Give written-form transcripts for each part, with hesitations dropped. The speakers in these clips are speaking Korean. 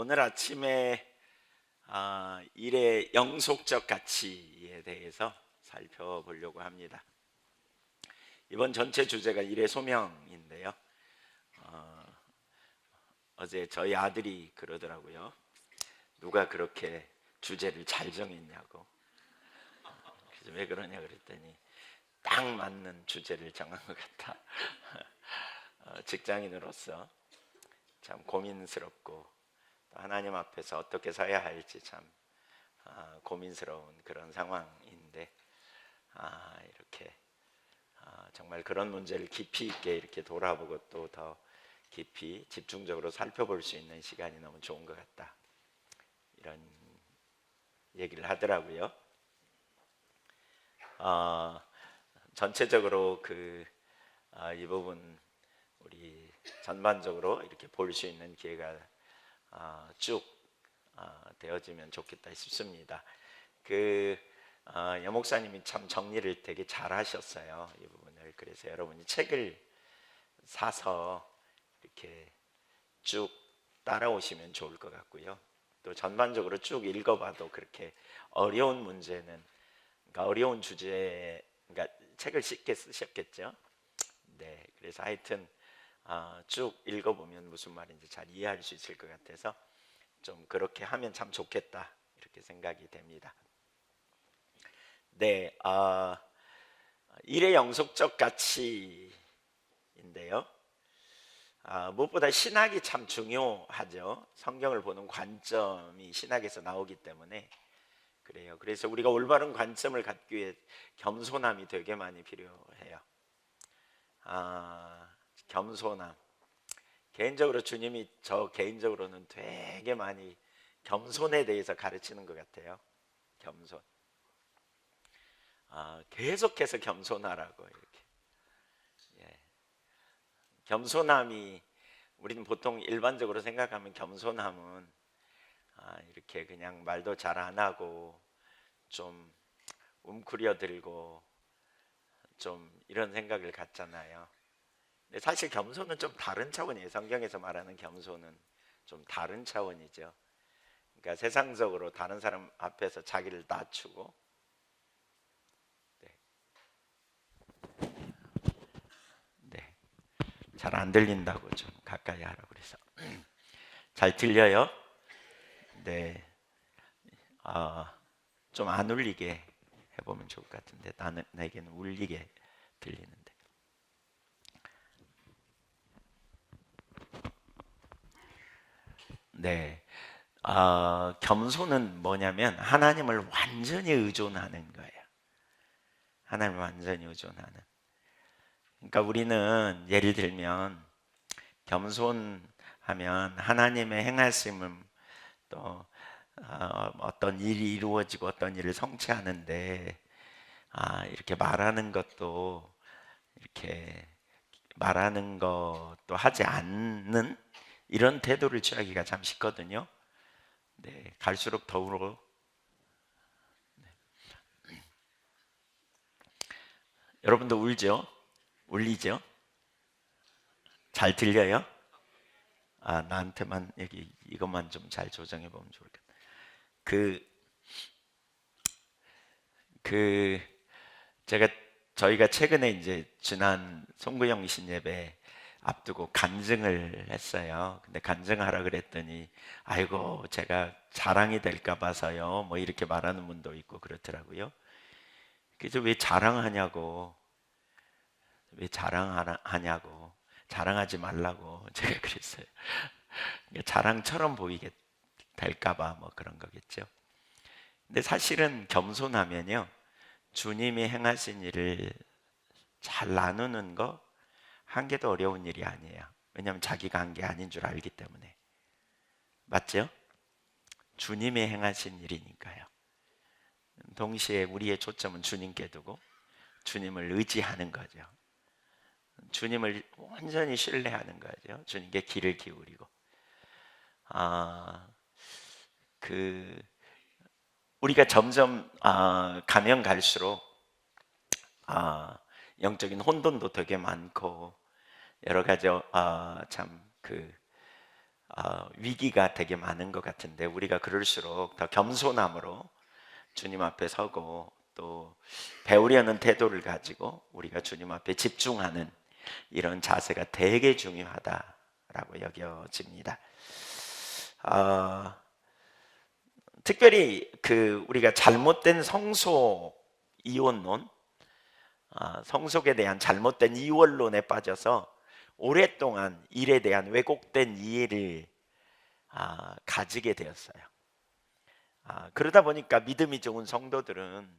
오늘 아침에 일의 영속적 가치에 대해서 살펴보려고 합니다. 이번 전체 주제가 일의 소명인데요. 어제 저희 아들이 그러더라고요. 누가 그렇게 주제를 잘 정했냐고. 그래서 왜 그러냐 그랬더니 딱 맞는 주제를 정한 것 같다. 직장인으로서 참 고민스럽고 하나님 앞에서 어떻게 서야 할지 참 고민스러운 그런 상황인데 이렇게 정말 그런 문제를 깊이 있게 이렇게 돌아보고 또 더 깊이 집중적으로 살펴볼 수 있는 시간이 너무 좋은 것 같다, 이런 얘기를 하더라고요. 전체적으로 이 부분 우리 전반적으로 이렇게 볼 수 있는 기회가 쭉 되어지면 좋겠다 싶습니다. 여 목사님이 참 정리를 되게 잘 하셨어요, 이 부분을. 그래서 여러분이 책을 사서 이렇게 쭉 따라오시면 좋을 것 같고요. 또 전반적으로 쭉 읽어봐도 그렇게 어려운 문제는, 그러니까 어려운 주제, 그러니까 책을 쉽게 쓰셨겠죠. 네, 그래서 하여튼 쭉 읽어보면 무슨 말인지 잘 이해할 수 있을 것 같아서 좀 그렇게 하면 참 좋겠다, 이렇게 생각이 됩니다. 네, 일의 영속적 가치인데요. 무엇보다 신학이 참 중요하죠. 성경을 보는 관점이 신학에서 나오기 때문에 그래요. 그래서 우리가 올바른 관점을 갖기 위해 겸손함이 되게 많이 필요해요. 겸손함. 개인적으로 주님이 저 개인적으로는 되게 많이 겸손에 대해서 가르치는 것 같아요. 겸손. 계속해서 겸손하라고 이렇게. 예. 겸손함이, 우리는 보통 일반적으로 생각하면 겸손함은 이렇게 그냥 말도 잘 안 하고 좀 웅크려들고 좀 이런 생각을 갖잖아요. 근데 사실 겸손은 좀 다른 차원이에요. 성경에서 말하는 겸손은 좀 다른 차원이죠. 그러니까 세상적으로 다른 사람 앞에서 자기를 낮추고, 네, 잘 안 들린다고 좀 가까이 하라고 그래서. 잘 들려요? 네, 좀 안 울리게 해보면 좋을 것 같은데 나에게는 울리게 들리는데. 네, 겸손은 뭐냐면 하나님을 완전히 의존하는 거예요. 하나님을 완전히 의존하는. 그러니까 우리는 예를 들면 겸손하면 하나님의 행하심을, 또 어떤 일이 이루어지고 어떤 일을 성취하는데 이렇게 말하는 것도 하지 않는 이런 태도를 취하기가 참 쉽거든요. 네, 갈수록 더불어. 여러분도 울죠? 울리죠? 잘 들려요? 나한테만 여기 이것만 좀 잘 조정해 보면 좋을까. 그 저희가 최근에 이제 지난 송구영 신예배 앞두고 간증을 했어요. 근데 간증하라 그랬더니 아이고 제가 자랑이 될까 봐서요, 뭐 이렇게 말하는 분도 있고 그렇더라고요. 그래서 왜 자랑하냐고, 자랑하지 말라고 제가 그랬어요. 자랑처럼 보이게 될까 봐 뭐 그런 거겠죠. 근데 사실은 겸손하면요, 주님이 행하신 일을 잘 나누는 거 한 개도 어려운 일이 아니에요. 왜냐하면 자기가 한 게 아닌 줄 알기 때문에. 맞죠? 주님이 행하신 일이니까요. 동시에 우리의 초점은 주님께 두고 주님을 의지하는 거죠. 주님을 완전히 신뢰하는 거죠. 주님께 귀를 기울이고. 우리가 점점 가면 갈수록 영적인 혼돈도 되게 많고 여러 가지 위기가 되게 많은 것 같은데, 우리가 그럴수록 더 겸손함으로 주님 앞에 서고 또 배우려는 태도를 가지고 우리가 주님 앞에 집중하는 이런 자세가 되게 중요하다라고 여겨집니다. 특별히 우리가 잘못된 성속 이혼론, 성속에 대한 잘못된 이원론에 빠져서 오랫동안 일에 대한 왜곡된 이해를 가지게 되었어요. 그러다 보니까 믿음이 좋은 성도들은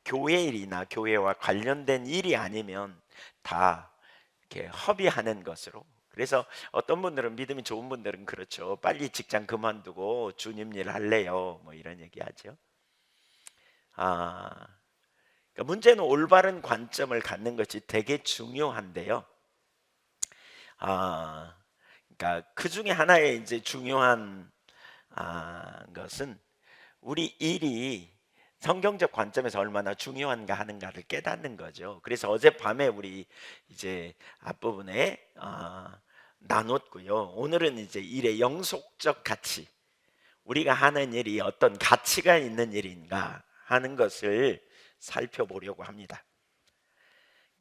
교회 일이나 교회와 관련된 일이 아니면 다 이렇게 허비하는 것으로. 그래서 어떤 분들은, 믿음이 좋은 분들은 그렇죠. 빨리 직장 그만두고 주님 일 할래요, 뭐 이런 얘기하죠. 그러니까 문제는 올바른 관점을 갖는 것이 되게 중요한데요. 그러니까 그 중에 하나의 이제 중요한 것은 우리 일이 성경적 관점에서 얼마나 중요한가 하는가를 깨닫는 거죠. 그래서 어젯밤에 우리 이제 앞부분에 나눴고요. 오늘은 이제 일의 영속적 가치, 우리가 하는 일이 어떤 가치가 있는 일인가 하는 것을 살펴보려고 합니다.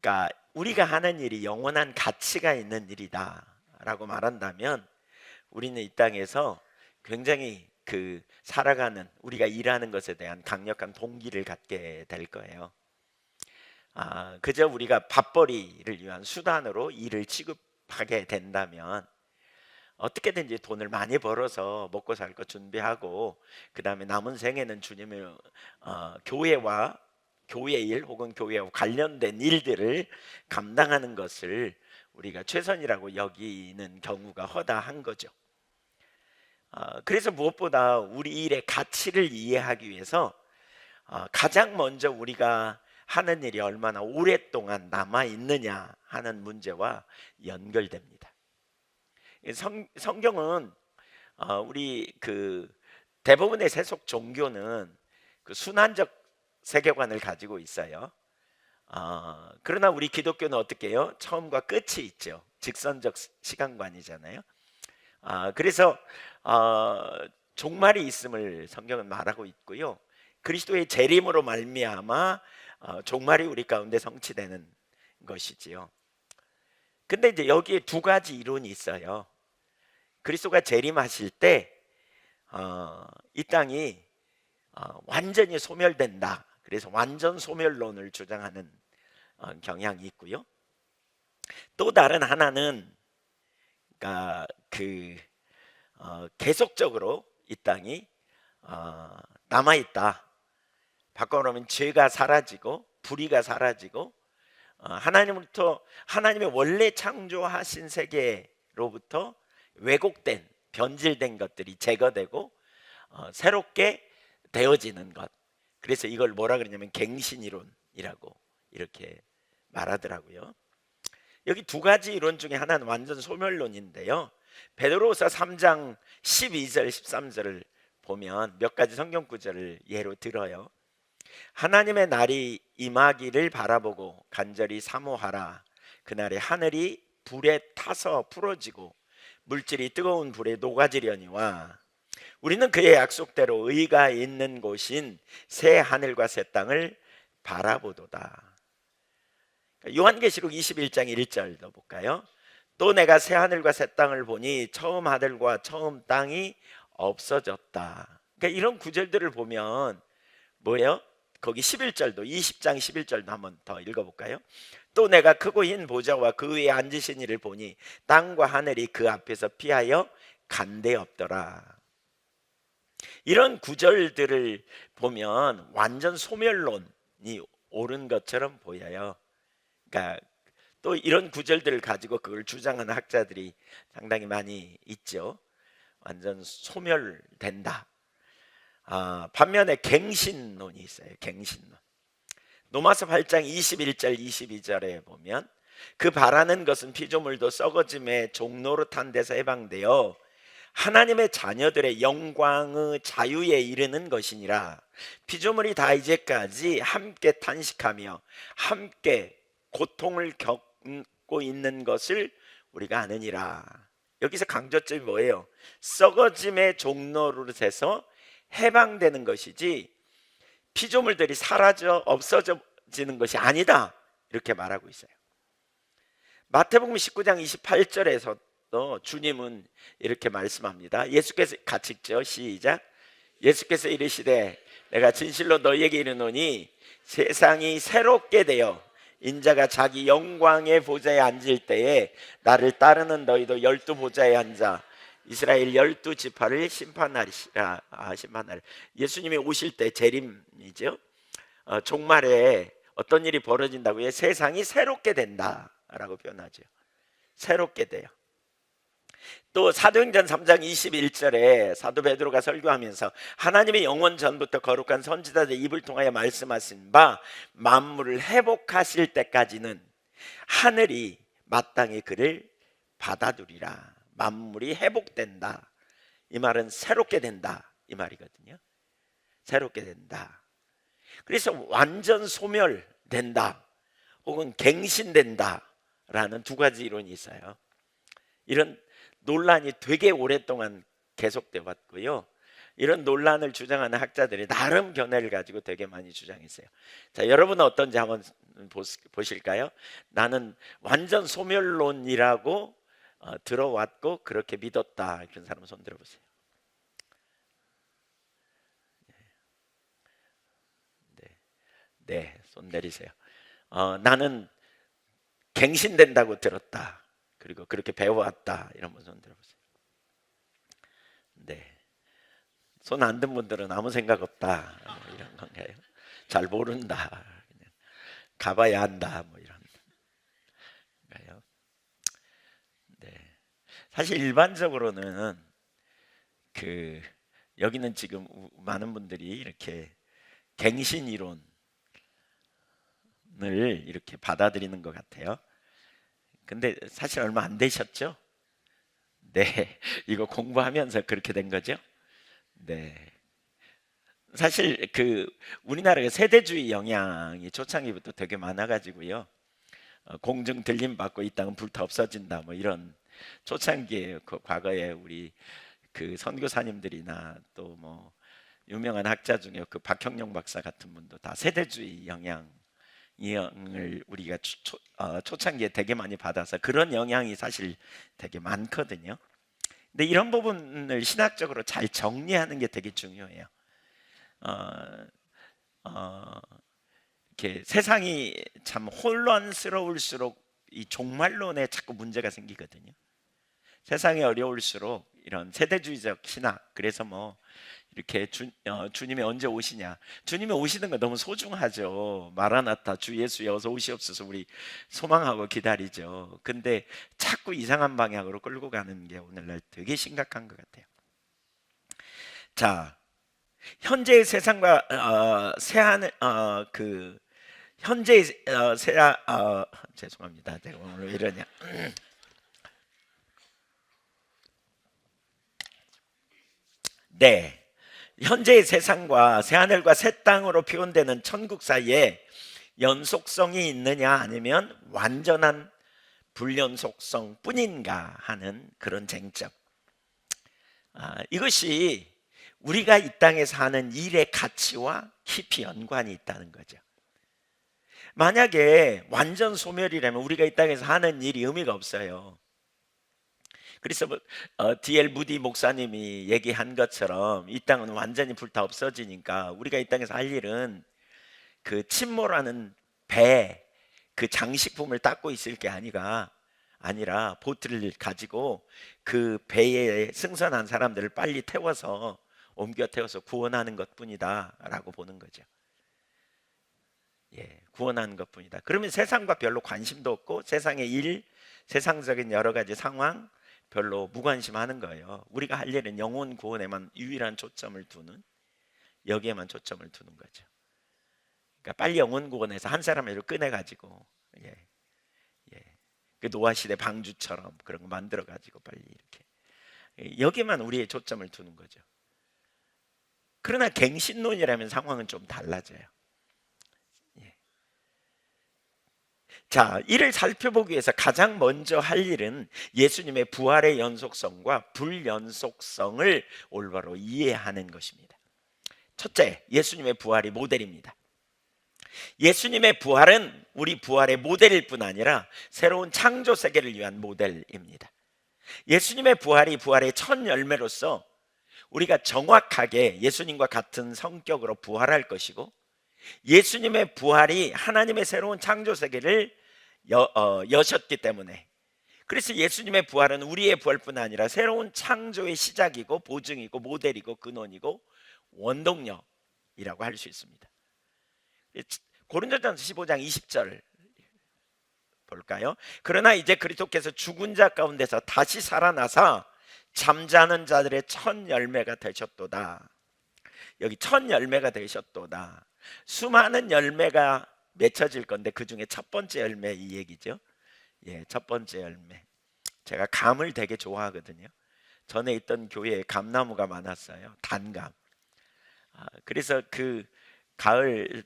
그러니까 우리가 하는 일이 영원한 가치가 있는 일이다라고 말한다면 우리는 이 땅에서 굉장히 살아가는, 우리가 일하는 것에 대한 강력한 동기를 갖게 될 거예요. 그저 우리가 밥벌이를 위한 수단으로 일을 취급하게 된다면 어떻게든지 돈을 많이 벌어서 먹고 살 거 준비하고 그 다음에 남은 생에는 주님의 교회와 교회 일 혹은 교회와 관련된 일들을 감당하는 것을 우리가 최선이라고 여기는 경우가 허다한 거죠. 그래서 무엇보다 우리 일의 가치를 이해하기 위해서 가장 먼저 우리가 하는 일이 얼마나 오랫동안 남아있느냐 하는 문제와 연결됩니다. 성경은 우리 대부분의 세속 종교는 순환적 세계관을 가지고 있어요. 그러나 우리 기독교는 어떻게 해요? 처음과 끝이 있죠. 직선적 시간관이잖아요. 그래서 종말이 있음을 성경은 말하고 있고요. 그리스도의 재림으로 말미암아 종말이 우리 가운데 성취되는 것이지요. 근데 이제 여기에 두 가지 이론이 있어요. 그리스도가 재림하실 때 이 땅이 완전히 소멸된다. 그래서 완전 소멸론을 주장하는 경향이 있고요. 또 다른 하나는 계속적으로 이 땅이 남아있다. 바꿔 말하면 죄가 사라지고 불의가 사라지고 하나님으로부터, 하나님의 원래 창조하신 세계로부터 왜곡된, 변질된 것들이 제거되고 새롭게 되어지는 것. 그래서 이걸 뭐라 그러냐면 갱신이론이라고 이렇게 말하더라고요. 여기 두 가지 이론 중에 하나는 완전 소멸론인데요. 베드로후서 3장 12절 13절을 보면 몇 가지 성경 구절을 예로 들어요. 하나님의 날이 임하기를 바라보고 간절히 사모하라. 그날에 하늘이 불에 타서 풀어지고 물질이 뜨거운 불에 녹아지려니와 우리는 그의 약속대로 의가 있는 곳인 새 하늘과 새 땅을 바라보도다. 요한계시록 21장 1절도 볼까요? 또 내가 새 하늘과 새 땅을 보니 처음 하늘과 처음 땅이 없어졌다. 그러니까 이런 구절들을 보면 뭐예요? 거기 11절도, 20장 11절도 한번 더 읽어볼까요? 또 내가 크고 흰 보좌와 그 위에 앉으신 이를 보니 땅과 하늘이 그 앞에서 피하여 간데 없더라. 이런 구절들을 보면 완전 소멸론이 옳은 것처럼 보여요. 그러니까 또 이런 구절들을 가지고 그걸 주장하는 학자들이 상당히 많이 있죠. 완전 소멸된다. 반면에 갱신론이 있어요. 갱신론. 로마서 8장 21절 22절에 보면 그 바라는 것은 피조물도 썩어짐의 종노릇한 데서 해방되어 하나님의 자녀들의 영광의 자유에 이르는 것이니라. 피조물이 다 이제까지 함께 탄식하며 함께 고통을 겪고 있는 것을 우리가 아느니라. 여기서 강조점이 뭐예요? 썩어짐의 종로로 해서 해방되는 것이지 피조물들이 사라져 없어지는 것이 아니다, 이렇게 말하고 있어요. 마태복음 19장 28절에서도 주님은 이렇게 말씀합니다. 예수께서 같이 읽죠. 시작. 예수께서 이르시되 내가 진실로 너희에게 이르노니 세상이 새롭게 되어 인자가 자기 영광의 보좌에 앉을 때에 나를 따르는 너희도 12보좌에 앉아 이스라엘 12지파를 심판하리라. 심판하리. 예수님이 오실 때 재림이죠. 종말에 어떤 일이 벌어진다고요? 세상이 새롭게 된다라고 표현하죠. 새롭게 돼요. 또 사도행전 3장 21절에 사도 베드로가 설교하면서 하나님의 영원 전부터 거룩한 선지자들 입을 통하여 말씀하신 바 만물을 회복하실 때까지는 하늘이 마땅히 그를 받아두리라. 만물이 회복된다, 이 말은 새롭게 된다, 이 말이거든요. 새롭게 된다. 그래서 완전 소멸된다 혹은 갱신된다 라는 두 가지 이론이 있어요. 이런 논란이 되게 오랫동안 계속돼 왔고요. 이런 논란을 주장하는 학자들이 나름 견해를 가지고 되게 많이 주장했어요. 자, 여러분은 어떤지 한번 보실까요? 나는 완전 소멸론이라고 들어왔고 그렇게 믿었다, 그런 사람 손 들어보세요. 네, 손 내리세요. 나는 갱신된다고 들었다, 그리고 그렇게 배워왔다, 이런 분 손 들어보세요. 네, 손 안 든 분들은 아무 생각 없다, 뭐 이런 건가요? 잘 모른다, 그냥 가봐야 한다, 뭐 이런 건가요? 네, 사실 일반적으로는 여기는 지금 많은 분들이 이렇게 갱신 이론을 이렇게 받아들이는 것 같아요. 근데 사실 얼마 안 되셨죠? 네, 이거 공부하면서 그렇게 된 거죠? 네. 사실 우리나라가 세대주의 영향이 초창기부터 되게 많아가지고요. 공중 들림 받고 이 땅은 불타 없어진다, 뭐 이런 초창기에 과거에 우리 선교사님들이나 또 뭐 유명한 학자 중에 박형룡 박사 같은 분도 다 세대주의 영향을 우리가 초창기에 되게 많이 받아서 그런 영향이 사실 되게 많거든요. 근데 이런 부분을 신학적으로 잘 정리하는 게 되게 중요해요. 이렇게 세상이 참 혼란스러울수록 이 종말론에 자꾸 문제가 생기거든요. 세상이 어려울수록 이런 세대주의적 신학, 그래서 뭐 이렇게 주님이 언제 오시냐, 주님이 오시는 거 너무 소중하죠. 마라나타, 주 예수여 어서 오시옵소서 우리 소망하고 기다리죠. 근데 자꾸 이상한 방향으로 끌고 가는 게 오늘날 되게 심각한 것 같아요. 자, 현재의 세상과 새하늘, 현재의 죄송합니다. 제가 오늘 왜 이러냐. 네, 현재의 세상과 새하늘과 새 땅으로 표현되는 천국 사이에 연속성이 있느냐 아니면 완전한 불연속성 뿐인가 하는 그런 쟁점. 이것이 우리가 이 땅에서 하는 일의 가치와 깊이 연관이 있다는 거죠. 만약에 완전 소멸이라면 우리가 이 땅에서 하는 일이 의미가 없어요. 그래서 D.L. 무디 목사님이 얘기한 것처럼 이 땅은 완전히 불타 없어지니까 우리가 이 땅에서 할 일은 침몰하는 배, 장식품을 닦고 있을 게 아니라 보트를 가지고 그 배에 승선한 사람들을 빨리 옮겨 태워서 구원하는 것뿐이다 라고 보는 거죠. 예, 구원하는 것뿐이다. 그러면 세상과 별로 관심도 없고 세상의 일, 세상적인 여러 가지 상황 별로 무관심하는 거예요. 우리가 할 일은 영혼 구원에만 유일한 초점을 두는, 여기에만 초점을 두는 거죠. 그러니까 빨리 영혼 구원해서 한 사람을 꺼내가지고 노아 시대 방주처럼 그런 거 만들어가지고 빨리 이렇게 여기에만 우리의 초점을 두는 거죠. 그러나 갱신론이라면 상황은 좀 달라져요. 자, 이를 살펴보기 위해서 가장 먼저 할 일은 예수님의 부활의 연속성과 불연속성을 올바로 이해하는 것입니다. 첫째, 예수님의 부활이 모델입니다. 예수님의 부활은 우리 부활의 모델일 뿐 아니라 새로운 창조 세계를 위한 모델입니다. 예수님의 부활이 부활의 첫 열매로서 우리가 정확하게 예수님과 같은 성격으로 부활할 것이고, 예수님의 부활이 하나님의 새로운 창조 세계를 여셨기 때문에, 그래서 예수님의 부활은 우리의 부활뿐 아니라 새로운 창조의 시작이고 보증이고 모델이고 근원이고 원동력이라고 할 수 있습니다. 고린도전서 15장 20절 볼까요? 그러나 이제 그리스도께서 죽은 자 가운데서 다시 살아나사 잠자는 자들의 첫 열매가 되셨도다. 여기 첫 열매가 되셨도다. 수많은 열매가 맺혀질 건데 그 중에 첫 번째 열매 이 얘기죠. 예, 첫 번째 열매. 제가 감을 되게 좋아하거든요. 전에 있던 교회에 감나무가 많았어요. 단감. 그래서 그 가을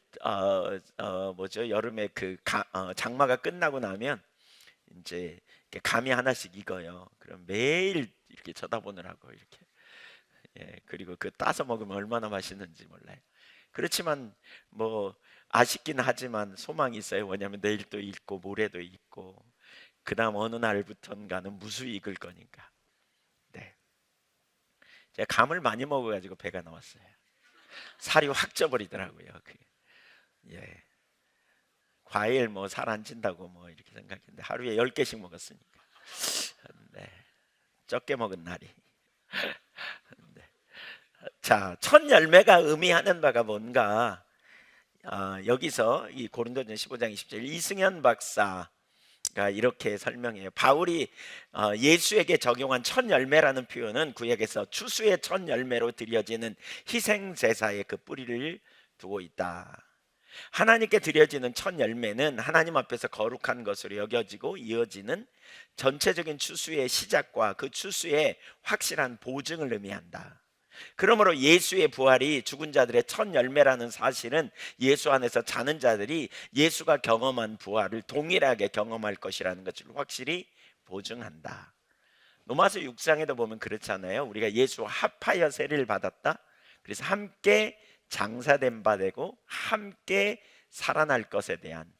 여름에 그 장마가 끝나고 나면 이제 이렇게 감이 하나씩 익어요. 그럼 매일 이렇게 쳐다보느라고 이렇게. 예, 그리고 그 따서 먹으면 얼마나 맛있는지 몰라요. 그렇지만 뭐 아쉽긴 하지만 소망이 있어요. 왜냐하면 내일도 익고 모레도 익고 그 다음 어느 날부턴가는 무수히 익을 거니까. 네, 제가 감을 많이 먹어가지고 배가 나왔어요. 살이 확 쪄버리더라고요. 예, 과일 뭐 살 안 찐다고 뭐 이렇게 생각했는데 하루에 10개씩 먹었으니까. 네, 적게 먹은 날이. 네. 자, 첫 열매가 의미하는 바가 뭔가? 여기서 이 고린도전 15장 20절 이승현 박사가 이렇게 설명해요. 바울이 예수에게 적용한 첫 열매라는 표현은 구약에서 추수의 첫 열매로 드려지는 희생 제사의 그 뿌리를 두고 있다. 하나님께 드려지는 첫 열매는 하나님 앞에서 거룩한 것으로 여겨지고 이어지는 전체적인 추수의 시작과 그 추수의 확실한 보증을 의미한다. 그러므로 예수의 부활이 죽은 자들의 첫 열매라는 사실은 예수 안에서 자는 자들이 예수가 경험한 부활을 동일하게 경험할 것이라는 것을 확실히 보증한다. 로마서 6장에도 보면 그렇잖아요. 우리가 예수와 합하여 세례를 받았다. 그래서 함께 장사된 바 되고 함께 살아날 것에 대한,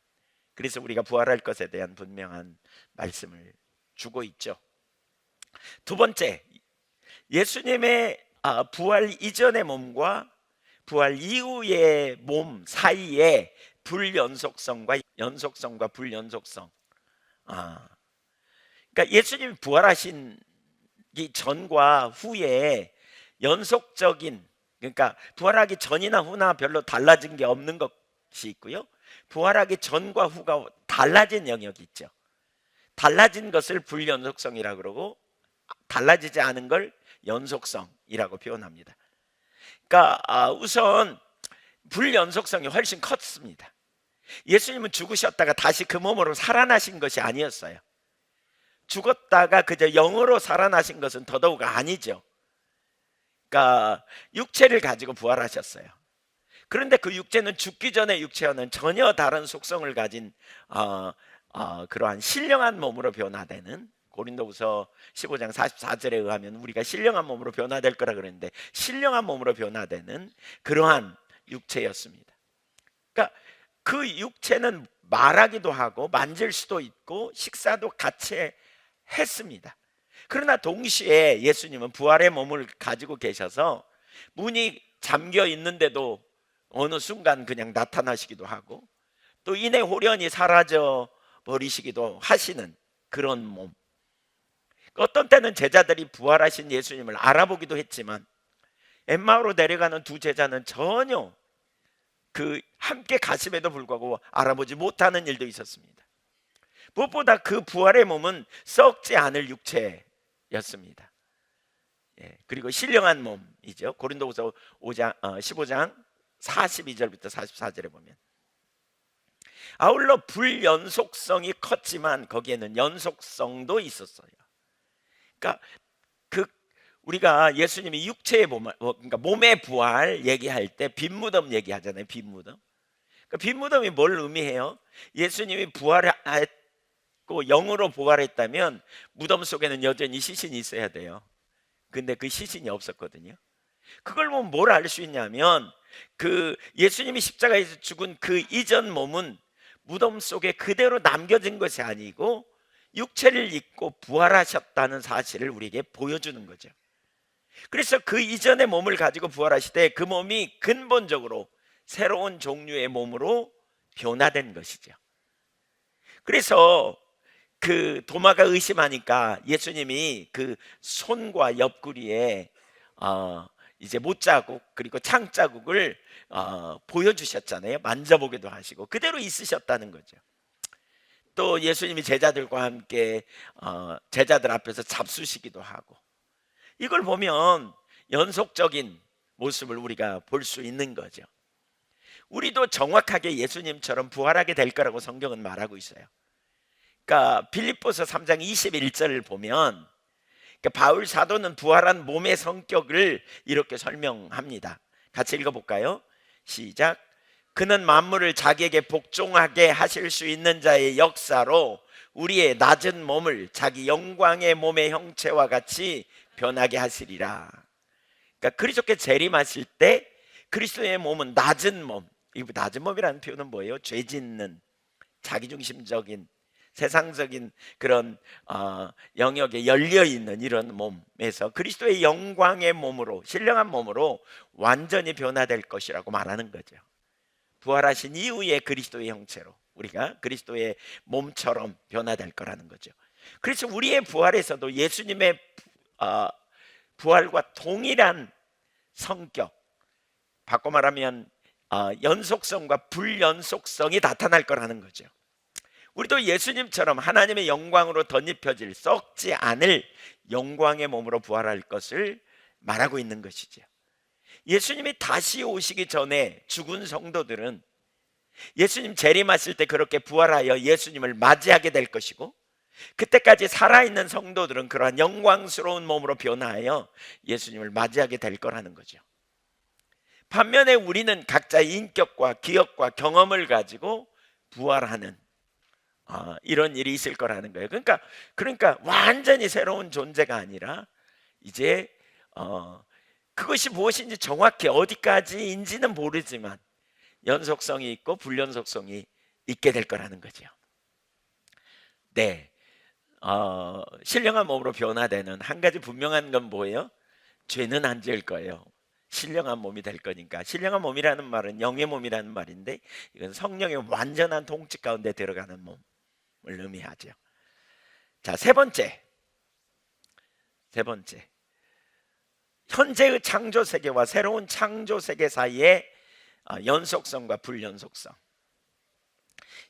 그래서 우리가 부활할 것에 대한 분명한 말씀을 주고 있죠. 두 번째, 예수님의 부활 이전의 몸과 부활 이후의 몸 사이에 불연속성과 연속성과 불연속성. 그러니까 예수님이 부활하신 이 전과 후에 연속적인, 그러니까 부활하기 전이나 후나 별로 달라진 게 없는 것이 있고요. 부활하기 전과 후가 달라진 영역이 있죠. 달라진 것을 불연속성이라고 그러고 달라지지 않은 걸 연속성이라고 표현합니다. 그러니까 우선 불연속성이 훨씬 컸습니다. 예수님은 죽으셨다가 다시 그 몸으로 살아나신 것이 아니었어요. 죽었다가 그저 영으로 살아나신 것은 더더욱 아니죠. 그러니까 육체를 가지고 부활하셨어요. 그런데 그 육체는 죽기 전의 육체와는 전혀 다른 속성을 가진 그러한 신령한 몸으로 변화되는, 고린도후서 15장 44절에 의하면 우리가 신령한 몸으로 변화될 거라 그랬는데 신령한 몸으로 변화되는 그러한 육체였습니다. 그러니까 그 육체는 말하기도 하고 만질 수도 있고 식사도 같이 했습니다. 그러나 동시에 예수님은 부활의 몸을 가지고 계셔서 문이 잠겨 있는데도 어느 순간 그냥 나타나시기도 하고 또 이내 호련히 사라져 버리시기도 하시는 그런 몸. 어떤 때는 제자들이 부활하신 예수님을 알아보기도 했지만 엠마오로 내려가는 두 제자는 전혀 그 함께 가심에도 불구하고 알아보지 못하는 일도 있었습니다. 무엇보다 그 부활의 몸은 썩지 않을 육체였습니다. 예, 그리고 신령한 몸이죠. 고린도후서 15장 42절부터 44절에 보면 아울러 불연속성이 컸지만 거기에는 연속성도 있었어요. 그러니까 우리가 예수님이 육체의 몸, 그러니까 몸의 부활 얘기할 때 빈 무덤 얘기하잖아요. 빈 무덤. 빈 무덤이 뭘 의미해요? 예수님이 부활했고 영으로 부활했다면 무덤 속에는 여전히 시신이 있어야 돼요. 근데 그 시신이 없었거든요. 그걸 보면 뭘 알 수 있냐면 그 예수님이 십자가에서 죽은 그 이전 몸은 무덤 속에 그대로 남겨진 것이 아니고 육체를 입고 부활하셨다는 사실을 우리에게 보여주는 거죠. 그래서 그 이전의 몸을 가지고 부활하시되 그 몸이 근본적으로 새로운 종류의 몸으로 변화된 것이죠. 그래서 그 도마가 의심하니까 예수님이 그 손과 옆구리에 이제 못자국 그리고 창자국을 보여주셨잖아요. 만져보기도 하시고 그대로 있으셨다는 거죠. 또 예수님이 제자들과 함께 제자들 앞에서 잡수시기도 하고, 이걸 보면 연속적인 모습을 우리가 볼 수 있는 거죠. 우리도 정확하게 예수님처럼 부활하게 될 거라고 성경은 말하고 있어요. 그러니까 빌립보서 3장 21절을 보면 바울 사도는 부활한 몸의 성격을 이렇게 설명합니다. 같이 읽어볼까요? 시작. 그는 만물을 자기에게 복종하게 하실 수 있는 자의 역사로 우리의 낮은 몸을 자기 영광의 몸의 형체와 같이 변하게 하시리라. 그러니까 그리스도께 재림하실 때 그리스도의 몸은 낮은 몸, 이 낮은 몸이라는 표현은 뭐예요? 죄 짓는, 자기중심적인, 세상적인 그런 영역에 열려있는 이런 몸에서 그리스도의 영광의 몸으로, 신령한 몸으로 완전히 변화될 것이라고 말하는 거죠. 부활하신 이후에 그리스도의 형체로 우리가 그리스도의 몸처럼 변화될 거라는 거죠. 그래서 우리의 부활에서도 예수님의 부활과 동일한 성격, 바꿔 말하면 연속성과 불연속성이 나타날 거라는 거죠. 우리도 예수님처럼 하나님의 영광으로 덧입혀질 썩지 않을 영광의 몸으로 부활할 것을 말하고 있는 것이죠. 예수님이 다시 오시기 전에 죽은 성도들은 예수님 재림하실 때 그렇게 부활하여 예수님을 맞이하게 될 것이고, 그때까지 살아있는 성도들은 그러한 영광스러운 몸으로 변화하여 예수님을 맞이하게 될 거라는 거죠. 반면에 우리는 각자의 인격과 기억과 경험을 가지고 부활하는 이런 일이 있을 거라는 거예요. 그러니까 완전히 새로운 존재가 아니라 이제 그것이 무엇인지 정확히 어디까지인지는 모르지만 연속성이 있고 불연속성이 있게 될 거라는 거죠. 네, 신령한 몸으로 변화되는 한 가지 분명한 건 뭐예요? 죄는 안 지을 거예요. 신령한 몸이 될 거니까. 신령한 몸이라는 말은 영의 몸이라는 말인데, 이건 성령의 완전한 통치 가운데 들어가는 몸을 의미하죠. 자, 세 번째, 현재의 창조 세계와 새로운 창조 세계 사이의 연속성과 불연속성.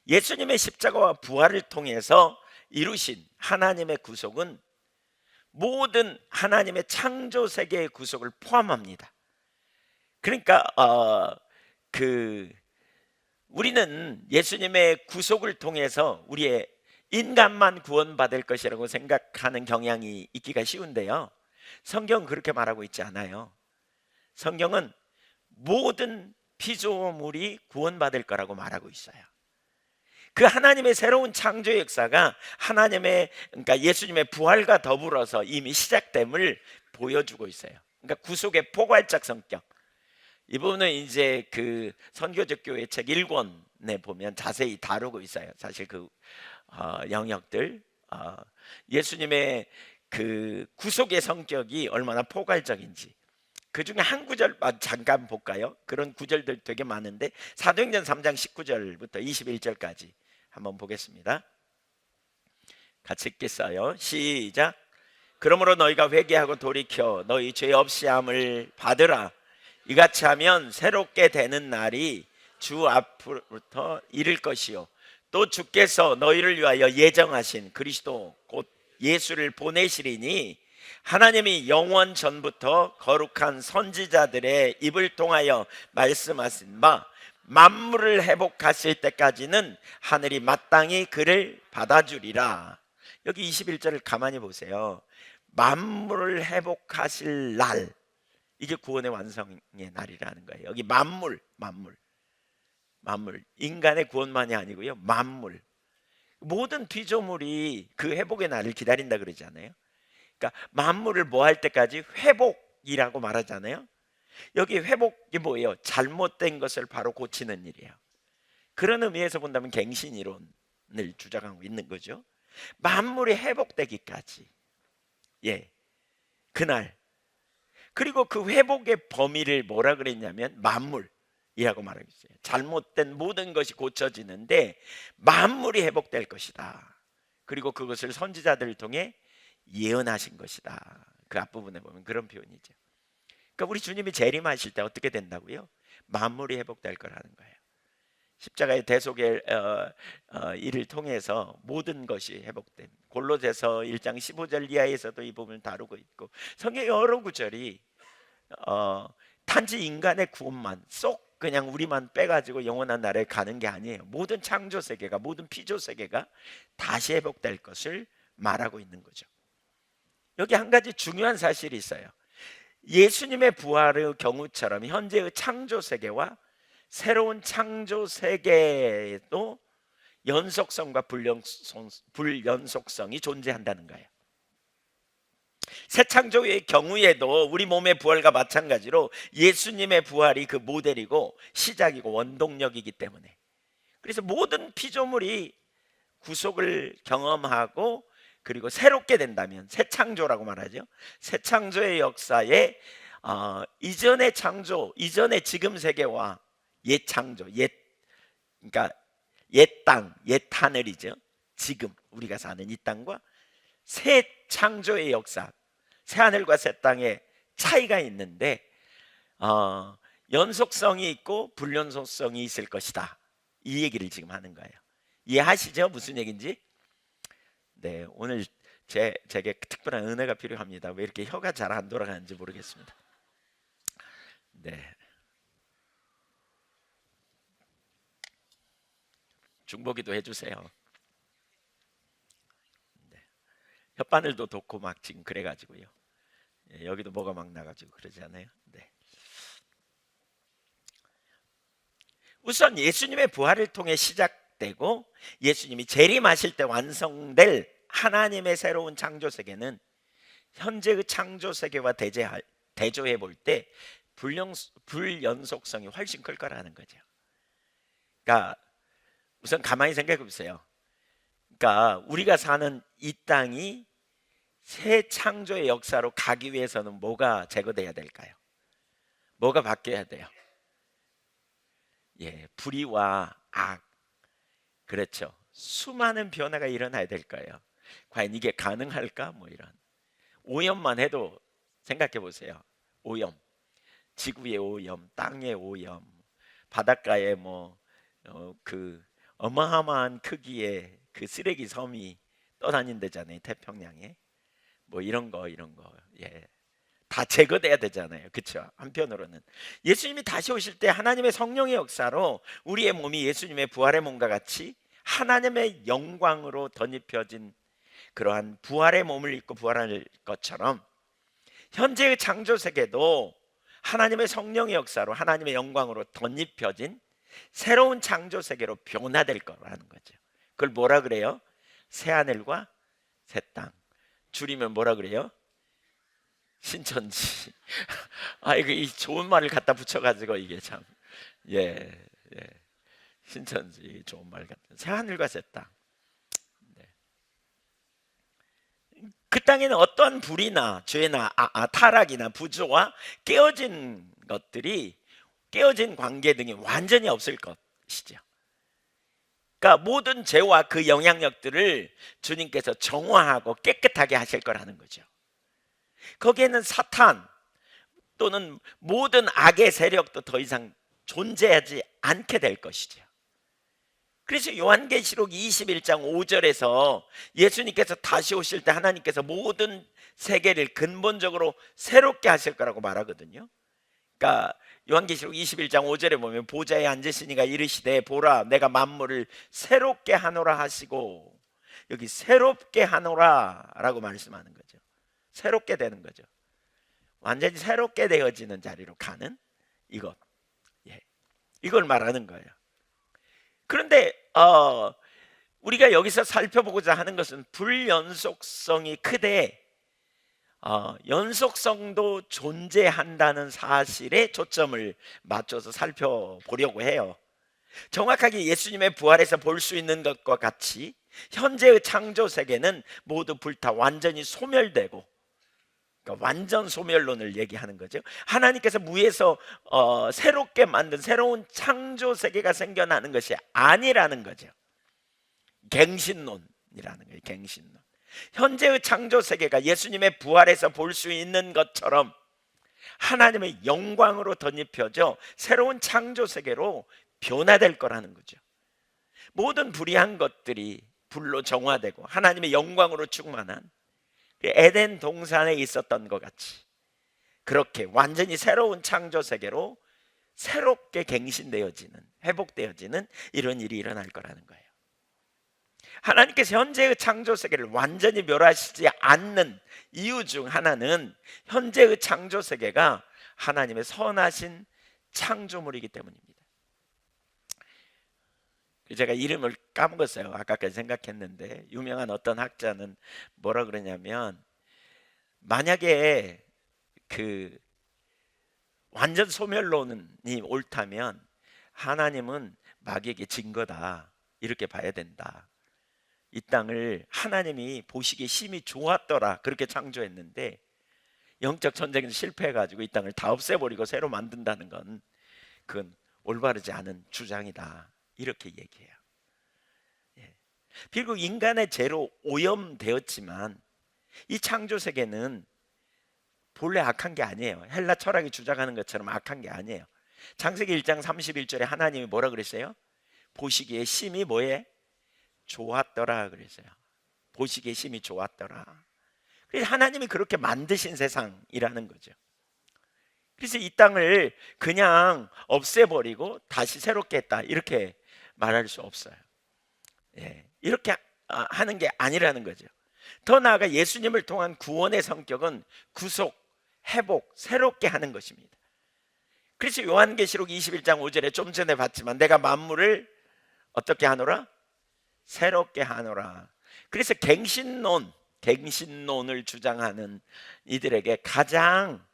예수님의 십자가와 부활을 통해서 이루신 하나님의 구속은 모든 하나님의 창조 세계의 구속을 포함합니다. 그러니까 우리는 예수님의 구속을 통해서 우리의 인간만 구원받을 것이라고 생각하는 경향이 있기가 쉬운데요, 성경은 그렇게 말하고 있지 않아요. 성경은 모든 피조물이 구원받을 거라고 말하고 있어요. 그 하나님의 새로운 창조 역사가 그러니까 예수님의 부활과 더불어서 이미 시작됨을 보여주고 있어요. 그러니까 구속의 포괄적 성격, 이 부분은 이제 그 선교적 교회 책 1권에 보면 자세히 다루고 있어요. 사실 그 영역들, 예수님의 그 구속의 성격이 얼마나 포괄적인지 그 중에 한 구절 잠깐 볼까요? 그런 구절들 되게 많은데 사도행전 3장 19절부터 21절까지 한번 보겠습니다. 같이 읽겠어요. 시작. 그러므로 너희가 회개하고 돌이켜 너희 죄 없이 함을 받으라. 이같이 하면 새롭게 되는 날이 주 앞으로부터 이를 것이요, 또 주께서 너희를 위하여 예정하신 그리스도 곧 예수를 보내시리니 하나님이 영원 전부터 거룩한 선지자들의 입을 통하여 말씀하신 바 만물을 회복하실 때까지는 하늘이 마땅히 그를 받아주리라. 여기 21절을 가만히 보세요. 만물을 회복하실 날, 이게 구원의 완성의 날이라는 거예요. 여기 만물. 만물. 인간의 구원만이 아니고요, 만물. 모든 피조물이 그 회복의 날을 기다린다 그러잖아요. 그러니까 만물을 뭐 할 때까지 회복이라고 말하잖아요. 여기 회복이 뭐예요? 잘못된 것을 바로 고치는 일이에요. 그런 의미에서 본다면 갱신 이론을 주장하고 있는 거죠. 만물이 회복되기까지, 예, 그날. 그리고 그 회복의 범위를 뭐라 그랬냐면 만물이라고 말하고 있어요. 잘못된 모든 것이 고쳐지는데 만물이 회복될 것이다. 그리고 그것을 선지자들을 통해 예언하신 것이다. 그 앞부분에 보면 그런 표현이죠. 그러니까 우리 주님이 재림하실 때 어떻게 된다고요? 만물이 회복될 거라는 거예요. 십자가의 대속의 일을 통해서 모든 것이 회복된, 골로새서 1장 15절 이하에서도 이 부분을 다루고 있고, 성경 여러 구절이 단지 인간의 구원만 쏙 그냥 우리만 빼가지고 영원한 나라에 가는 게 아니에요. 모든 창조 세계가, 모든 피조 세계가 다시 회복될 것을 말하고 있는 거죠. 여기 한 가지 중요한 사실이 있어요. 예수님의 부활의 경우처럼 현재의 창조 세계와 새로운 창조 세계에도 연속성과 불연속성이 존재한다는 거예요. 새 창조의 경우에도 우리 몸의 부활과 마찬가지로 예수님의 부활이 그 모델이고 시작이고 원동력이기 때문에, 그래서 모든 피조물이 구속을 경험하고 그리고 새롭게 된다면 새 창조라고 말하죠. 새 창조의 역사에 이전의 창조, 이전의 지금 세계와 옛 창조, 그러니까 옛 땅, 옛 하늘이죠. 지금 우리가 사는 이 땅과 새 창조의 역사, 새 하늘과 새 땅의 차이가 있는데 연속성이 있고 불연속성이 있을 것이다. 이 얘기를 지금 하는 거예요. 이해하시죠? 무슨 얘기인지? 네, 오늘 제게 특별한 은혜가 필요합니다. 왜 이렇게 혀가 잘 안 돌아가는지 모르겠습니다. 네, 중보기도 해주세요. 네. 혓바늘도 돋고 막 지금 그래가지고요. 예, 여기도 뭐가 막 나가지고 그러지 않아요? 네. 우선 예수님의 부활을 통해 시작되고 예수님이 재림하실 때 완성될 하나님의 새로운 창조 세계는 현재의 창조 세계와 대조해 볼 때 불연속성이 훨씬 클 거라는 거죠. 그러니까 우선 가만히 생각해 보세요. 그러니까 우리가 사는 이 땅이 새 창조의 역사로 가기 위해서는 뭐가 제거돼야 될까요? 뭐가 바뀌어야 돼요? 예, 불의와 악. 그렇죠. 수많은 변화가 일어나야 될 거예요. 과연 이게 가능할까? 뭐 이런 오염만 해도 생각해 보세요. 오염, 지구의 오염, 땅의 오염, 바닷가에 그 어마어마한 크기의 그 쓰레기 섬이 떠다닌다잖아요. 태평양에 뭐 이런 거 예. 다 제거돼야 되잖아요. 그렇죠? 한편으로는 예수님이 다시 오실 때 하나님의 성령의 역사로 우리의 몸이 예수님의 부활의 몸과 같이 하나님의 영광으로 덧입혀진 그러한 부활의 몸을 입고 부활할 것처럼 현재의 창조 세계도 하나님의 성령의 역사로 하나님의 영광으로 덧입혀진 새로운 창조 세계로 변화될 거라는 거죠. 그걸 뭐라 그래요? 새 하늘과 새 땅. 줄이면 뭐라 그래요? 신천지. 아, 이거 이 좋은 말을 갖다 붙여가지고 이게 참, 예, 예. 신천지 좋은 말 같은 새 하늘과 새 땅. 네. 그 땅에는 어떤 불이나 죄나 타락이나 부조와 깨어진 관계 등이 완전히 없을 것이죠. 그러니까 모든 죄와 그 영향력들을 주님께서 정화하고 깨끗하게 하실 거라는 거죠. 거기에는 사탄 또는 모든 악의 세력도 더 이상 존재하지 않게 될 것이죠. 그래서 요한계시록 21장 5절에서 예수님께서 다시 오실 때 하나님께서 모든 세계를 근본적으로 새롭게 하실 거라고 말하거든요. 그러니까 요한계시록 21장 5절에 보면 보좌에 앉으시니가 이르시되 보라 내가 만물을 새롭게 하노라 하시고, 여기 새롭게 하노라 라고 말씀하는 거죠. 새롭게 되는 거죠. 완전히 새롭게 되어지는 자리로 가는 이것, 예. 이걸 말하는 거예요. 그런데 우리가 여기서 살펴보고자 하는 것은 불연속성이 크되 연속성도 존재한다는 사실에 초점을 맞춰서 살펴보려고 해요. 정확하게 예수님의 부활에서 볼 수 있는 것과 같이 현재의 창조 세계는 모두 불타 완전히 소멸되고, 그러니까 완전 소멸론을 얘기하는 거죠. 하나님께서 무에서 새롭게 만든 새로운 창조 세계가 생겨나는 것이 아니라는 거죠. 갱신론이라는 거예요. 갱신론. 현재의 창조 세계가 예수님의 부활에서 볼 수 있는 것처럼 하나님의 영광으로 덧입혀져 새로운 창조 세계로 변화될 거라는 거죠. 모든 불의한 것들이 불로 정화되고 하나님의 영광으로 충만한 에덴 동산에 있었던 것 같이 그렇게 완전히 새로운 창조 세계로 새롭게 갱신되어지는, 회복되어지는 이런 일이 일어날 거라는 거예요. 하나님께서 현재의 창조 세계를 완전히 멸하시지 않는 이유 중 하나는 현재의 창조 세계가 하나님의 선하신 창조물이기 때문입니다. 제가 이름을 까먹었어요. 아까까지 생각했는데 유명한 어떤 학자는 뭐라 그러냐면, 만약에 그 완전 소멸론이 옳다면 하나님은 마귀에게 진 거다, 이렇게 봐야 된다. 이 땅을 하나님이 보시기에 심히 좋았더라, 그렇게 창조했는데 영적 전쟁에서 실패해가지고 이 땅을 다 없애버리고 새로 만든다는 건 그건 올바르지 않은 주장이다, 이렇게 얘기해요. 비록 인간의 죄로 오염되었지만 이 창조 세계는 본래 악한 게 아니에요. 헬라 철학이 주장하는 것처럼 악한 게 아니에요. 창세기 1장 31절에 하나님이 뭐라 그랬어요? 보시기에 심히 뭐에? 좋았더라 그랬어요. 보시기에 심히 좋았더라. 그래서 하나님이 그렇게 만드신 세상이라는 거죠. 그래서 이 땅을 그냥 없애버리고 다시 새롭게 했다, 이렇게 말할 수 없어요. 이렇게 하는 게 아니라는 거죠. 더 나아가 예수님을 통한 구원의 성격은 구속, 회복, 새롭게 하는 것입니다. 그래서 요한계시록 21장 5절에 좀 전에 봤지만 내가 만물을 어떻게 하노라? 새롭게 하노라. 그래서 갱신론을 주장하는 이들에게 가장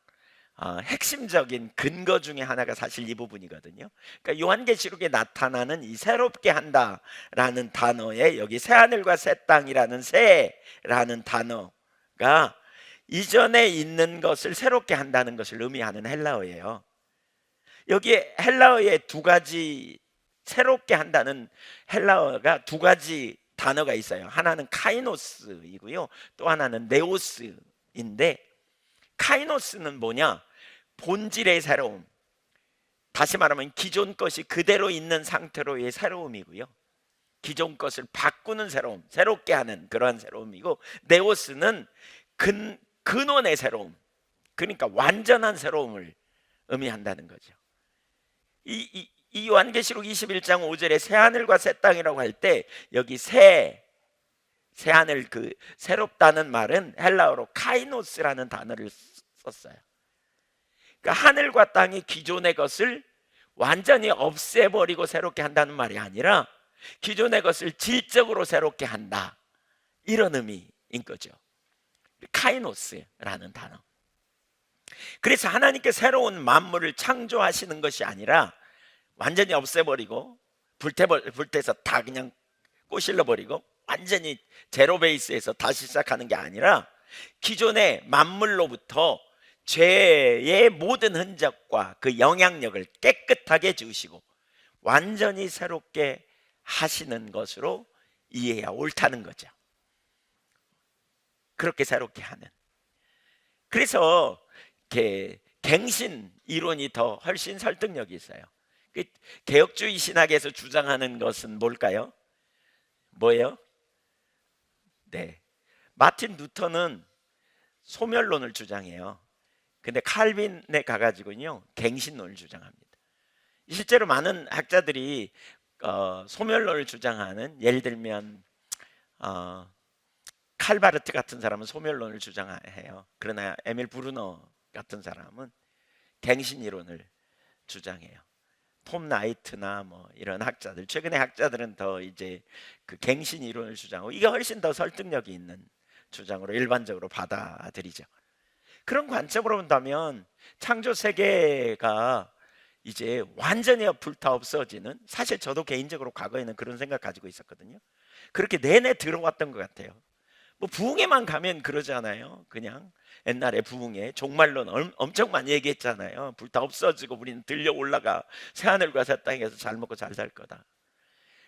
핵심적인 근거 중에 하나가 사실 이 부분이거든요. 그러니까 요한계시록에 나타나는 이 새롭게 한다라는 단어에 여기 새하늘과 새 땅이라는 새라는 단어가 이전에 있는 것을 새롭게 한다는 것을 의미하는 헬라어예요. 여기에 헬라어에 두 가지, 새롭게 한다는 헬라어가 두 가지 단어가 있어요. 하나는 카이노스이고요, 또 하나는 네오스인데, 카이노스는 뭐냐? 본질의 새로움, 다시 말하면 기존 것이 그대로 있는 상태로의 새로움이고요, 기존 것을 바꾸는 새로움, 새롭게 하는 그러한 새로움이고, 네오스는 근원의 새로움, 그러니까 완전한 새로움을 의미한다는 거죠. 이 요한계시록 21장 5절에 새하늘과 새 땅이라고 할 때 여기 새하늘, 그 새롭다는 말은 헬라어로 카이노스라는 단어를 썼어요. 그러니까 하늘과 땅이 기존의 것을 완전히 없애버리고 새롭게 한다는 말이 아니라 기존의 것을 질적으로 새롭게 한다, 이런 의미인 거죠. 카이노스라는 단어. 그래서 하나님께 새로운 만물을 창조하시는 것이 아니라 완전히 없애버리고 불태서 다 그냥 꼬실러버리고 완전히 제로 베이스에서 다시 시작하는 게 아니라 기존의 만물로부터 죄의 모든 흔적과 그 영향력을 깨끗하게 지우시고 완전히 새롭게 하시는 것으로 이해해야 옳다는 거죠. 그렇게 새롭게 하는. 그래서 갱신 이론이 더 훨씬 설득력이 있어요. 개혁주의 신학에서 주장하는 것은 뭘까요? 뭐예요? 네, 마틴 루터는 소멸론을 주장해요. 근데 칼빈에 가가지고요 갱신론을 주장합니다. 실제로 많은 학자들이 소멸론을 주장하는, 예를 들면 칼바르트 같은 사람은 소멸론을 주장해요. 그러나 에밀 브루너 같은 사람은 갱신 이론을 주장해요. 톰 나이트나 뭐 이런 학자들, 최근의 학자들은 더 이제 그 갱신 이론을 주장하고 이게 훨씬 더 설득력이 있는 주장으로 일반적으로 받아들이죠. 그런 관점으로 본다면 창조 세계가 이제 완전히 불타 없어지는, 사실 저도 개인적으로 과거에는 그런 생각 가지고 있었거든요. 그렇게 내내 들어왔던 것 같아요. 뭐 부흥회만 가면 그러잖아요. 그냥 옛날에 부흥회 종말론 엄청 많이 얘기했잖아요. 불타 없어지고 우리는 들려 올라가 새하늘과 새 땅에서 잘 먹고 잘 살 거다.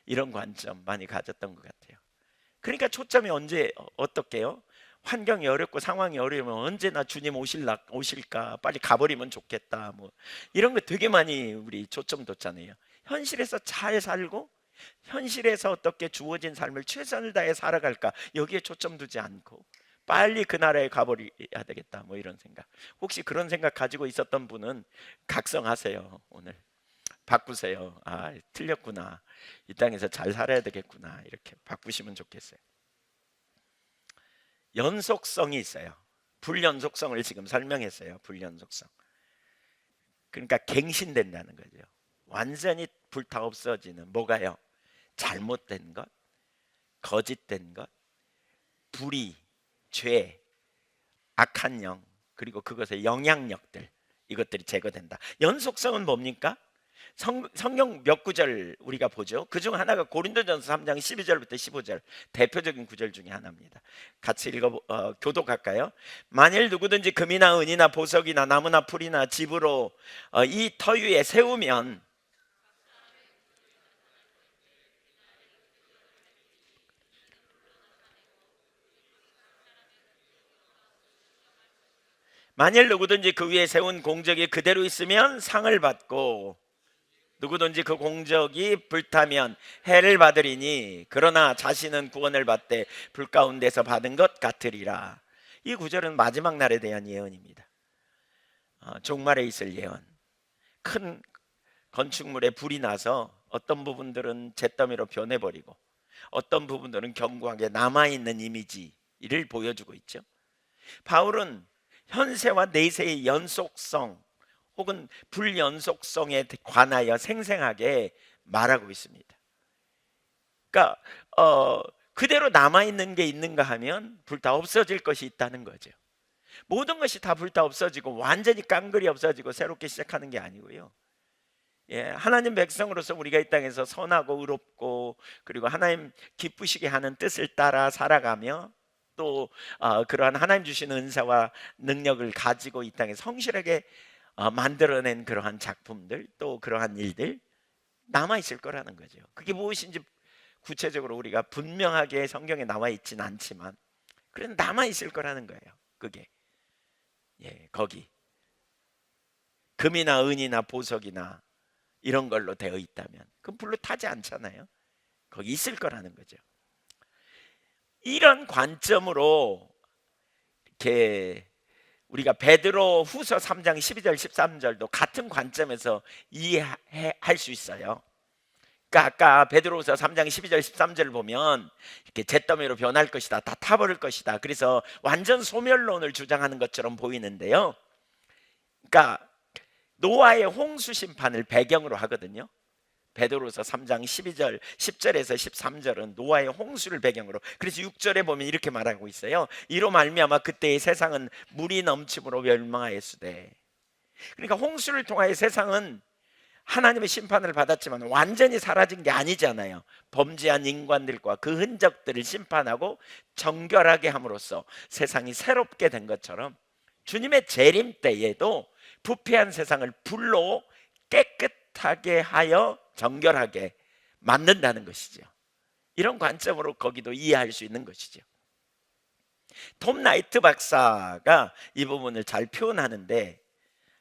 이런 관점 많이 가졌던 것 같아요. 그러니까 초점이 언제 어떻게요? 환경이 어렵고 상황이 어려우면 언제나 주님 오실까, 빨리 가버리면 좋겠다, 뭐 이런 거 되게 많이 우리 초점 뒀잖아요. 현실에서 잘 살고 현실에서 어떻게 주어진 삶을 최선을 다해 살아갈까, 여기에 초점 두지 않고 빨리 그 나라에 가버려야 되겠다, 뭐 이런 생각. 혹시 그런 생각 가지고 있었던 분은 각성하세요. 오늘 바꾸세요. 아, 틀렸구나, 이 땅에서 잘 살아야 되겠구나, 이렇게 바꾸시면 좋겠어요. 연속성이 있어요. 불연속성을 지금 설명했어요. 불연속성. 그러니까 갱신된다는 거죠. 완전히 불타 없어지는 뭐가요? 잘못된 것, 거짓된 것, 불의, 죄, 악한 영, 그리고 그것의 영향력들, 이것들이 제거된다. 연속성은 뭡니까? 성경 몇 구절 우리가 보죠. 그중 하나가 고린도전서 3장 12절부터 15절, 대표적인 구절 중에 하나입니다. 같이 교독할까요? 만일 누구든지 금이나 은이나 보석이나 나무나 풀이나 집으로 이 터 위에 세우면 만일 누구든지 그 위에 세운 공적이 그대로 있으면 상을 받고, 누구든지 그 공적이 불타면 해를 받으리니 그러나 자신은 구원을 받되 불 가운데서 받은 것 같으리라. 이 구절은 마지막 날에 대한 예언입니다. 종말에 있을 예언. 큰 건축물에 불이 나서 어떤 부분들은 잿더미로 변해버리고 어떤 부분들은 견고하게 남아있는 이미지를 보여주고 있죠. 바울은 현세와 내세의 연속성 혹은 불연속성에 관하여 생생하게 말하고 있습니다. 그러니까 그대로 남아있는 게 있는가 하면 불타 없어질 것이 있다는 거죠. 모든 것이 다 불타 없어지고 완전히 깡그리 없어지고 새롭게 시작하는 게 아니고요. 예, 하나님 백성으로서 우리가 이 땅에서 선하고 의롭고 그리고 하나님 기쁘시게 하는 뜻을 따라 살아가며 또 그러한 하나님 주신 은사와 능력을 가지고 이 땅에 성실하게 만들어낸 그러한 작품들, 또 그러한 일들 남아있을 거라는 거죠. 그게 무엇인지 구체적으로 우리가 분명하게 성경에 나와 있진 않지만 그래도 남아있을 거라는 거예요. 그게 거기 금이나 은이나 보석이나 이런 걸로 되어 있다면 그건 불로 타지 않잖아요. 거기 있을 거라는 거죠. 이런 관점으로 이렇게 우리가 베드로 후서 3장 12절 13절도 같은 관점에서 이해할 수 있어요. 그러니까 아까 베드로후서 3장 12절 13절을 보면 이렇게 잿더미로 변할 것이다, 다 타버릴 것이다, 그래서 완전 소멸론을 주장하는 것처럼 보이는데요. 그러니까 노아의 홍수 심판을 배경으로 하거든요. 베드로서 3장 12절 10절에서 13절은 노아의 홍수를 배경으로, 그래서 6절에 보면 이렇게 말하고 있어요. 이로 말미암아 그때의 세상은 물이 넘침으로 멸망하였으되. 그러니까 홍수를 통하여 세상은 하나님의 심판을 받았지만 완전히 사라진 게 아니잖아요. 범죄한 인간들과 그 흔적들을 심판하고 정결하게 함으로써 세상이 새롭게 된 것처럼 주님의 재림 때에도 부패한 세상을 불로 깨끗하게 하여 정결하게 만든다는 것이죠. 이런 관점으로 거기도 이해할 수 있는 것이죠. 톰 나이트 박사가 이 부분을 잘 표현하는데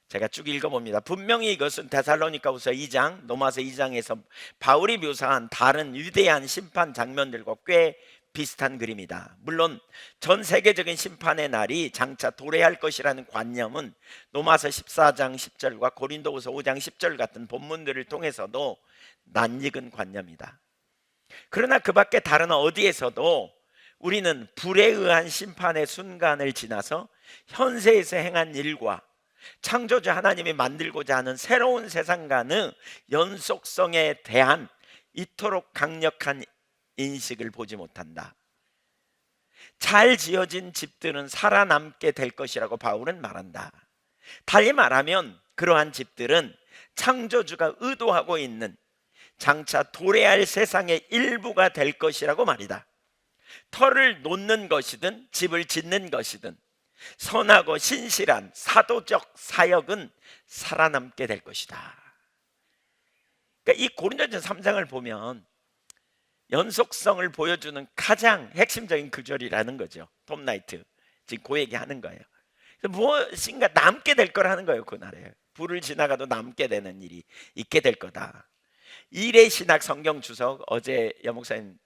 제가 쭉 읽어봅니다. 분명히 이것은 데살로니가후서 2장, 로마서 2장에서 바울이 묘사한 다른 위대한 심판 장면들과 꽤 비슷한 그림이다. 물론 전 세계적인 심판의 날이 장차 도래할 것이라는 관념은 로마서 14장 10절과 고린도후서 5장 10절 같은 본문들을 통해서도 낯익은 관념이다. 그러나 그 밖에 다른 어디에서도 우리는 불에 의한 심판의 순간을 지나서 현세에서 행한 일과 창조주 하나님이 만들고자 하는 새로운 세상과의 연속성에 대한 이토록 강력한 인식을 보지 못한다. 잘 지어진 집들은 살아남게 될 것이라고 바울은 말한다. 달리 말하면 그러한 집들은 창조주가 의도하고 있는 장차 도래할 세상의 일부가 될 것이라고 말이다. 터를 놓는 것이든 집을 짓는 것이든 선하고 신실한 사도적 사역은 살아남게 될 것이다. 그러니까 이 고린도전서 3장을 보면 연속성을 보여주는 가장 핵심적인 구절이라는 거죠. 톰 나이트 지금 그 얘기하는 거예요. 무엇인가 남게 될 거라는 거예요. 그날에 불을 지나가도 남게 되는 일이 있게 될 거다. 일의 신학 성경 주석, 어제 여목사님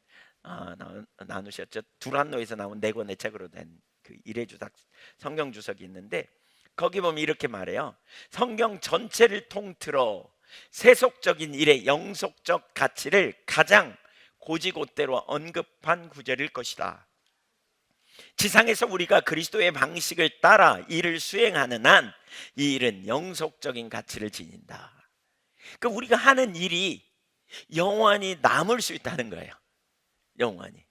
나누셨죠. 두란노에서 나온 4권의 책으로 된 그 일의 주석 성경 주석이 있는데, 거기 보면 이렇게 말해요. 성경 전체를 통틀어 세속적인 일의 영속적 가치를 가장 고지곳대로 언급한 구절일 것이다. 지상에서 우리가 그리스도의 방식을 따라 일을 수행하는 한 이 일은 영속적인 가치를 지닌다. 그러니까 우리가 하는 일이 영원히 남을 수 있다는 거예요. 영원히.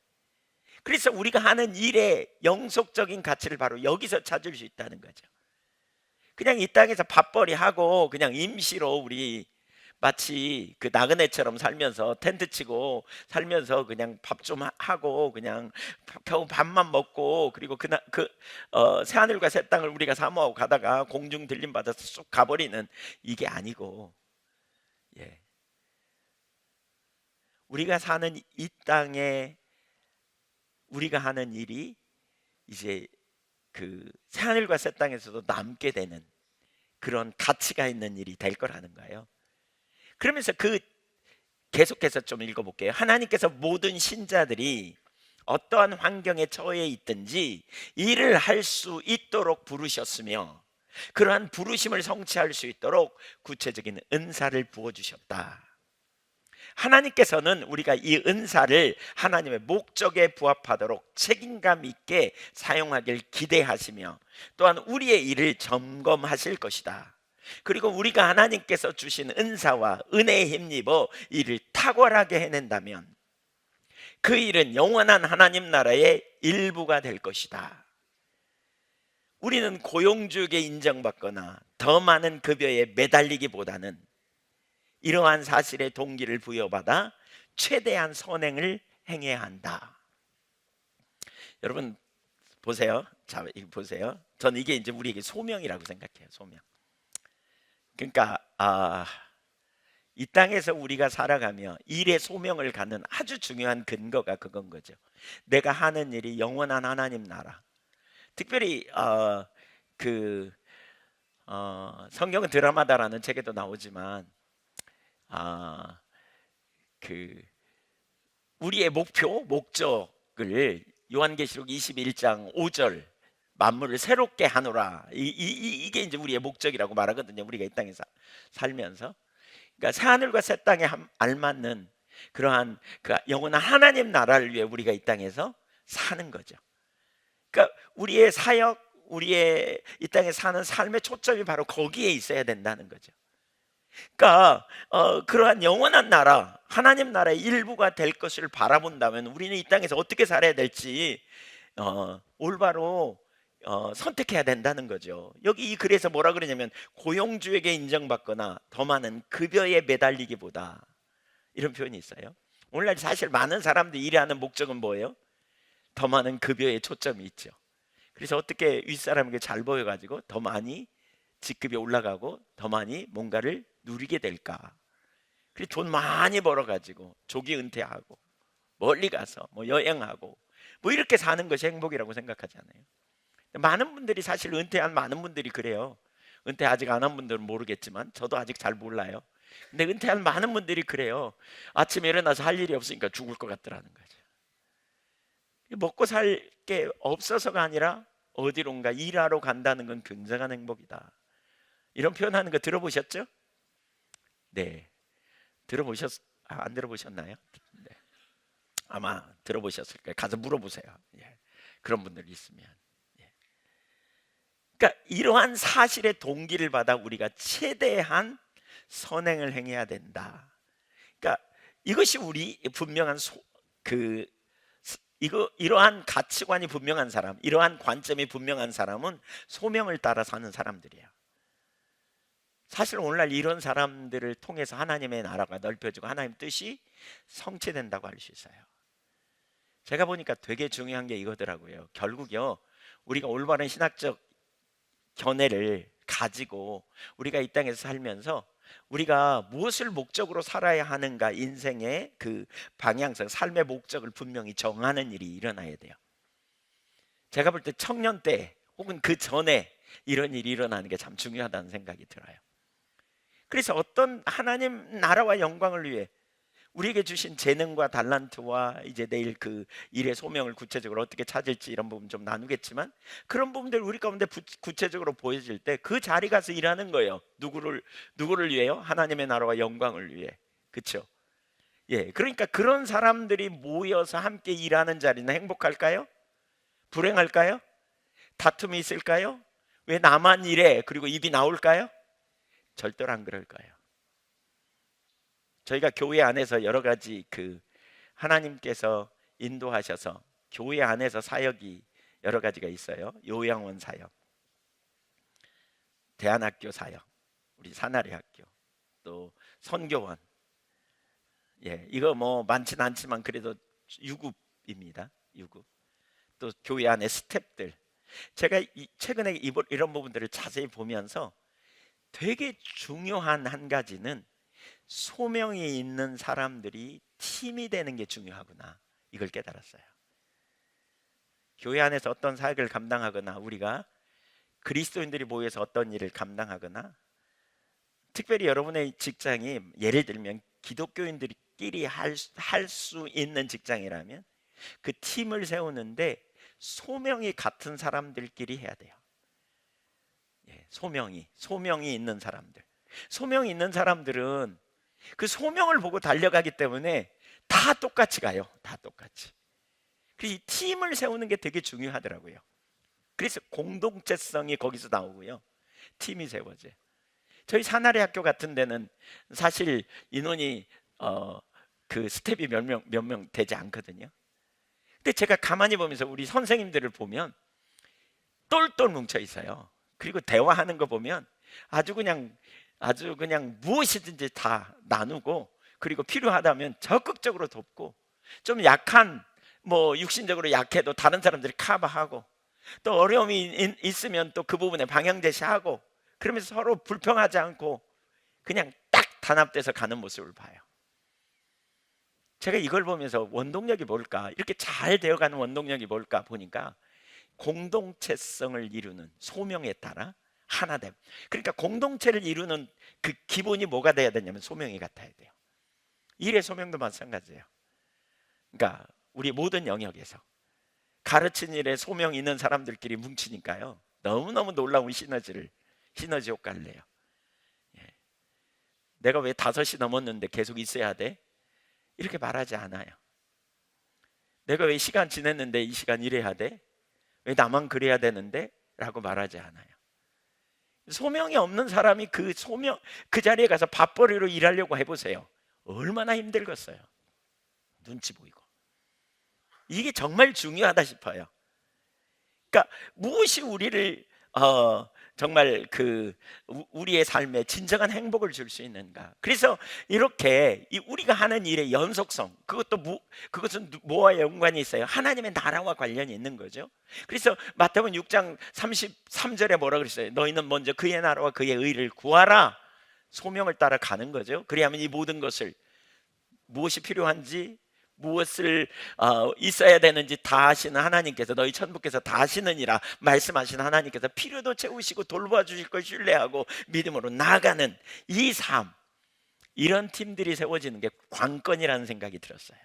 그래서 우리가 하는 일의 영속적인 가치를 바로 여기서 찾을 수 있다는 거죠. 그냥 이 땅에서 밥벌이 하고 그냥 임시로 우리 마치 그 나그네처럼 살면서 텐트 치고 살면서 그냥 밥 좀 하고 그냥 겨우 밥만 먹고, 그리고 새하늘과 새 땅을 우리가 사모하고 가다가 공중 들림 받아서 쑥 가버리는, 이게 아니고, 예, 우리가 사는 이 땅에 우리가 하는 일이 이제 그 새하늘과 새 땅에서도 남게 되는 그런 가치가 있는 일이 될 거라는 거예요. 그러면서 계속해서 좀 읽어볼게요. 하나님께서 모든 신자들이 어떠한 환경에 처해 있든지 일을 할 수 있도록 부르셨으며, 그러한 부르심을 성취할 수 있도록 구체적인 은사를 부어주셨다. 하나님께서는 우리가 이 은사를 하나님의 목적에 부합하도록 책임감 있게 사용하길 기대하시며, 또한 우리의 일을 점검하실 것이다. 그리고 우리가 하나님께서 주신 은사와 은혜에 힘입어 일을 탁월하게 해낸다면 그 일은 영원한 하나님 나라의 일부가 될 것이다. 우리는 고용주에게 인정받거나 더 많은 급여에 매달리기보다는 이러한 사실에 동기를 부여받아 최대한 선행을 행해야 한다. 여러분 보세요. 자, 이거 보세요. 저는 이게 이제 우리에게 소명이라고 생각해요. 소명. 그러니까 이 땅에서 우리가 살아가며 일의 소명을 갖는 아주 중요한 근거가 그건 거죠. 내가 하는 일이 영원한 하나님 나라. 특별히 성경은 드라마다라는 책에도 나오지만 우리의 목적을 요한계시록 21장 5절 만물을 새롭게 하노라, 이게 이제 우리의 목적이라고 말하거든요. 우리가 이 땅에서 살면서, 그러니까 새하늘과 새 땅에 알맞는 그러한 그 영원한 하나님 나라를 위해 우리가 이 땅에서 사는 거죠. 그러니까 우리의 사역, 우리의 이 땅에 사는 삶의 초점이 바로 거기에 있어야 된다는 거죠. 그러니까 그러한 영원한 나라, 하나님 나라의 일부가 될 것을 바라본다면 우리는 이 땅에서 어떻게 살아야 될지 올바로 선택해야 된다는 거죠. 여기 이 글에서 뭐라 그러냐면 고용주에게 인정받거나 더 많은 급여에 매달리기보다, 이런 표현이 있어요. 오늘날 사실 많은 사람들이 일하는 목적은 뭐예요? 더 많은 급여에 초점이 있죠. 그래서 어떻게 윗사람에게 잘 보여가지고 더 많이 직급이 올라가고 더 많이 뭔가를 누리게 될까. 그래서 돈 많이 벌어가지고 조기 은퇴하고 멀리 가서 뭐 여행하고 뭐 이렇게 사는 것이 행복이라고 생각하잖아요. 많은 분들이, 사실 은퇴한 많은 분들이 그래요. 은퇴 아직 안 한 분들은 모르겠지만 저도 아직 잘 몰라요. 근데 은퇴한 많은 분들이 그래요. 아침에 일어나서 할 일이 없으니까 죽을 것 같더라는 거죠. 먹고 살 게 없어서가 아니라 어디론가 일하러 간다는 건 굉장한 행복이다. 이런 표현하는 거 들어보셨죠? 네, 안 들어보셨나요? 네. 아마 들어보셨을 거예요. 가서 물어보세요. 예. 그런 분들 있으면. 예. 그러니까 이러한 사실의 동기를 받아 우리가 최대한 선행을 행해야 된다. 그러니까 이것이 우리 분명한 이러한 가치관이 분명한 사람, 이러한 관점이 분명한 사람은 소명을 따라 사는 사람들이에요. 사실 오늘날 이런 사람들을 통해서 하나님의 나라가 넓혀지고 하나님 뜻이 성취된다고 할 수 있어요. 제가 보니까 되게 중요한 게 이거더라고요. 결국요, 우리가 올바른 신학적 견해를 가지고 우리가 이 땅에서 살면서 우리가 무엇을 목적으로 살아야 하는가, 인생의 그 방향성, 삶의 목적을 분명히 정하는 일이 일어나야 돼요. 제가 볼 때 청년 때 혹은 그 전에 이런 일이 일어나는 게 참 중요하다는 생각이 들어요. 그래서 어떤 하나님 나라와 영광을 위해 우리에게 주신 재능과 달란트와 이제 내일 그 일의 소명을 구체적으로 어떻게 찾을지 이런 부분 좀 나누겠지만, 그런 부분들 우리 가운데 구체적으로 보여질 때 그 자리 가서 일하는 거예요. 누구를 위해요? 하나님의 나라와 영광을 위해. 그렇죠? 예, 그러니까 그런 사람들이 모여서 함께 일하는 자리는 행복할까요? 불행할까요? 다툼이 있을까요? 왜 나만 일해? 그리고 입이 나올까요? 절대로 안 그럴 거예요. 저희가 교회 안에서 여러 가지 하나님께서 인도하셔서 교회 안에서 사역이 여러 가지가 있어요. 요양원 사역, 대안학교 사역, 우리 사나리 학교, 또 선교원. 예, 이거 뭐 많지는 않지만 그래도 유급입니다. 유급. 또 교회 안에 스탭들. 제가 최근에 이런 부분들을 자세히 보면서 되게 중요한 한 가지는 소명이 있는 사람들이 팀이 되는 게 중요하구나, 이걸 깨달았어요. 교회 안에서 어떤 사역을 감당하거나 우리가 그리스도인들이 모여서 어떤 일을 감당하거나, 특별히 여러분의 직장이 예를 들면 기독교인들끼리 할 수 있는 직장이라면 그 팀을 세우는데 소명이 같은 사람들끼리 해야 돼요. 예, 소명이 있는 사람들. 소명이 있는 사람들은 그 소명을 보고 달려가기 때문에 다 똑같이 가요. 다 똑같이. 이 팀을 세우는 게 되게 중요하더라고요. 그래서 공동체성이 거기서 나오고요, 팀이 세워져요. 저희 사나리 학교 같은 데는 사실 인원이 그 스텝이 몇 명 되지 않거든요. 근데 제가 가만히 보면서 우리 선생님들을 보면 똘똘 뭉쳐 있어요. 그리고 대화하는 거 보면 아주 그냥 무엇이든지 다 나누고, 그리고 필요하다면 적극적으로 돕고, 좀 약한 뭐 육신적으로 약해도 다른 사람들이 커버하고, 또 어려움이 있으면 또 그 부분에 방향 제시하고, 그러면서 서로 불평하지 않고 그냥 딱 단합돼서 가는 모습을 봐요. 제가 이걸 보면서 원동력이 뭘까, 이렇게 잘 되어가는 원동력이 뭘까 보니까 공동체성을 이루는 소명에 따라 하나됨. 그러니까 공동체를 이루는 그 기본이 뭐가 돼야 되냐면 소명이 같아야 돼요. 일의 소명도 마찬가지예요. 그러니까 우리 모든 영역에서 가르친 일에 소명 있는 사람들끼리 뭉치니까요, 너무너무 놀라운 시너지 효과를 내요. 예. 내가 왜 5시 넘었는데 계속 있어야 돼? 이렇게 말하지 않아요. 내가 왜 시간 지냈는데 이 시간 일해야 돼? 왜 나만 그래야 되는데? 라고 말하지 않아요. 소명이 없는 사람이 그 자리에 가서 밥벌이로 일하려고 해보세요. 얼마나 힘들겠어요. 눈치 보이고. 이게 정말 중요하다 싶어요. 그러니까 무엇이 우리를 정말 우리의 삶에 진정한 행복을 줄 수 있는가. 그래서 이렇게 우리가 하는 일의 연속성, 그것은 뭐와 연관이 있어요? 하나님의 나라와 관련이 있는 거죠. 그래서 마태복음 6장 33절에 뭐라 그랬어요? 너희는 먼저 그의 나라와 그의 의를 구하라. 소명을 따라 가는 거죠. 그리하면 이 모든 것을, 무엇이 필요한지, 무엇을 있어야 되는지 다 아시는 하나님께서, 너희 천부께서 다 아시느니라 말씀하신 하나님께서 필요도 채우시고 돌봐주실 걸 신뢰하고 믿음으로 나아가는 이 삶, 이런 팀들이 세워지는 게 관건이라는 생각이 들었어요.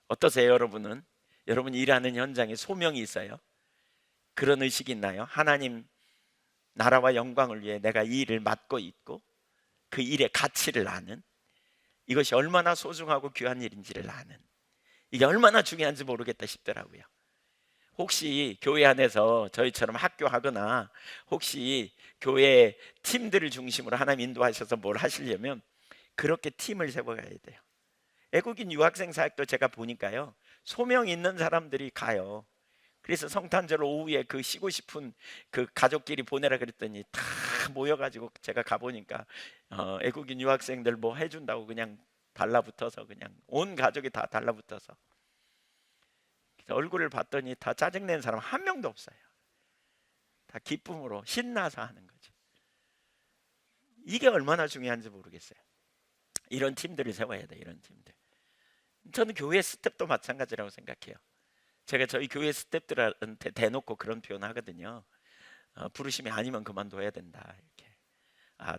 어떠세요? 여러분이 일하는 현장에 소명이 있어요? 그런 의식이 있나요? 하나님 나라와 영광을 위해 내가 이 일을 맡고 있고 그 일의 가치를 아는, 이것이 얼마나 소중하고 귀한 일인지를 아는, 이게 얼마나 중요한지 모르겠다 싶더라고요. 혹시 교회 안에서 저희처럼 학교하거나 혹시 교회 팀들을 중심으로 하나님 인도하셔서 뭘 하시려면 그렇게 팀을 세워가야 돼요. 외국인 유학생 사역도 제가 보니까요, 소명 있는 사람들이 가요. 그래서 성탄절 오후에 그 쉬고 싶은 그 가족끼리 보내라 그랬더니 다 모여가지고 제가 가보니까 외국인 유학생들 뭐 해준다고 그냥 달라붙어서 그냥 온 가족이 다 달라붙어서, 그래서 얼굴을 봤더니 다 짜증낸 사람 한 명도 없어요. 다 기쁨으로 신나서 하는 거죠. 이게 얼마나 중요한지 모르겠어요. 이런 팀들을 세워야 돼. 이런 팀들. 저는 교회 스텝도 마찬가지라고 생각해요. 제가 저희 교회 스텝들한테 대놓고 그런 표현 하거든요. 부르심이 아니면 그만둬야 된다 이렇게.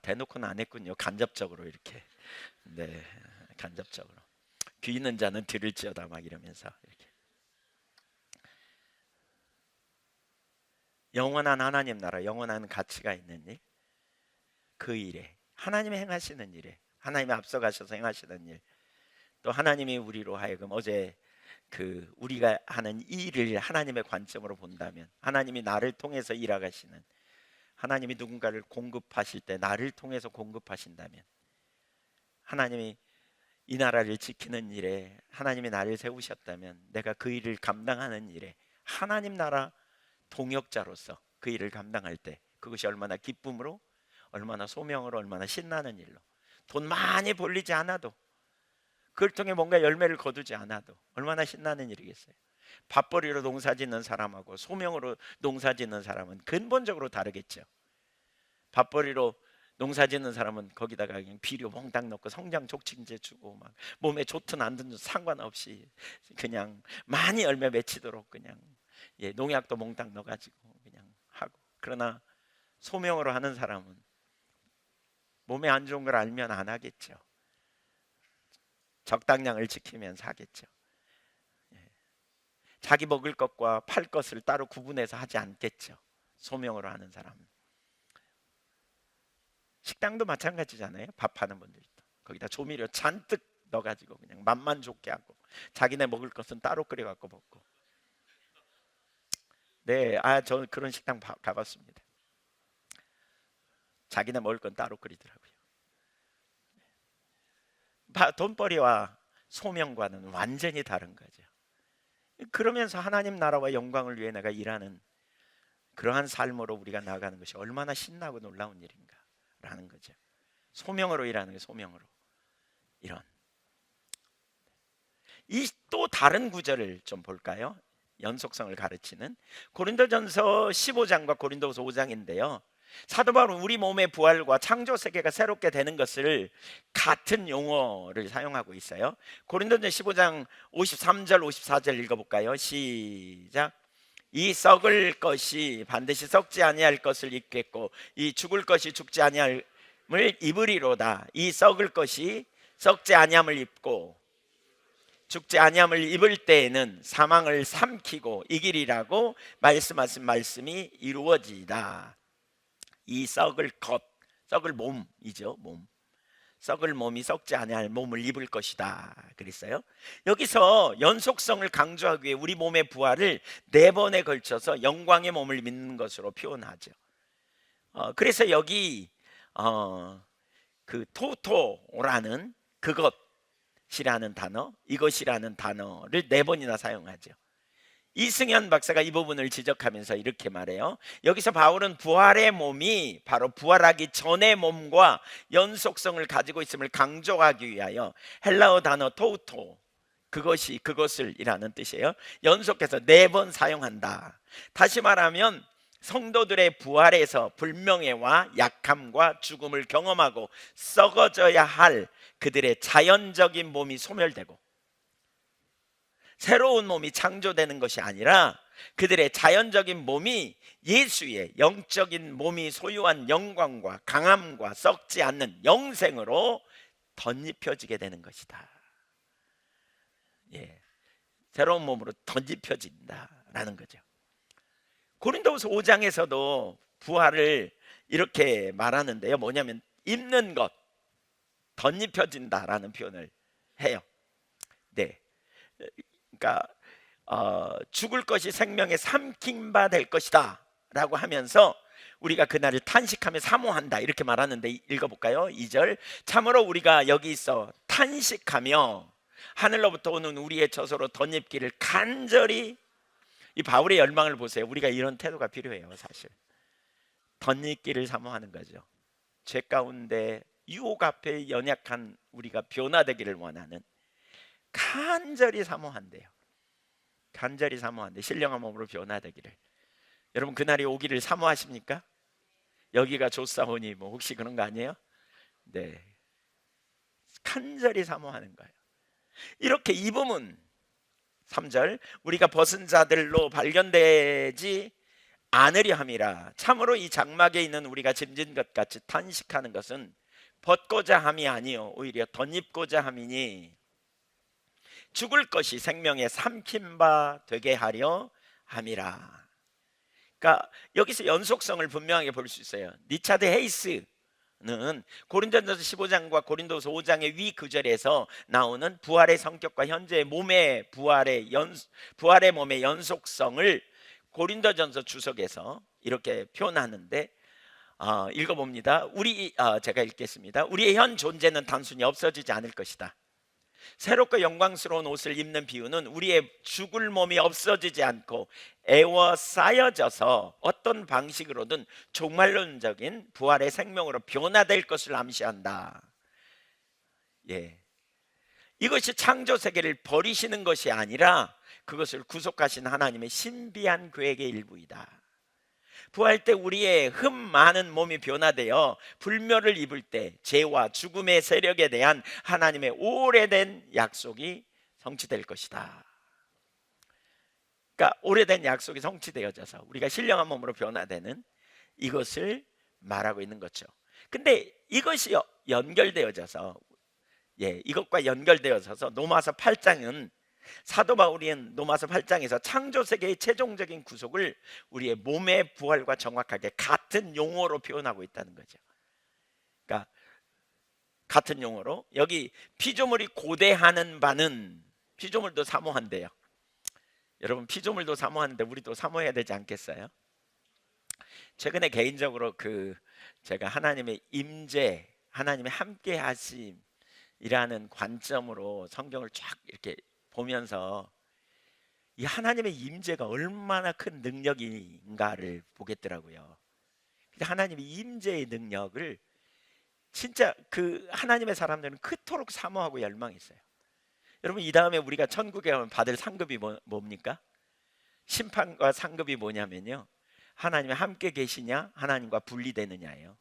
대놓고는 안 했군요. 간접적으로 이렇게. 네, 간접적으로. 귀 있는 자는 들을지어다 막 이러면서 이렇게. 영원한 하나님 나라, 영원한 가치가 있는 일, 그 일에 하나님이 행하시는 일에, 하나님이 앞서가셔서 행하시는 일, 또 하나님이 우리로 하여금 어제 그 우리가 하는 일을 하나님의 관점으로 본다면, 하나님이 나를 통해서 일하시는, 하나님이 누군가를 공급하실 때 나를 통해서 공급하신다면, 하나님이 이 나라를 지키는 일에 하나님이 나를 세우셨다면 내가 그 일을 감당하는 일에 하나님 나라 동역자로서 그 일을 감당할 때 그것이 얼마나 기쁨으로, 얼마나 소명으로, 얼마나 신나는 일로, 돈 많이 벌리지 않아도, 그걸 통해 뭔가 열매를 거두지 않아도 얼마나 신나는 일이겠어요. 밥벌이로 농사짓는 사람하고 소명으로 농사짓는 사람은 근본적으로 다르겠죠. 밥벌이로 농사짓는 사람은 거기다가 그냥 비료 몽땅 넣고 성장 촉진제 주고 막 몸에 좋든 안 좋든 상관없이 그냥 많이 열매 맺히도록 그냥 농약도 몽땅 넣어가지고 그냥 하고. 그러나 소명으로 하는 사람은 몸에 안 좋은 걸 알면 안 하겠죠. 적당량을 지키면서 하겠죠. 자기 먹을 것과 팔 것을 따로 구분해서 하지 않겠죠. 소명으로 하는 사람은. 식당도 마찬가지잖아요. 밥하는 분들도 거기다 조미료 잔뜩 넣어가지고 그냥 맛만 좋게 하고 자기네 먹을 것은 따로 끓여갖고 먹고. 네, 저는 그런 식당 가봤습니다. 자기네 먹을 건 따로 끓이더라고요. 돈벌이와 소명과는 완전히 다른 거죠. 그러면서 하나님 나라와 영광을 위해 내가 일하는 그러한 삶으로 우리가 나아가는 것이 얼마나 신나고 놀라운 일인가라는 거죠. 소명으로 일하는 게, 소명으로. 이런 이 또 다른 구절을 좀 볼까요? 연속성을 가르치는 고린도전서 15장과 고린도서 5장인데요. 사도 바울은 우리 몸의 부활과 창조 세계가 새롭게 되는 것을 같은 용어를 사용하고 있어요. 고린도전 15장 53절 54절 읽어볼까요? 시작. 이 썩을 것이 반드시 썩지 아니할 것을 입겠고 이 죽을 것이 죽지 아니함을 입으리로다. 이 썩을 것이 썩지 아니함을 입고 죽지 아니함을 입을 때에는 사망을 삼키고 이기리라고 말씀하신 말씀이 이루어지이다. 이 썩을 것, 썩을 몸이죠. 몸. 썩을 몸이 썩지 아니할 몸을 입을 것이다 그랬어요. 여기서 연속성을 강조하기 위해 우리 몸의 부활을 4번에 걸쳐서 영광의 몸을 믿는 것으로 표현하죠. 그래서 여기 그 토토라는 그것이라는 단어, 이것이라는 단어를 4번이나 사용하죠. 이승현 박사가 이 부분을 지적하면서 이렇게 말해요. 여기서 바울은 부활의 몸이 바로 부활하기 전의 몸과 연속성을 가지고 있음을 강조하기 위하여 헬라어 단어 토우토, 그것이 그것을 이라는 뜻이에요. 연속해서 4번 사용한다. 다시 말하면 성도들의 부활에서 불명예와 약함과 죽음을 경험하고 썩어져야 할 그들의 자연적인 몸이 소멸되고 새로운 몸이 창조되는 것이 아니라 그들의 자연적인 몸이 예수의 영적인 몸이 소유한 영광과 강함과 썩지 않는 영생으로 덧입혀지게 되는 것이다. 새로운 몸으로 덧입혀진다라는 거죠. 고린도후서 5장에서도 부활을 이렇게 말하는데요. 뭐냐면 입는 것, 덧입혀진다라는 표현을 해요. 네. 그러니까 죽을 것이 생명의 삼킨 바 될 것이다 라고 하면서 우리가 그날을 탄식하며 사모한다 이렇게 말하는데, 읽어볼까요? 2절, 참으로 우리가 여기 있어 탄식하며 하늘로부터 오는 우리의 처소로 덧입기를 간절히. 이 바울의 열망을 보세요. 우리가 이런 태도가 필요해요. 사실 덧입기를 사모하는 거죠. 죄 가운데 유혹 앞에 연약한 우리가 변화되기를 원하는, 간절히 사모한대요. 간절히 사모한대. 신령한 몸으로 변화되기를. 여러분 그날이 오기를 사모하십니까? 여기가 좋사오니 뭐 혹시 그런 거 아니에요? 네, 간절히 사모하는 거예요. 이렇게 이 부분 3절, 우리가 벗은 자들로 발견되지 않으려 함이라. 참으로 이 장막에 있는 우리가 짐진 것 같이 탄식하는 것은 벗고자 함이 아니요 오히려 덧입고자 함이니 죽을 것이 생명에 삼킨 바 되게 하려 함이라. 그러니까 여기서 연속성을 분명하게 볼 수 있어요. 리차드 헤이스는 고린도전서 15장과 고린도서 5장의 위 구절에서 나오는 부활의 성격과 현재의 몸의 부활의 몸의 연속성을 고린도전서 주석에서 이렇게 표현하는데, 읽어봅니다. 제가 읽겠습니다. 우리의 현 존재는 단순히 없어지지 않을 것이다. 새롭고 영광스러운 옷을 입는 비유는 우리의 죽을 몸이 없어지지 않고 에워싸여져서 어떤 방식으로든 종말론적인 부활의 생명으로 변화될 것을 암시한다. 예, 이것이 창조 세계를 버리시는 것이 아니라 그것을 구속하신 하나님의 신비한 계획의 일부이다. 부활 때 우리의 흠 많은 몸이 변화되어 불멸을 입을 때 죄와 죽음의 세력에 대한 하나님의 오래된 약속이 성취될 것이다. 그러니까 오래된 약속이 성취되어져서 우리가 신령한 몸으로 변화되는 이것을 말하고 있는 거죠. 근데 이것이 연결되어져서, 이것과 연결되어져서 로마서 8장은 사도 바울은 로마서 8장에서 창조 세계의 최종적인 구속을 우리의 몸의 부활과 정확하게 같은 용어로 표현하고 있다는 거죠. 그러니까 같은 용어로 여기 피조물이 고대하는 바는 피조물도 사모한대요. 여러분 피조물도 사모하는데 우리도 사모해야 되지 않겠어요? 최근에 개인적으로 제가 하나님의 임재, 하나님의 함께 하심이라는 관점으로 성경을 쫙 이렇게 보면서 이 하나님의 임재가 얼마나 큰 능력인가를 보겠더라고요. 하나님의 임재의 능력을 진짜 하나님의 사람들은 그토록 사모하고 열망했어요. 여러분 이 다음에 우리가 천국에 가면 받을 상급이 뭡니까? 심판과 상급이 뭐냐면요, 하나님과 함께 계시냐 하나님과 분리되느냐예요.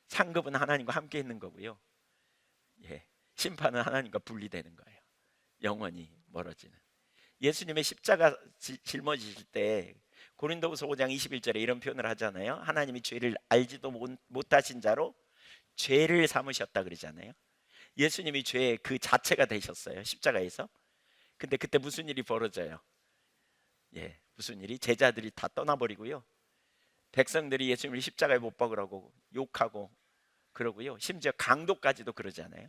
상급은 하나님과 함께 있는 거고요, 심판은 하나님과 분리되는 거예요. 영원히 멀어지는. 예수님의 십자가 짊어지실 때 고린도후서 5장 21절에 이런 표현을 하잖아요. 하나님이 죄를 알지도 못하신 자로 죄를 삼으셨다 그러잖아요. 예수님이 죄의 그 자체가 되셨어요, 십자가에서. 근데 그때 무슨 일이 벌어져요? 무슨 일이? 제자들이 다 떠나버리고요, 백성들이 예수님을 십자가에 못 박으라고 욕하고 그러고요, 심지어 강도까지도 그러잖아요.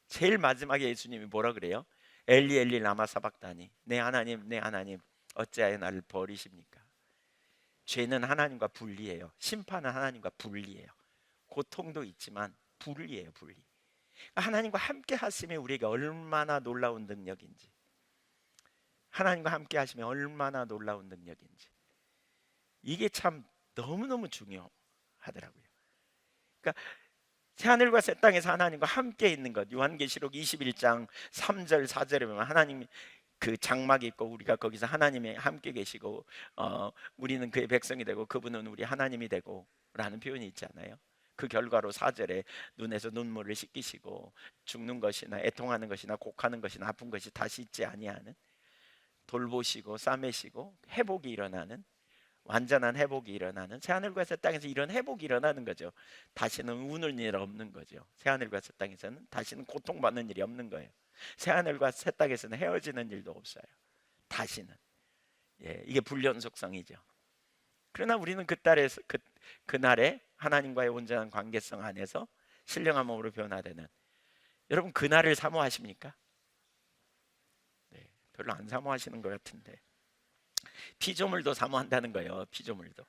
제일 마지막에 예수님이 뭐라 그래요? 엘리 엘리 라마 사박다니, 내 하나님 내 하나님 어찌하여 나를 버리십니까? 죄는 하나님과 분리해요. 심판은 하나님과 분리해요. 고통도 있지만 분리해요, 분리. 하나님과 함께 하심이 우리에게 얼마나 놀라운 능력인지, 하나님과 함께 하시면 얼마나 놀라운 능력인지, 이게 참 너무너무 중요하더라고요. 그러니까 새하늘과 새 땅에서 하나님과 함께 있는 것, 요한계시록 21장 3절 4절에 보면 하나님이 그 장막이 있고 우리가 거기서 하나님이 함께 계시고 우리는 그의 백성이 되고 그분은 우리 하나님이 되고 라는 표현이 있잖아요. 그 결과로 4절에 눈에서 눈물을 씻기시고 죽는 것이나 애통하는 것이나 곡하는 것이나 아픈 것이 다시 있지 아니하는, 돌보시고 싸매시고 회복이 일어나는, 완전한 회복이 일어나는, 새하늘과 새 땅에서 이런 회복이 일어나는 거죠. 다시는 우는 일 없는 거죠. 새하늘과 새 땅에서는 다시는 고통받는 일이 없는 거예요. 새하늘과 새 땅에서는 헤어지는 일도 없어요, 다시는. 이게 불연속성이죠. 그러나 우리는 그날에 하나님과의 온전한 관계성 안에서 신령한 몸으로 변화되는, 여러분 그날을 사모하십니까? 별로 안 사모하시는 것 같은데. 피조물도 사모한다는 거예요. 피조물도.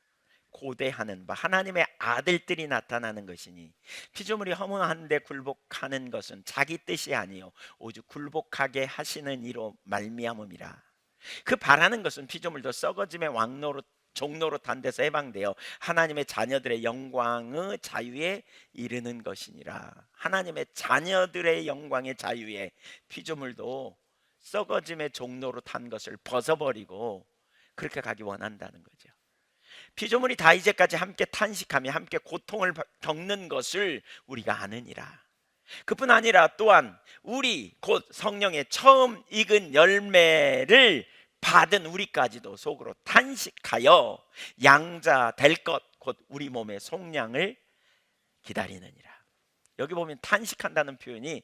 고대하는 바 하나님의 아들들이 나타나는 것이니 피조물이 허무한데 굴복하는 것은 자기 뜻이 아니요 오직 굴복하게 하시는 이로 말미암음이라. 그 바라는 것은 피조물도 썩어짐의 왕노로 종로로 탄 데서 해방되어 하나님의 자녀들의 영광의 자유에 이르는 것이니라. 하나님의 자녀들의 영광의 자유에 피조물도 썩어짐의 종로로 탄 것을 벗어버리고 그렇게 가기 원한다는 거죠. 피조물이 다 이제까지 함께 탄식하며 함께 고통을 겪는 것을 우리가 아느니라. 그뿐 아니라 또한 우리 곧 성령의 처음 익은 열매를 받은 우리까지도 속으로 탄식하여 양자 될 것 곧 우리 몸의 속량을 기다리느니라. 여기 보면 탄식한다는 표현이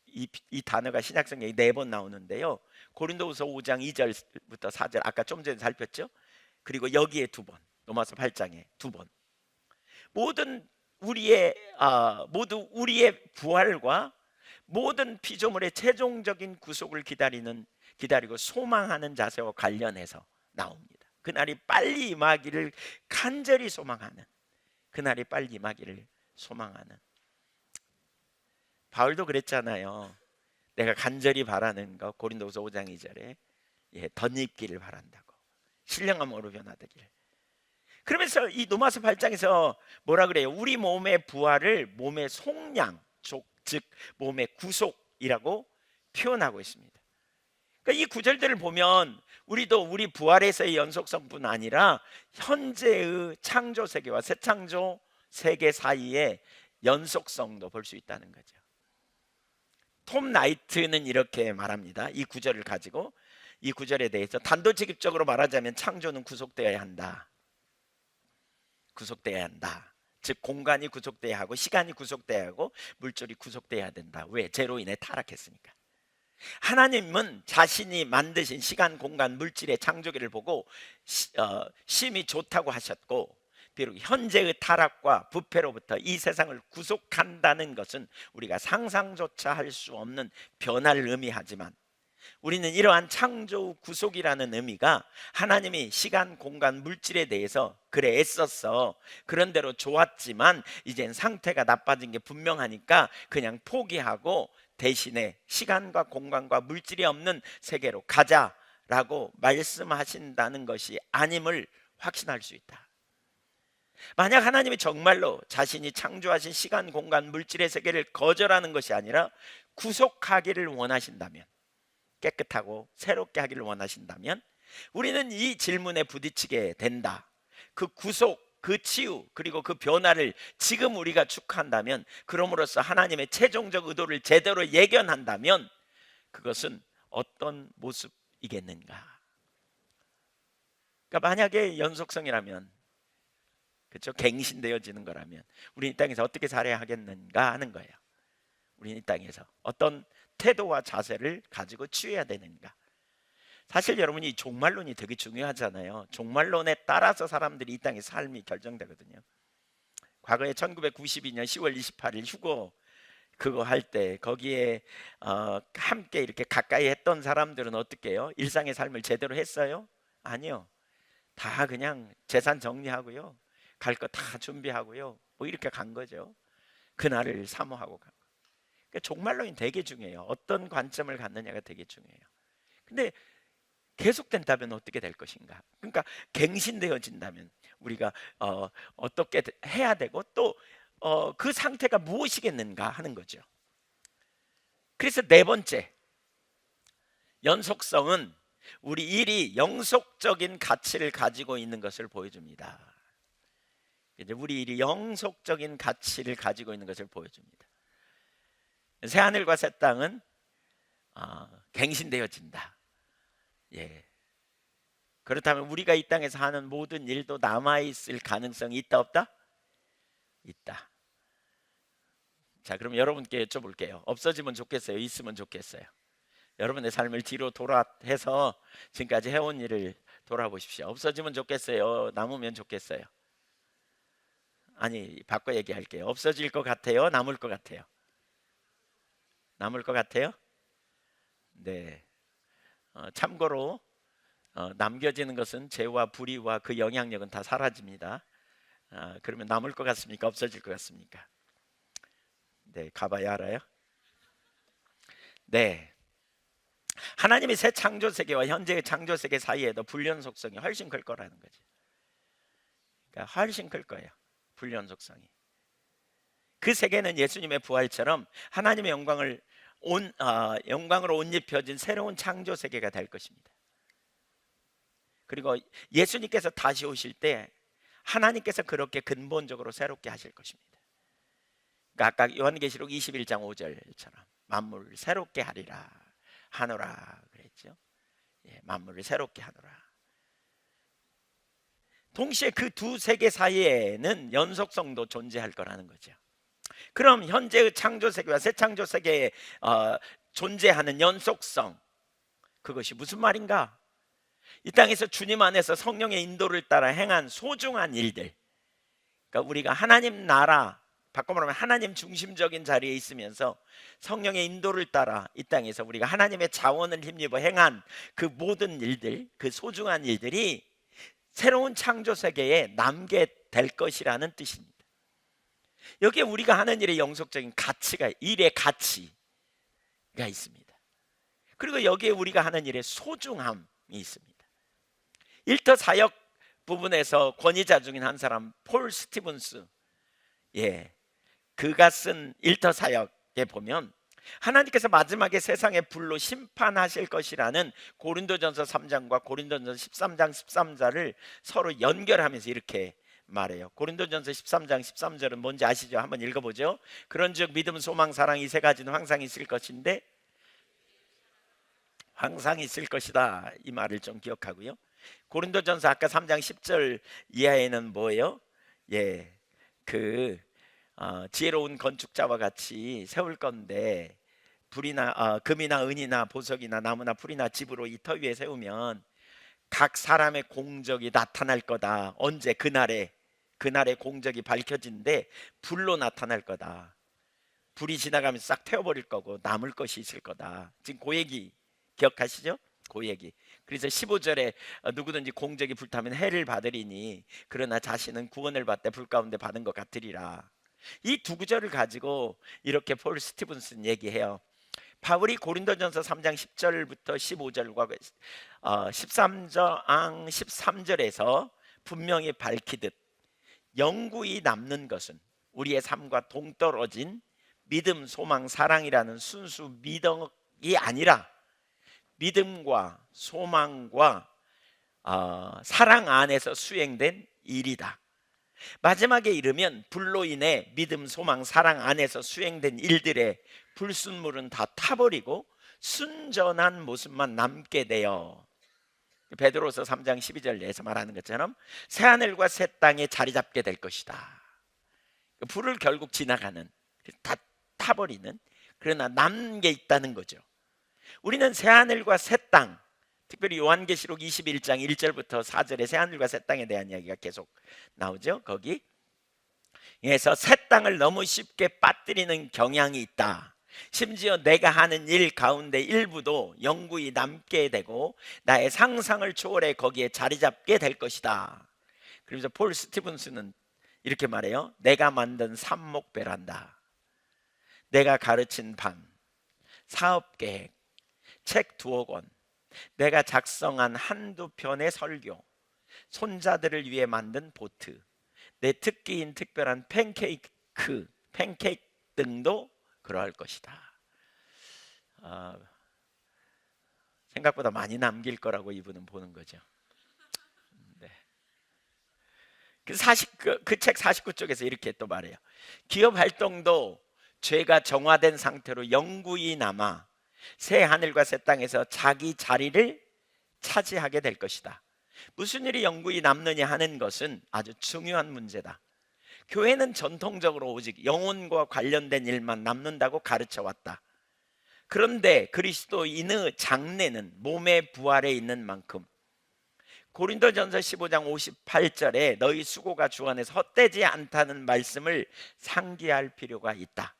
이 단어가 신약성경에 4번 나오는데요. 고린도후서 5장 2절부터 4절 아까 좀 전에 살폈죠. 그리고 여기에 2번, 로마서 8장에 2번. 모두 우리의 부활과 모든 피조물의 최종적인 구속을 기다리고 소망하는 자세와 관련해서 나옵니다. 그날이 빨리 임하기를 간절히 소망하는, 그날이 빨리 임하기를 소망하는. 바울도 그랬잖아요. 내가 간절히 바라는 거 고린도후서 5장 2절에 덧입기를 바란다고. 신령함으로 변화되기를. 그러면서 이 로마서 8장에서 뭐라 그래요? 우리 몸의 부활을 몸의 속량, 즉 몸의 구속이라고 표현하고 있습니다. 그러니까 이 구절들을 보면 우리도 우리 부활에서의 연속성뿐 아니라 현재의 창조 세계와 새 창조 세계 사이의 연속성도 볼 수 있다는 거죠. 톰 나이트는 이렇게 말합니다. 이 구절을 가지고 이 구절에 대해서 단도직입적으로 말하자면 창조는 구속되어야 한다. 구속되어야 한다. 즉 공간이 구속돼야 하고 시간이 구속돼야 하고 물질이 구속돼야 된다. 왜? 죄로 인해 타락했으니까. 하나님은 자신이 만드신 시간, 공간, 물질의 창조기를 보고 심히 좋다고 하셨고, 비록 현재의 타락과 부패로부터 이 세상을 구속한다는 것은 우리가 상상조차 할 수 없는 변화를 의미하지만, 우리는 이러한 창조 구속이라는 의미가 하나님이 시간, 공간, 물질에 대해서 그래 애썼어, 그런대로 좋았지만 이젠 상태가 나빠진 게 분명하니까 그냥 포기하고 대신에 시간과 공간과 물질이 없는 세계로 가자라고 말씀하신다는 것이 아님을 확신할 수 있다. 만약 하나님이 정말로 자신이 창조하신 시간, 공간, 물질의 세계를 거절하는 것이 아니라 구속하기를 원하신다면, 깨끗하고 새롭게 하기를 원하신다면 우리는 이 질문에 부딪히게 된다. 그 구속, 그 치유, 그리고 그 변화를 지금 우리가 축하한다면, 그럼으로써 하나님의 최종적 의도를 제대로 예견한다면 그것은 어떤 모습이겠는가? 그러니까 만약에 연속성이라면, 그렇죠? 갱신되어지는 거라면 우리 이 땅에서 어떻게 살아야 하겠는가 하는 거예요. 우리 이 땅에서 어떤 태도와 자세를 가지고 취해야 되는가? 사실 여러분, 이 종말론이 되게 중요하잖아요. 종말론에 따라서 사람들이 이 땅의 삶이 결정되거든요. 과거에 1992년 10월 28일 휴거 그거 할 때 거기에 함께 이렇게 가까이 했던 사람들은 어떻게 해요? 일상의 삶을 제대로 했어요? 아니요. 다 그냥 재산 정리하고요, 갈 거 다 준비하고요, 뭐 이렇게 간 거죠. 그날을 사모하고 간 거. 그러니까 종말론이 되게 중요해요. 어떤 관점을 갖느냐가 되게 중요해요. 근데 계속된다면 어떻게 될 것인가? 그러니까 갱신되어진다면 우리가 어떻게 해야 되고 또 그 상태가 무엇이겠는가 하는 거죠. 그래서 4번째, 연속성은 우리 일이 영속적인 가치를 가지고 있는 것을 보여줍니다. 이제 우리 일이 영속적인 가치를 가지고 있는 것을 보여줍니다. 새 하늘과 새 땅은 갱신되어진다. 예. 그렇다면 우리가 이 땅에서 하는 모든 일도 남아있을 가능성이 있다 없다? 있다. 자, 그럼 여러분께 여쭤볼게요. 없어지면 좋겠어요? 있으면 좋겠어요? 여러분의 삶을 뒤로 돌아해서 지금까지 해온 일을 돌아보십시오. 없어지면 좋겠어요? 남으면 좋겠어요? 아니, 바꿔 얘기할게요. 없어질 것 같아요? 남을 것 같아요? 남을 것 같아요? 네. 참고로 남겨지는 것은 죄와 불의와 그 영향력은 다 사라집니다. 그러면 남을 것 같습니까? 없어질 것 같습니까? 네, 가봐야 알아요. 네, 하나님이 새 창조 세계와 현재의 창조 세계 사이에도 불연속성이 훨씬 클 거라는 거죠. 그러니까 훨씬 클 거예요. 불연속성이. 그 세계는 예수님의 부활처럼 하나님의 영광으로 옷 입혀진 새로운 창조 세계가 될 것입니다. 그리고 예수님께서 다시 오실 때 하나님께서 그렇게 근본적으로 새롭게 하실 것입니다. 그러니까 아까 요한계시록 21장 5절처럼 만물을 새롭게 하노라 그랬죠. 만물을 새롭게 하노라. 동시에 그 두 세계 사이에는 연속성도 존재할 거라는 거죠. 그럼 현재의 창조 세계와 새 창조 세계에 존재하는 연속성, 그것이 무슨 말인가? 이 땅에서 주님 안에서 성령의 인도를 따라 행한 소중한 일들, 그러니까 우리가 하나님 나라, 바꿔 말하면 하나님 중심적인 자리에 있으면서 성령의 인도를 따라 이 땅에서 우리가 하나님의 자원을 힘입어 행한 그 모든 일들, 그 소중한 일들이 새로운 창조 세계에 남게 될 것이라는 뜻입니다. 여기에 우리가 하는 일의 영속적인 가치가, 일의 가치가 있습니다. 그리고 여기에 우리가 하는 일의 소중함이 있습니다. 일터 사역 부분에서 권위자 중인 한 사람 폴 스티븐스, 그가 쓴 일터 사역에 보면 하나님께서 마지막에 세상의 불로 심판하실 것이라는 고린도전서 3장과 고린도전서 13장 13절을 서로 연결하면서 이렇게 말해요. 고린도전서 13장 13절은 뭔지 아시죠? 한번 읽어보죠. 그런즉 믿음, 소망, 사랑 이 세 가지는 항상 있을 것인데, 항상 있을 것이다, 이 말을 좀 기억하고요. 고린도전서 아까 3장 10절 이하에는 뭐예요? 지혜로운 건축자와 같이 세울 건데 금이나 은이나 보석이나 나무나 풀이나 집으로 이 터 위에 세우면 각 사람의 공적이 나타날 거다. 언제? 그날에 공적이 밝혀진데 불로 나타날 거다. 불이 지나가면서 싹 태워버릴 거고 남을 것이 있을 거다. 지금 그 얘기 기억하시죠? 그 얘기. 그래서 15절에 누구든지 공적이 불타면 해를 받으리니 그러나 자신은 구원을 받되 불 가운데 받은 것 같으리라. 이 두 구절을 가지고 이렇게 폴 스티븐슨 얘기해요. 바울이 고린도전서 3장 10절부터 15절과 13장 13절에서 분명히 밝히듯 영구히 남는 것은 우리의 삶과 동떨어진 믿음, 소망, 사랑이라는 순수 미덕이 아니라 믿음과 소망과 사랑 안에서 수행된 일이다. 마지막에 이르면 불로 인해 믿음, 소망, 사랑 안에서 수행된 일들의 불순물은 다 타버리고 순전한 모습만 남게 되어 베드로서 3장 12절에서 말하는 것처럼 새하늘과 새 땅에 자리 잡게 될 것이다. 불을 결국 지나가는, 다 타버리는, 그러나 남는 게 있다는 거죠. 우리는 새하늘과 새 땅, 특별히 요한계시록 21장 1절부터 4절에 새하늘과 새 땅에 대한 이야기가 계속 나오죠. 거기에서 새 땅을 너무 쉽게 빠뜨리는 경향이 있다. 심지어 내가 하는 일 가운데 일부도 영구히 남게 되고 나의 상상을 초월해 거기에 자리 잡게 될 것이다. 그래서 폴 스티븐스는 이렇게 말해요. 내가 만든 삽목 베란다, 내가 가르친 반, 사업계획, 책 2억 권, 내가 작성한 한두 편의 설교, 손자들을 위해 만든 보트, 내 특기인 특별한 팬케이크 등도 그러할 것이다. 생각보다 많이 남길 거라고 이분은 보는 거죠. 네. 그 책 49쪽에서 이렇게 또 말해요. 기업 활동도 죄가 정화된 상태로 영구히 남아 새 하늘과 새 땅에서 자기 자리를 차지하게 될 것이다. 무슨 일이 영구히 남느냐 하는 것은 아주 중요한 문제다. 교회는 전통적으로 오직 영혼과 관련된 일만 남는다고 가르쳐 왔다. 그런데 그리스도인의 장래는 몸의 부활에 있는 만큼 고린도전서 15장 58절에 너희 수고가 주 안에서 헛되지 않다는 말씀을 상기할 필요가 있다.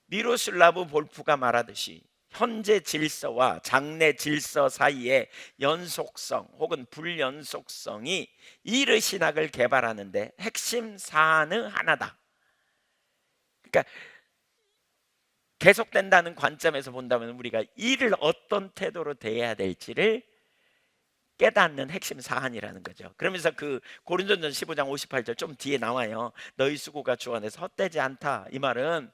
미로슬라브 볼프가 말하듯이 현재 질서와 장래 질서 사이의 연속성 혹은 불연속성이 이르 신학을 개발하는데 핵심 사안의 하나다. 그러니까 계속된다는 관점에서 본다면 우리가 이를 어떤 태도로 대해야 될지를 깨닫는 핵심 사안이라는 거죠. 그러면서 그 고린도전서 15장 58절 좀 뒤에 나와요. 너희 수고가 주 안에서 헛되지 않다. 이 말은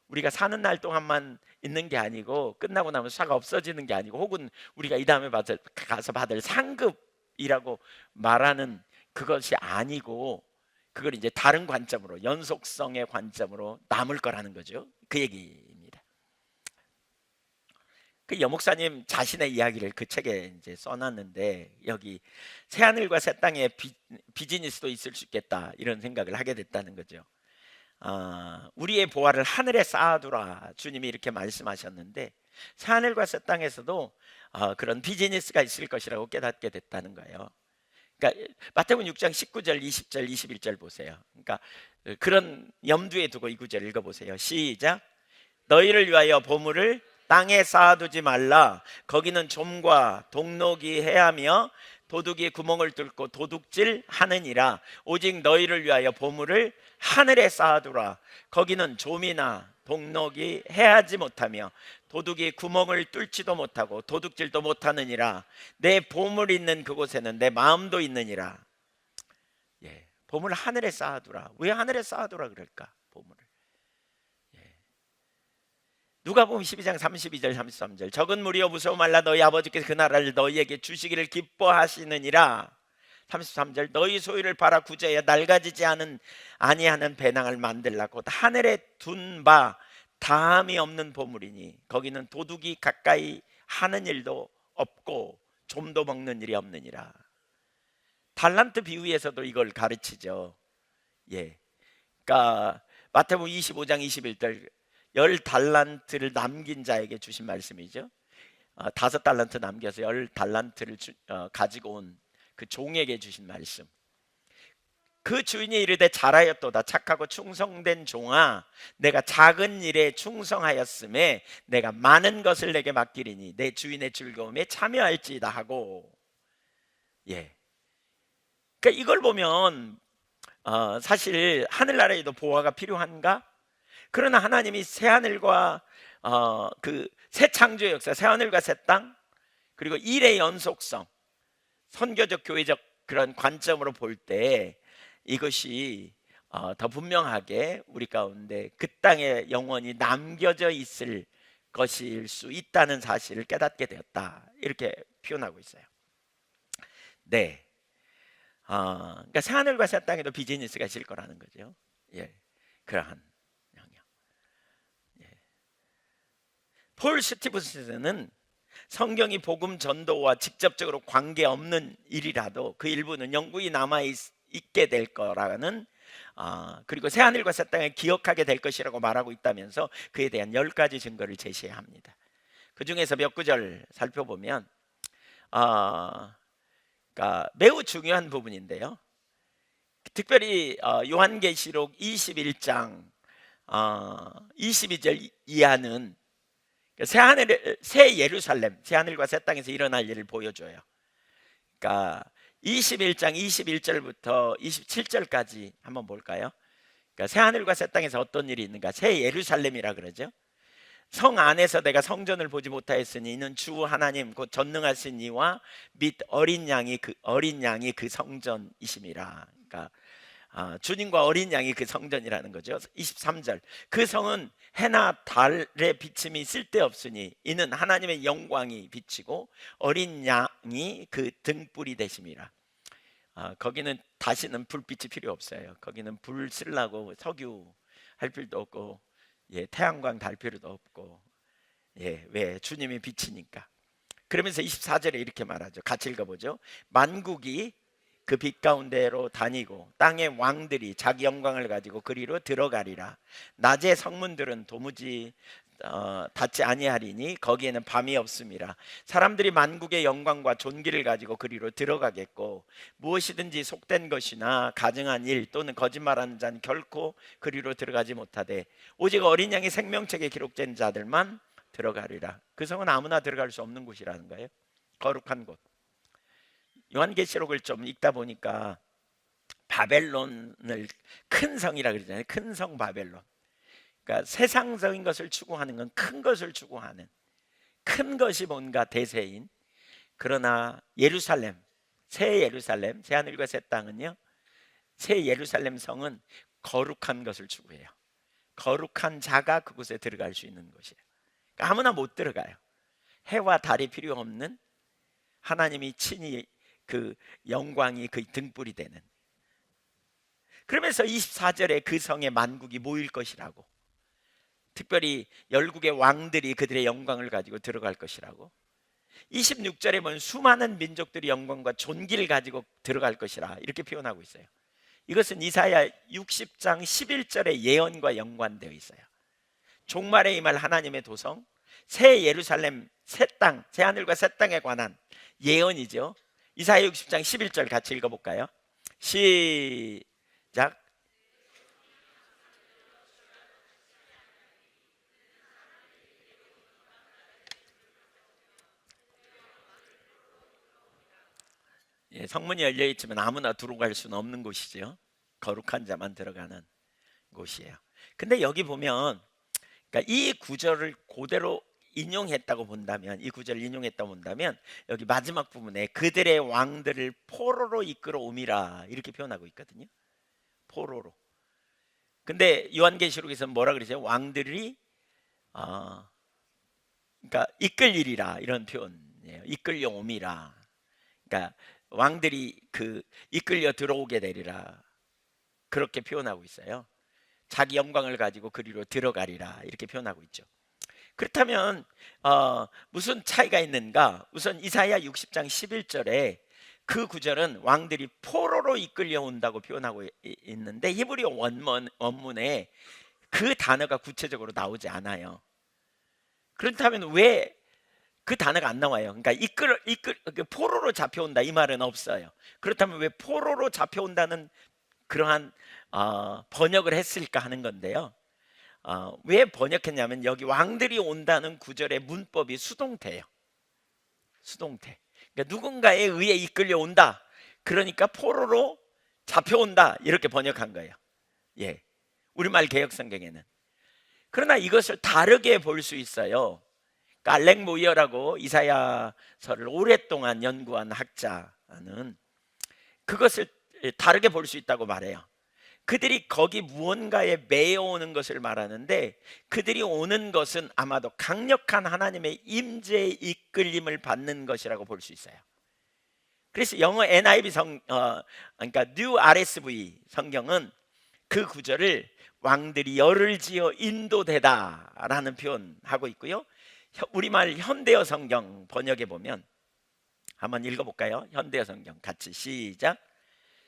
우리가 사는 날 동안만 있는 게 아니고 끝나고 나면 수사가 없어지는 게 아니고 혹은 우리가 이 다음에 가서 받을 상급이라고 말하는 그것이 아니고 그걸 이제 다른 관점으로 연속성의 관점으로 남을 거라는 거죠. 그 얘기입니다. 그 여목사님 자신의 이야기를 그 책에 이제 써놨는데 여기 새 하늘과 새 땅의 비즈니스도 있을 수 있겠다 이런 생각을 하게 됐다는 거죠. 우리의 보화를 하늘에 쌓아두라 주님이 이렇게 말씀하셨는데 새 하늘과 새 땅에서도 그런 비즈니스가 있을 것이라고 깨닫게 됐다는 거예요. 그러니까 마태복음 6장 19절, 20절, 21절 보세요. 그러니까 그런 염두에 두고 이 구절 읽어보세요. 시작. 너희를 위하여 보물을 땅에 쌓아두지 말라. 거기는 좀과 동록이 해하며 도둑이 구멍을 뚫고 도둑질 하느니라. 오직 너희를 위하여 보물을 하늘에 쌓아두라. 거기는 좀이나 동록이 해하지 못하며 도둑이 구멍을 뚫지도 못하고 도둑질도 못하느니라. 내 보물 있는 그곳에는 내 마음도 있느니라. 예, 보물 하늘에 쌓아두라. 왜 하늘에 쌓아두라 그럴까? 보물을. 누가복음 12장 32절 33절 적은 무리여 무서워 말라. 너희 아버지께서 그 나라를 너희에게 주시기를 기뻐하시느니라. 33절 너희 소유를 팔아 구제하여 낡아지지 아니하는 배낭을 만들라. 곧 하늘에 둔 바 다함이 없는 보물이니 거기는 도둑이 가까이 하는 일도 없고 좀도 먹는 일이 없느니라. 달란트 비유에서도 이걸 가르치죠. 예, 그러니까 마태복음 25장 21절 10달란트를 남긴 자에게 주신 말씀이죠. 5달란트 남겨서 10달란트를 가지고 온 그 종에게 주신 말씀. 그 주인이 이르되 잘하였도다 착하고 충성된 종아, 내가 작은 일에 충성하였음에 내가 많은 것을 내게 맡기리니 내 주인의 즐거움에 참여할지이다 하고. 예, 그러니까 이걸 보면 사실 하늘나라에도 보화가 필요한가? 그러나 하나님이 새 하늘과 그 새 창조의 역사, 새 하늘과 새 땅, 그리고 일의 연속성, 선교적 교회적 그런 관점으로 볼 때 이것이 더 분명하게 우리 가운데 그 땅에 영원히 남겨져 있을 것일 수 있다는 사실을 깨닫게 되었다. 이렇게 표현하고 있어요. 네, 그러니까 새 하늘과 새 땅에도 비즈니스가 있을 거라는 거죠. 예, 그러한 영역. 예. 폴 스티븐스는 성경이 복음 전도와 직접적으로 관계없는 일이라도 그 일부는 영구히 남아있게 될 거라는 그리고 새하늘과 새 땅을 기억하게 될 것이라고 말하고 있다면서 그에 대한 10가지 증거를 제시합니다. 그 중에서 몇 구절 살펴보면 그러니까 매우 중요한 부분인데요. 특별히 요한계시록 21장 22절 이하는 새 예루살렘, 새 하늘과 새 땅에서 일어날 일을 보여줘요. 그러니까 21장 21절부터 27절까지 한번 볼까요? 그러니까 새 하늘과 새 땅에서 어떤 일이 있는가? 새 예루살렘이라 그러죠. 성 안에서 내가 성전을 보지 못하였으니 이는 주 하나님 곧 전능하신 이와 및 어린 양이 그 성전이심이라. 그러니까 주님과 어린 양이 그 성전이라는 거죠. 23절 그 성은 해나 달의 비침이 쓸데없으니 이는 하나님의 영광이 비치고 어린 양이 그 등불이 되심이라. 거기는 다시는 불빛이 필요 없어요. 거기는 불 쓰려고 석유 할 필요도 없고 태양광 달 필요도 없고 왜 주님이 비치니까. 그러면서 24절에 이렇게 말하죠. 같이 읽어보죠. 만국이 그 빛 가운데로 다니고 땅의 왕들이 자기 영광을 가지고 그리로 들어가리라. 낮의 성문들은 도무지 닫지 아니하리니 거기에는 밤이 없음이라. 사람들이 만국의 영광과 존귀를 가지고 그리로 들어가겠고 무엇이든지 속된 것이나 가증한 일 또는 거짓말하는 자는 결코 그리로 들어가지 못하되 오직 어린 양의 생명책에 기록된 자들만 들어가리라. 그 성은 아무나 들어갈 수 없는 곳이라는 거예요. 거룩한 곳. 요한계시록을 좀 읽다 보니까 바벨론을 큰 성이라 그러잖아요. 큰 성 바벨론. 그러니까 세상적인 것을 추구하는 건 큰 것을 추구하는, 큰 것이 뭔가 대세인, 그러나 예루살렘, 새 예루살렘, 새 하늘과 새 땅은요, 새 예루살렘 성은 거룩한 것을 추구해요. 거룩한 자가 그곳에 들어갈 수 있는 곳이에요. 그러니까 아무나 못 들어가요. 해와 달이 필요 없는, 하나님이 친히 그 영광이 그 등불이 되는. 그러면서 24절에 그 성에 만국이 모일 것이라고, 특별히 열국의 왕들이 그들의 영광을 가지고 들어갈 것이라고, 26절에 보면 수많은 민족들이 영광과 존귀를 가지고 들어갈 것이라 이렇게 표현하고 있어요. 이것은 이사야 60장 11절의 예언과 연관되어 있어요. 종말에 임할 하나님의 도성, 새 예루살렘, 새 땅, 새 하늘과 새 땅에 관한 예언이죠. 이사야 60장 11절 같이 읽어볼까요? 시작. 예, 성문이 열려 있지만 아무나 들어갈 수는 없는 곳이죠. 거룩한 자만 들어가는 곳이에요. 근데 여기 보면, 그러니까 이 구절을 그대로 인용했다고 본다면, 이 구절을 인용했다고 본다면 여기 마지막 부분에 그들의 왕들을 포로로 이끌어 오미라 이렇게 표현하고 있거든요. 포로로. 근데 요한계시록에서는 뭐라 그러죠? 왕들이 그러니까 이끌리리라 이런 표현이에요. 이끌려 오미라. 그러니까 왕들이 그 이끌려 들어오게 되리라 그렇게 표현하고 있어요. 자기 영광을 가지고 그리로 들어가리라 이렇게 표현하고 있죠. 그렇다면 무슨 차이가 있는가? 우선 이사야 60장 11절에 그 구절은 왕들이 포로로 이끌려 온다고 표현하고 있는데 히브리어 원문에 그 단어가 구체적으로 나오지 않아요. 그렇다면 왜 그 단어가 안 나와요? 그러니까 포로로 잡혀온다 이 말은 없어요. 그렇다면 왜 포로로 잡혀온다는 그러한 번역을 했을까 하는 건데요. 왜 번역했냐면 여기 왕들이 온다는 구절의 문법이 수동태예요. 수동태. 그러니까 누군가에 의해 이끌려 온다. 그러니까 포로로 잡혀온다 이렇게 번역한 거예요. 예, 우리말 개역성경에는. 그러나 이것을 다르게 볼 수 있어요. 알렉 모이어라고 이사야서를 오랫동안 연구한 학자는 그것을 다르게 볼 수 있다고 말해요. 그들이 거기 무언가에 매여오는 것을 말하는데 그들이 오는 것은 아마도 강력한 하나님의 임재의 이끌림을 받는 것이라고 볼 수 있어요. 그래서 영어 NIV 그러니까 New RSV 성경은 그 구절을 왕들이 열을 지어 인도되다라는 표현하고 있고요. 우리말 현대어 성경 번역에 보면 한번 읽어볼까요? 현대어 성경 같이 시작.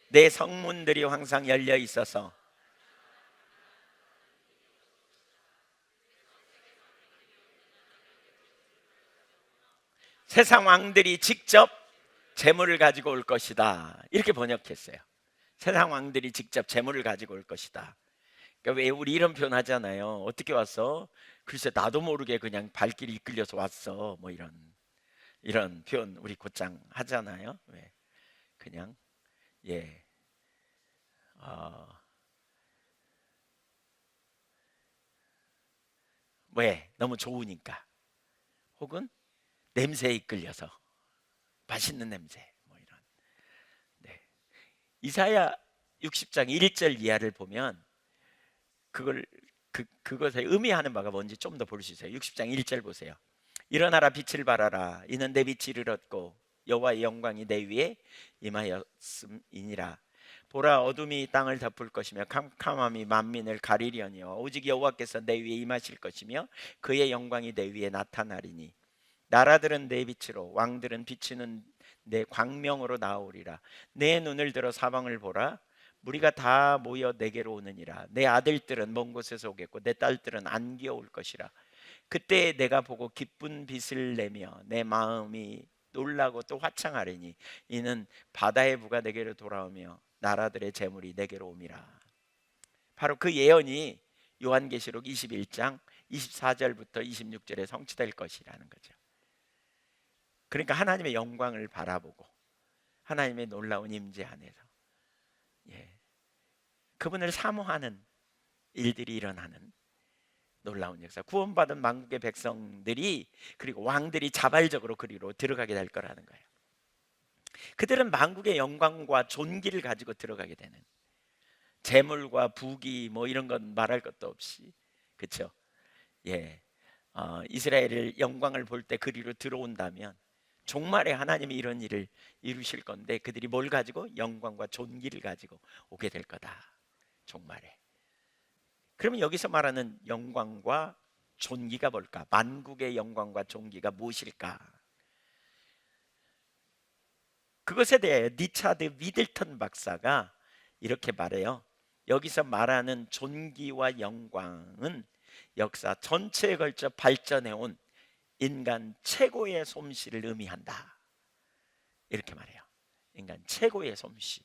내 성문들이 항상 열려 있어서 세상 왕들이 직접 재물을 가지고 올 것이다 이렇게 번역했어요. 세상 왕들이 직접 재물을 가지고 올 것이다. 그러니까 왜 우리 이런 표현 하잖아요. 어떻게 왔어? 글쎄 나도 모르게 그냥 발길이 이끌려서 왔어. 뭐 이런 표현 우리 곧장 하잖아요. 왜? 그냥 예. 왜? 너무 좋으니까. 혹은 냄새에 이끌려서 맛있는 냄새. 뭐 이런. 네. 이사야 60장 1절 이하를 보면 그것에 의미하는 바가 뭔지 좀 더 볼 수 있어요. 60장 1절 보세요. 일어나라 빛을 발하라. 이는 내 빛이 이르렀고 여호와의 영광이 내 위에 임하였음이니라. 보라 어둠이 땅을 덮을 것이며 캄캄함이 만민을 가리려니와 오직 여호와께서 내 위에 임하실 것이며 그의 영광이 내 위에 나타나리니 나라들은 내 빛으로 왕들은 비치는 내 광명으로 나오리라. 내 눈을 들어 사방을 보라. 무리가 다 모여 내게로 오느니라. 내 아들들은 먼 곳에서 오겠고 내 딸들은 안기어 올 것이라. 그때 내가 보고 기쁜 빛을 내며 내 마음이 놀라고 또 화창하리니 이는 바다의 부가 내게로 돌아오며 나라들의 재물이 내게로 옴이라. 바로 그 예언이 요한계시록 21장 24절부터 26절에 성취될 것이라는 거죠. 그러니까 하나님의 영광을 바라보고 하나님의 놀라운 임재 안에서 그분을 사모하는 일들이 일어나는 놀라운 역사, 구원받은 만국의 백성들이 그리고 왕들이 자발적으로 그리로 들어가게 될 거라는 거예요. 그들은 만국의 영광과 존귀를 가지고 들어가게 되는, 재물과 부귀 뭐 이런 건 말할 것도 없이, 그렇죠? 이스라엘을 영광을 볼 때 그리로 들어온다면 종말에 하나님이 이런 일을 이루실 건데, 그들이 뭘 가지고? 영광과 존귀를 가지고 오게 될 거다, 종말에. 그러면 여기서 말하는 영광과 존귀가 뭘까? 만국의 영광과 존귀가 무엇일까? 그것에 대해 리차드 미들턴 박사가 이렇게 말해요. 여기서 말하는 존귀와 영광은 역사 전체에 걸쳐 발전해온 인간 최고의 솜씨를 의미한다, 이렇게 말해요. 인간 최고의 솜씨.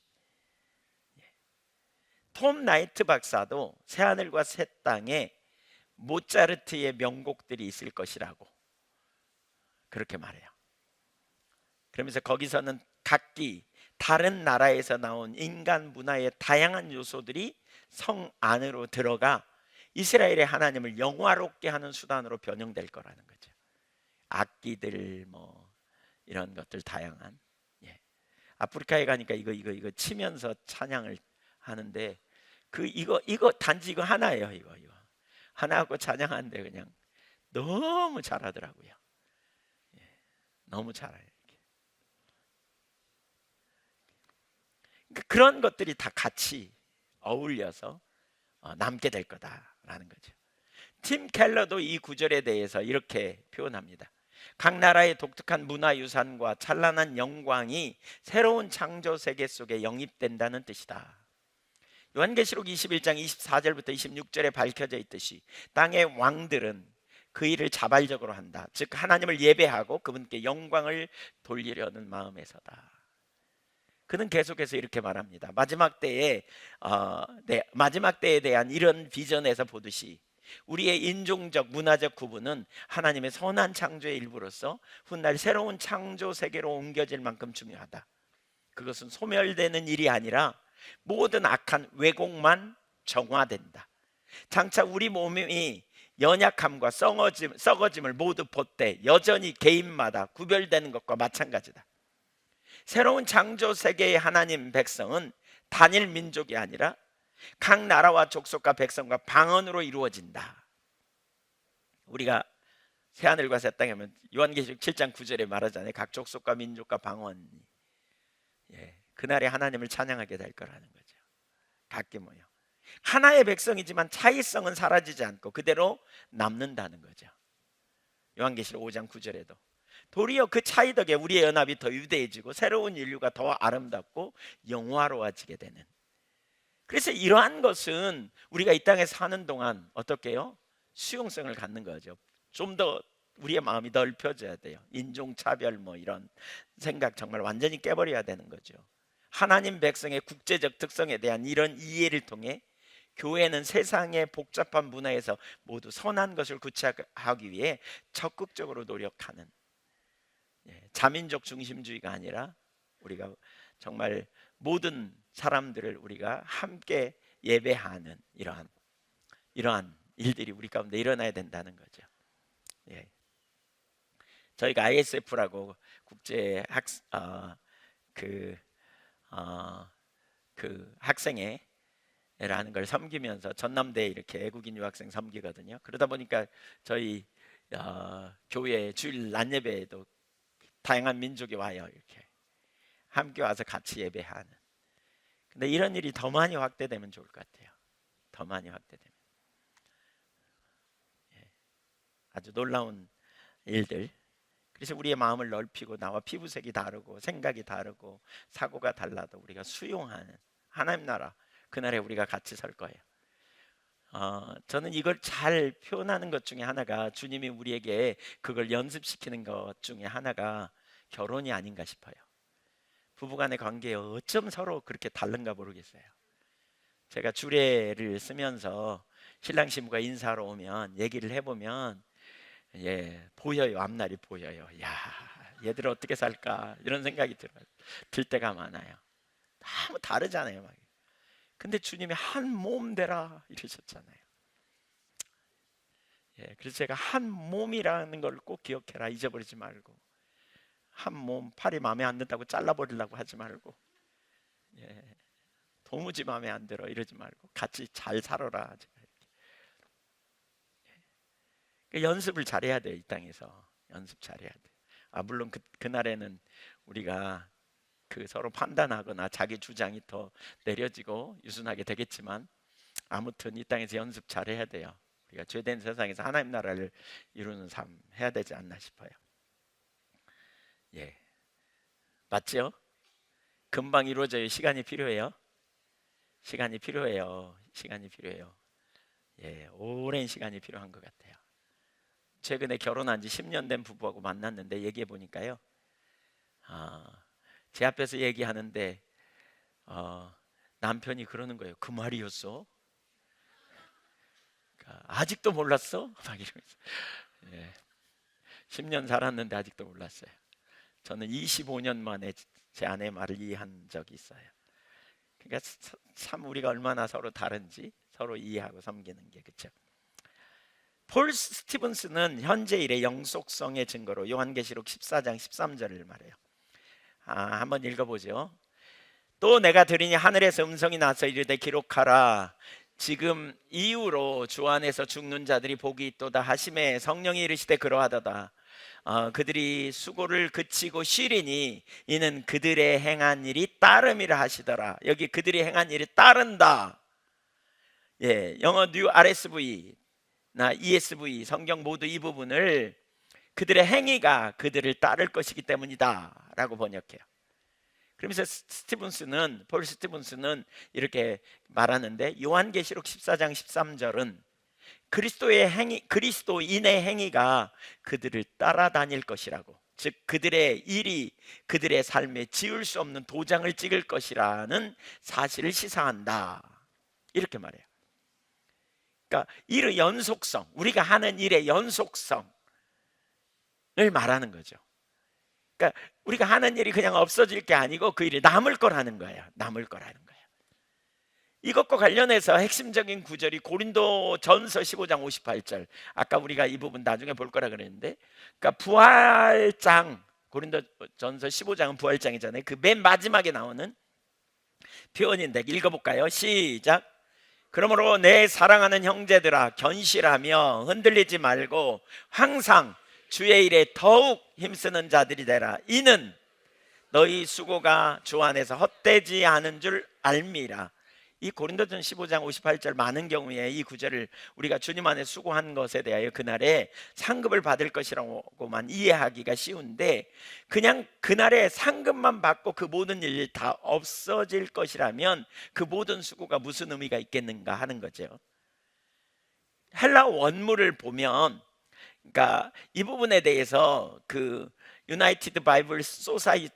톰 나이트 박사도 새하늘과 새 땅에 모차르트의 명곡들이 있을 것이라고 그렇게 말해요. 그러면서 거기서는 각기 다른 나라에서 나온 인간 문화의 다양한 요소들이 성 안으로 들어가 이스라엘의 하나님을 영화롭게 하는 수단으로 변형될 거라는 거죠. 악기들 뭐 이런 것들 다양한. 아프리카에 가니까 이거 치면서 찬양을 하는데 이거 단지 이거 하나예요. 이거 하나 하고 찬양하는데 그냥 너무 잘하더라고요. 너무 잘해요. 그러니까 그런 것들이 다 같이 어울려서 남게 될 거다라는 거죠. 팀 켈러도 이 구절에 대해서 이렇게 표현합니다. 각 나라의 독특한 문화유산과 찬란한 영광이 새로운 창조 세계 속에 영입된다는 뜻이다. 요한계시록 21장 24절부터 26절에 밝혀져 있듯이 땅의 왕들은 그 일을 자발적으로 한다. 즉 하나님을 예배하고 그분께 영광을 돌리려는 마음에서다. 그는 계속해서 이렇게 말합니다. 마지막 때에 대한 이런 비전에서 보듯이 우리의 인종적 문화적 구분은 하나님의 선한 창조의 일부로서 훗날 새로운 창조 세계로 옮겨질 만큼 중요하다. 그것은 소멸되는 일이 아니라 모든 악한 왜곡만 정화된다. 장차 우리 몸이 연약함과 썩어짐을 모두 벗되 여전히 개인마다 구별되는 것과 마찬가지다. 새로운 창조 세계의 하나님 백성은 단일 민족이 아니라 각 나라와 족속과 백성과 방언으로 이루어진다. 우리가 새하늘과 새 땅에 하면 요한계시록 7장 9절에 말하잖아요. 각 족속과 민족과 방언이 그날에 하나님을 찬양하게 될 거라는 거죠. 각기 모여 하나의 백성이지만 차이성은 사라지지 않고 그대로 남는다는 거죠. 요한계시록 5장 9절에도 도리어 그 차이 덕에 우리의 연합이 더 위대해지고 새로운 인류가 더 아름답고 영화로워지게 되는. 그래서 이러한 것은 우리가 이 땅에 사는 동안 어떻게 해요? 수용성을 갖는 거죠. 좀 더 우리의 마음이 넓혀져야 돼요. 인종차별 뭐 이런 생각 정말 완전히 깨버려야 되는 거죠. 하나님 백성의 국제적 특성에 대한 이런 이해를 통해 교회는 세상의 복잡한 문화에서 모두 선한 것을 구체하기 위해 적극적으로 노력하는, 자민족 중심주의가 아니라 우리가 정말 모든 사람들을 우리가 함께 예배하는 이러한 일들이 우리 가운데 일어나야 된다는 거죠. 저희가 ISF라고 국제 학생회라는 걸 섬기면서 전남대에 이렇게 애국인 유학생 섬기거든요. 그러다 보니까 저희 교회 주일 낮 예배에도 다양한 민족이 와요. 이렇게 함께 와서 같이 예배하는. 근데 이런 일이 더 많이 확대되면 좋을 것 같아요. 더 많이 확대되면. 아주 놀라운 일들. 그래서 우리의 마음을 넓히고 나와 피부색이 다르고 생각이 다르고 사고가 달라도 우리가 수용하는 하나님 나라, 그날에 우리가 같이 설 거예요. 저는 이걸 잘 표현하는 것 중에 하나가 주님이 우리에게 그걸 연습시키는 것 중에 하나가 결혼이 아닌가 싶어요. 부부간의 관계에 어쩜 서로 그렇게 다른가 모르겠어요. 제가 주례를 쓰면서 신랑 신부가 인사하러 오면 얘기를 해보면 보여요. 앞날이 보여요. 야, 얘들 어떻게 살까 이런 생각이 들 때가 많아요. 너무 다르잖아요. 막. 근데 주님이 한 몸 되라 이러셨잖아요. 그래서 제가 한 몸이라는 걸 꼭 기억해라. 잊어버리지 말고. 한 몸, 팔이 마음에 안 든다고 잘라버리려고 하지 말고, 도무지 마음에 안 들어 이러지 말고 같이 잘 살아라. 연습을 잘해야 돼요. 이 땅에서 연습 잘해야 돼요. 물론 그날에는 우리가 서로 판단하거나 자기 주장이 더 내려지고 유순하게 되겠지만, 아무튼 이 땅에서 연습 잘해야 돼요. 우리가 죄된 세상에서 하나님 나라를 이루는 삶 해야 되지 않나 싶어요. 맞죠? 금방 이루어져요. 시간이 필요해요. 시간이 필요해요. 시간이 필요해요. 오랜 시간이 필요한 것 같아요. 최근에 결혼한 지 10년 된 부부하고 만났는데 얘기해 보니까요, 제 앞에서 얘기하는데 남편이 그러는 거예요. 그 말이었어? 그러니까 아직도 몰랐어? 막 이러면서. 10년 살았는데 아직도 몰랐어요. 저는 25년 만에 제 아내 말을 이해한 적이 있어요. 그러니까 참 우리가 얼마나 서로 다른지 서로 이해하고 섬기는 게, 그렇죠? 폴 스티븐스는 현재 일의 영속성의 증거로 요한계시록 14장 13절을 말해요. 한번 읽어보죠. 또 내가 들으니 하늘에서 음성이 나서 이르되 기록하라. 지금 이후로 주 안에서 죽는 자들이 복이 있도다 하심에 성령이 이르시되 그러하도다. 그들이 수고를 그치고 쉬리니 이는 그들의 행한 일이 따름이라 하시더라. 여기 그들이 행한 일이 따른다. 영어 뉴 RSV 나 ESV 성경 모두 이 부분을 그들의 행위가 그들을 따를 것이기 때문이다 라고 번역해요. 그러면서 폴 스티븐스는 이렇게 말하는데, 요한계시록 14장 13절은 그리스도인의 행위가 그들을 따라다닐 것이라고, 즉 그들의 일이 그들의 삶에 지울 수 없는 도장을 찍을 것이라는 사실을 시사한다 이렇게 말해요. 그러니까 일의 연속성, 우리가 하는 일의 연속성을 말하는 거죠. 그러니까 우리가 하는 일이 그냥 없어질 게 아니고 그 일이 남을 거라는 거예요. 남을 거라는 거예요. 이것과 관련해서 핵심적인 구절이 고린도전서 15장 58절. 아까 우리가 이 부분 나중에 볼 거라 그랬는데, 그러니까 부활장, 고린도전서 15장은 부활장이잖아요. 그 맨 마지막에 나오는 표현인데 읽어볼까요? 시작. 그러므로 내 사랑하는 형제들아, 견실하며 흔들리지 말고 항상 주의 일에 더욱 힘쓰는 자들이 되라. 이는 너희 수고가 주 안에서 헛되지 않은 줄 알미라. 이 고린도전 15장 58절 많은 경우에 이 구절을 우리가 주님 안에 수고한 것에 대하여 그날에 상급을 받을 것이라고만 이해하기가 쉬운데, 그냥 그날에 상급만 받고 그 모든 일이 다 없어질 것이라면 그 모든 수고가 무슨 의미가 있겠는가 하는 거죠. 헬라 원문을 보면, 그러니까 이 부분에 대해서 그 유나이티드 바이블 소사이티에서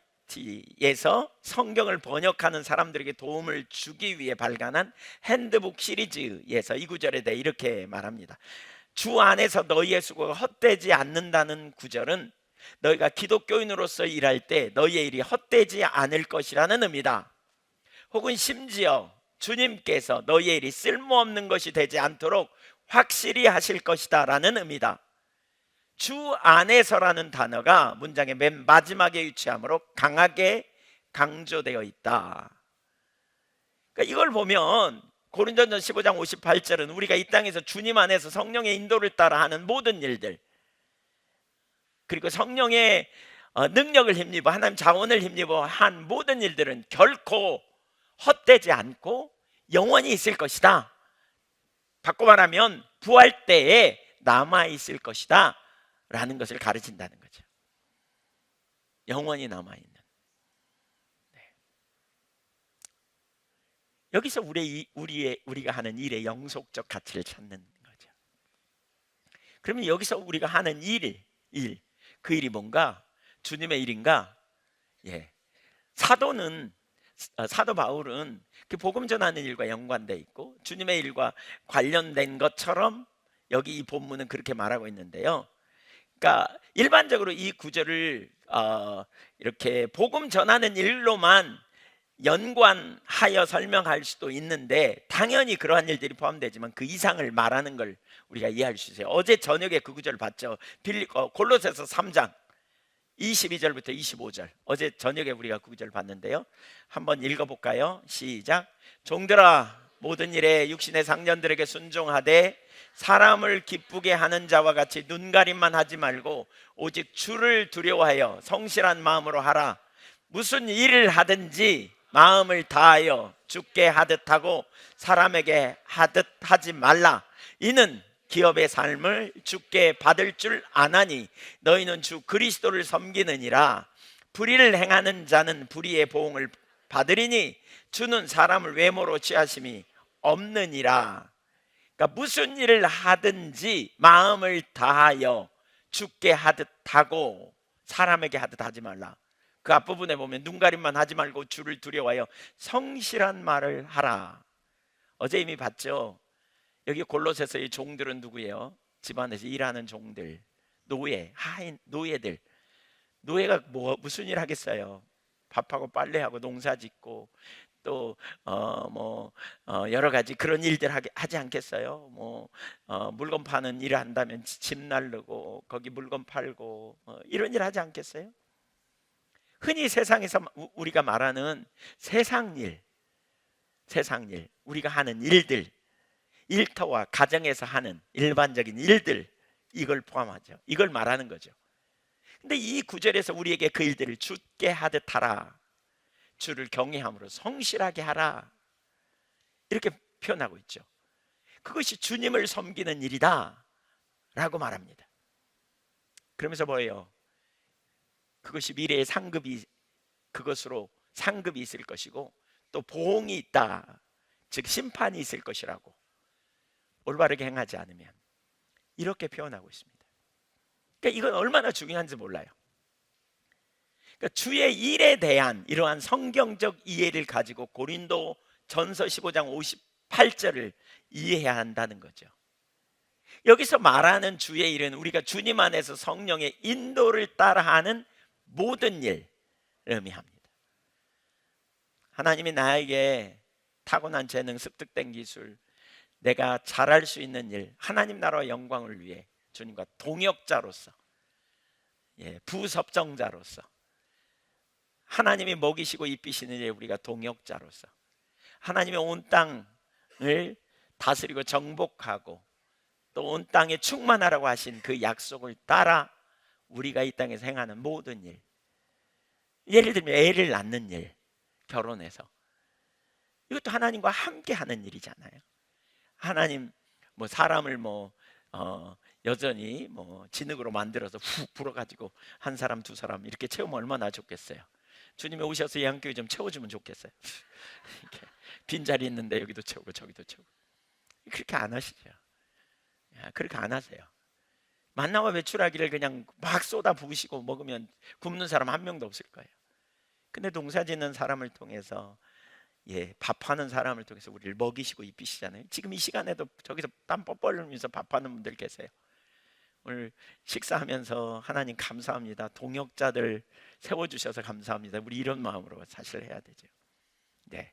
성경을 번역하는 사람들에게 도움을 주기 위해 발간한 핸드북 시리즈에서 이 구절에 대해 이렇게 말합니다. 주 안에서 너희의 수고가 헛되지 않는다는 구절은 너희가 기독교인으로서 일할 때 너희의 일이 헛되지 않을 것이라는 의미다. 혹은 심지어 주님께서 너희의 일이 쓸모없는 것이 되지 않도록 확실히 하실 것이다 라는 의미다. 주 안에서라는 단어가 문장의 맨 마지막에 위치하므로 강하게 강조되어 있다. 그러니까 이걸 보면 고린도전 15장 58절은 우리가 이 땅에서 주님 안에서 성령의 인도를 따라 하는 모든 일들, 그리고 성령의 능력을 힘입어 하나님 자원을 힘입어 한 모든 일들은 결코 헛되지 않고 영원히 있을 것이다. 바꿔 말하면 부활 때에 남아있을 것이다 라는 것을 가르친다는 거죠. 영원히 남아있는. 여기서 우리가 하는 일의 영속적 가치를 찾는 거죠. 그러면 여기서 우리가 하는 그 일이 뭔가? 주님의 일인가? 사도는 사도 바울은 그 복음 전하는 일과 연관돼 있고 주님의 일과 관련된 것처럼 여기 이 본문은 그렇게 말하고 있는데요. 그러니까 일반적으로 이 구절을 이렇게 복음 전하는 일로만 연관하여 설명할 수도 있는데 당연히 그러한 일들이 포함되지만 그 이상을 말하는 걸 우리가 이해할 수 있어요. 어제 저녁에 그 구절 봤죠. 골로새서 3장 22절부터 25절. 어제 저녁에 우리가 그 구절 봤는데요. 한번 읽어볼까요? 시작. 종들아, 모든 일에 육신의 상년들에게 순종하되 사람을 기쁘게 하는 자와 같이 눈가림만 하지 말고 오직 주를 두려워하여 성실한 마음으로 하라. 무슨 일을 하든지 마음을 다하여 주께 하듯 하고 사람에게 하듯 하지 말라. 이는 기업의 삶을 주께 받을 줄 아나니 너희는 주 그리스도를 섬기느니라. 불의를 행하는 자는 불의의 보응을 받으리니 주는 사람을 외모로 취하심이 없느니라. 그러니까 무슨 일을 하든지 마음을 다하여 주께 하듯 하고 사람에게 하듯 하지 말라. 그 앞부분에 보면 눈가림만 하지 말고 주를 두려워하여 성실한 말을 하라. 어제 이미 봤죠. 여기 골로새서의 종들은 누구예요? 집안에서 일하는 종들, 노예, 하인, 노예들. 노예가 무슨 일 하겠어요? 밥하고 빨래하고 농사짓고 또 여러 가지 그런 일들 하지 않겠어요? 물건 파는 일을 한다면 집 나르고 거기 물건 팔고 이런 일 하지 않겠어요? 흔히 세상에서 우리가 말하는 세상 일, 우리가 하는 일들, 일터와 가정에서 하는 일반적인 일들, 이걸 포함하죠. 이걸 말하는 거죠. 근데 이 구절에서 우리에게 그 일들을 주께 하듯 하라, 주를 경외함으로 성실하게 하라, 이렇게 표현하고 있죠. 그것이 주님을 섬기는 일이다 라고 말합니다. 그러면서 뭐예요? 그것이 미래의 그것으로 상급이 있을 것이고 또 보응이 있다, 즉 심판이 있을 것이라고, 올바르게 행하지 않으면, 이렇게 표현하고 있습니다. 그러니까 이건 얼마나 중요한지 몰라요. 그러니까 주의 일에 대한 이러한 성경적 이해를 가지고 고린도 전서 15장 58절을 이해해야 한다는 거죠. 여기서 말하는 주의 일은 우리가 주님 안에서 성령의 인도를 따라하는 모든 일을 의미합니다. 하나님이 나에게 타고난 재능, 습득된 기술, 내가 잘할 수 있는 일, 하나님 나라와 영광을 위해 주님과 동역자로서, 부섭정자로서, 하나님이 먹이시고 입히시는 일에 우리가 동역자로서, 하나님의 온 땅을 다스리고 정복하고 또 온 땅에 충만하라고 하신 그 약속을 따라 우리가 이 땅에서 행하는 모든 일, 예를 들면 애를 낳는 일, 결혼해서, 이것도 하나님과 함께 하는 일이잖아요. 하나님 사람을 여전히 진흙으로 만들어서 훅 불어가지고 한 사람 두 사람 이렇게 채우면 얼마나 좋겠어요. 주님이 오셔서 이 한교회 좀 채워주면 좋겠어요. 이렇게 빈자리 있는데 여기도 채우고 저기도 채우고. 그렇게 안 하시죠. 그렇게 안 하세요. 만나와 배추라기를 그냥 막 쏟아 부으시고 먹으면 굶는 사람 한 명도 없을 거예요. 근데 농사 짓는 사람을 통해서, 밥하는 사람을 통해서 우리를 먹이시고 입히시잖아요. 지금 이 시간에도 저기서 땀 뻘뻘 흘리면서 밥하는 분들 계세요. 오늘 식사하면서 하나님 감사합니다, 동역자들 세워주셔서 감사합니다, 우리 이런 마음으로 사실 해야 되죠. 네.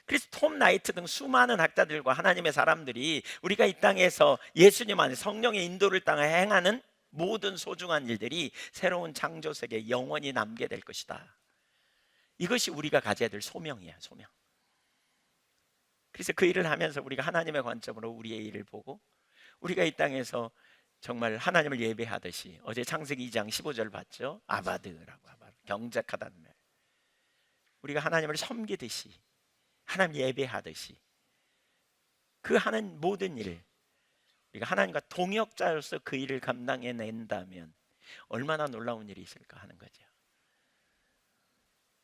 그래서 톰 나이트 등 수많은 학자들과 하나님의 사람들이 우리가 이 땅에서 예수님 안에 성령의 인도를 따라 행하는 모든 소중한 일들이 새로운 창조 세계에 영원히 남게 될 것이다, 이것이 우리가 가져야 될 소명이에요, 소명. 그래서 그 일을 하면서 우리가 하나님의 관점으로 우리의 일을 보고, 우리가 이 땅에서 정말 하나님을 예배하듯이, 어제 창세기 2장 15절 봤죠? 아바드라고, 경작하다는 말. 우리가 하나님을 섬기듯이, 하나님 예배하듯이 그 하는 모든 일, 우리가 하나님과 동역자로서 그 일을 감당해낸다면 얼마나 놀라운 일이 있을까 하는 거죠.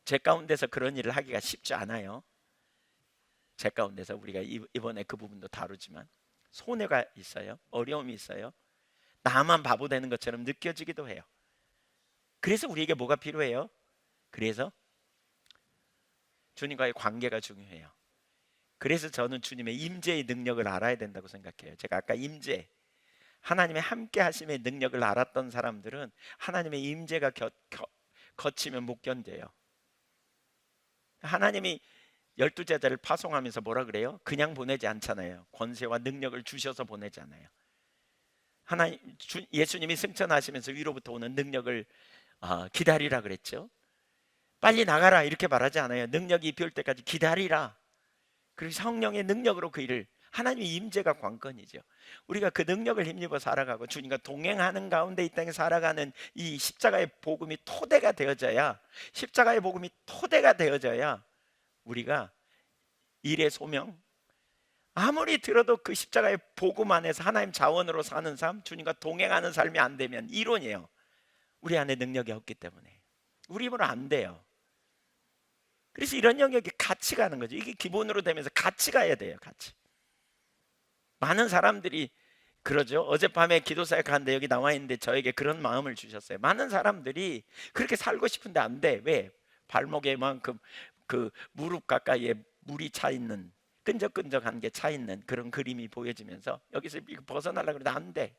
제 가운데서 그런 일을 하기가 쉽지 않아요. 제 가운데서 우리가 이번에 그 부분도 다루지만 손해가 있어요. 어려움이 있어요. 나만 바보 되는 것처럼 느껴지기도 해요. 그래서 우리에게 뭐가 필요해요? 그래서 주님과의 관계가 중요해요. 그래서 저는 주님의 임재의 능력을 알아야 된다고 생각해요. 제가 아까 임재, 하나님의 함께 하심의 능력을 알았던 사람들은 하나님의 임재가 거치면 못 견뎌요. 하나님이 12제자를 파송하면서 뭐라 그래요? 그냥 보내지 않잖아요. 권세와 능력을 주셔서 보내잖아요. 예수님이 승천하시면서 위로부터 오는 능력을 기다리라 그랬죠. 빨리 나가라 이렇게 말하지 않아요. 능력이 입혀올 때까지 기다리라. 그리고 성령의 능력으로 그 일을, 하나님의 임재가 관건이죠. 우리가 그 능력을 힘입어 살아가고 주님과 동행하는 가운데 이 땅에 살아가는 이 십자가의 복음이 토대가 되어져야, 십자가의 복음이 토대가 되어져야 우리가 일의 소명, 아무리 들어도 그 십자가의 복음 안에서 하나님 자원으로 사는 삶, 주님과 동행하는 삶이 안 되면 이론이에요. 우리 안에 능력이 없기 때문에 우리 힘으로 안 돼요. 그래서 이런 영역이 같이 가는 거죠. 이게 기본으로 되면서 같이 가야 돼요. 같이. 많은 사람들이 그러죠. 어젯밤에 기도 사역하는데 여기 나와 있는데 저에게 그런 마음을 주셨어요. 많은 사람들이 그렇게 살고 싶은데 안 돼. 왜? 발목에만큼 그 무릎 가까이에 물이 차 있는, 끈적끈적한 게 차 있는 그런 그림이 보여지면서 여기서 이거 벗어나려고 그래도 안 돼.